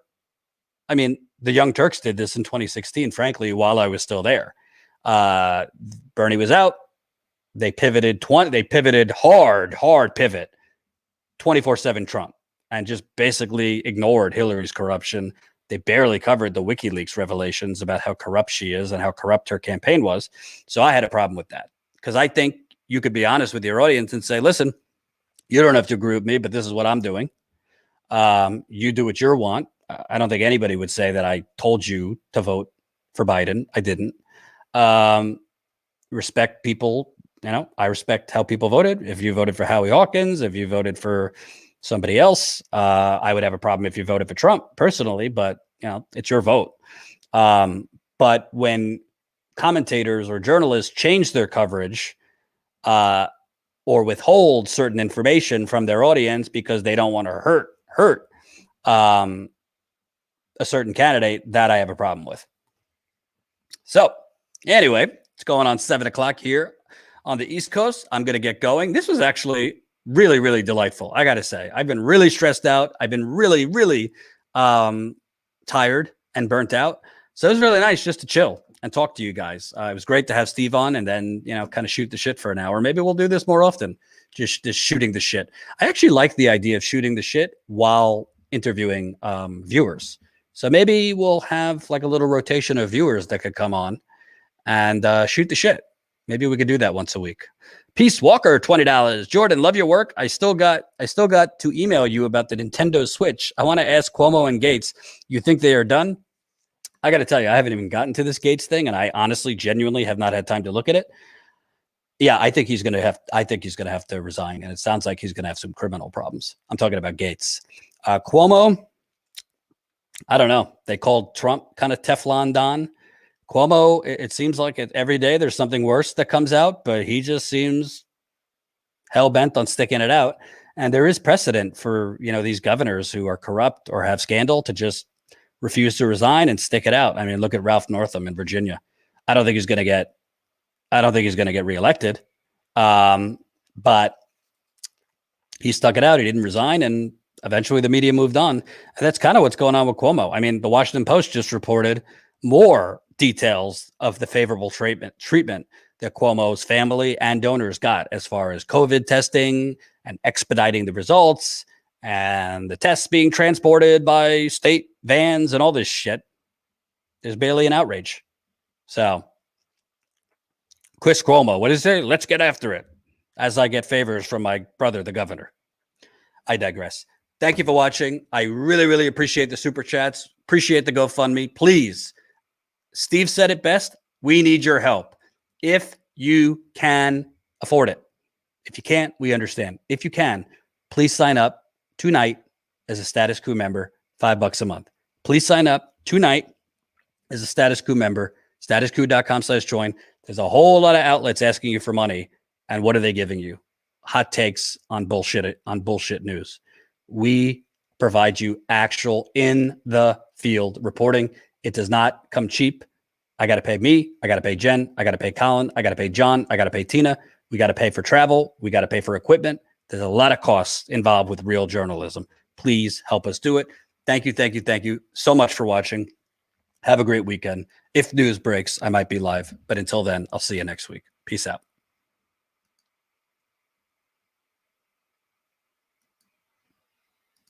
the Young Turks did this in 2016, frankly, while I was still there. Bernie was out. They pivoted hard pivot, 24/7 Trump, and just basically ignored Hillary's corruption. They barely covered the WikiLeaks revelations about how corrupt she is and how corrupt her campaign was. So I had a problem with that, because I think you could be honest with your audience and say, listen, you don't have to agree with me, but this is what I'm doing. You do what you want. I don't think anybody would say that I told you to vote for Biden. I didn't. Respect people. I respect how people voted. If you voted for Howie Hawkins, if you voted for somebody else, I would have a problem if you voted for Trump personally, but it's your vote. But when commentators or journalists change their coverage or withhold certain information from their audience because they don't want to hurt a certain candidate, that I have a problem with. So anyway, it's going on 7 o'clock here on the East Coast. I'm going to get going. This was actually really, really delightful. I got to say, I've been really stressed out. I've been really, really tired and burnt out. So it was really nice just to chill and talk to you guys. It was great to have Steve on and then, kind of shoot the shit for an hour. Maybe we'll do this more often, just shooting the shit. I actually like the idea of shooting the shit while interviewing viewers. So maybe we'll have like a little rotation of viewers that could come on and shoot the shit. Maybe we could do that once a week. Peace Walker, $20. Jordan, love your work. I still got to email you about the Nintendo Switch. I want to ask Cuomo and Gates, you think they are done? I got to tell you, I haven't even gotten to this Gates thing, and I honestly, genuinely have not had time to look at it. Yeah, I think he's going to have to resign, and it sounds like he's going to have some criminal problems. I'm talking about Gates. Cuomo, I don't know. They called Trump kind of Teflon Don. Cuomo, it seems like every day there's something worse that comes out, but he just seems hell-bent on sticking it out. And there is precedent for, these governors who are corrupt or have scandal to just refuse to resign and stick it out. I mean, look at Ralph Northam in Virginia. I don't think he's going to get reelected. But he stuck it out. He didn't resign, and eventually the media moved on. And that's kind of what's going on with Cuomo. I mean, the Washington Post just reported more details of the favorable treatment that Cuomo's family and donors got as far as COVID testing and expediting the results and the tests being transported by state vans and all this shit. There's barely an outrage. So Chris Cuomo, what is it? Let's get after it as I get favors from my brother, the governor. I digress. Thank you for watching. I really, really appreciate the super chats. Appreciate the GoFundMe. Please, Steve said it best. We need your help. If you can afford it. If you can't, we understand. If you can, please sign up tonight as a Status Coup member, $5 a month. Please sign up tonight as a Status Coup member, statuscoup.com/join. There's a whole lot of outlets asking you for money. And what are they giving you? Hot takes on bullshit news. We provide you actual in the field reporting. It does not come cheap. I got to pay me. I got to pay Jen. I got to pay Colin. I got to pay John. I got to pay Tina. We got to pay for travel. We got to pay for equipment. There's a lot of costs involved with real journalism. Please help us do it. Thank you. Thank you. Thank you so much for watching. Have a great weekend. If news breaks, I might be live. But until then, I'll see you next week. Peace out.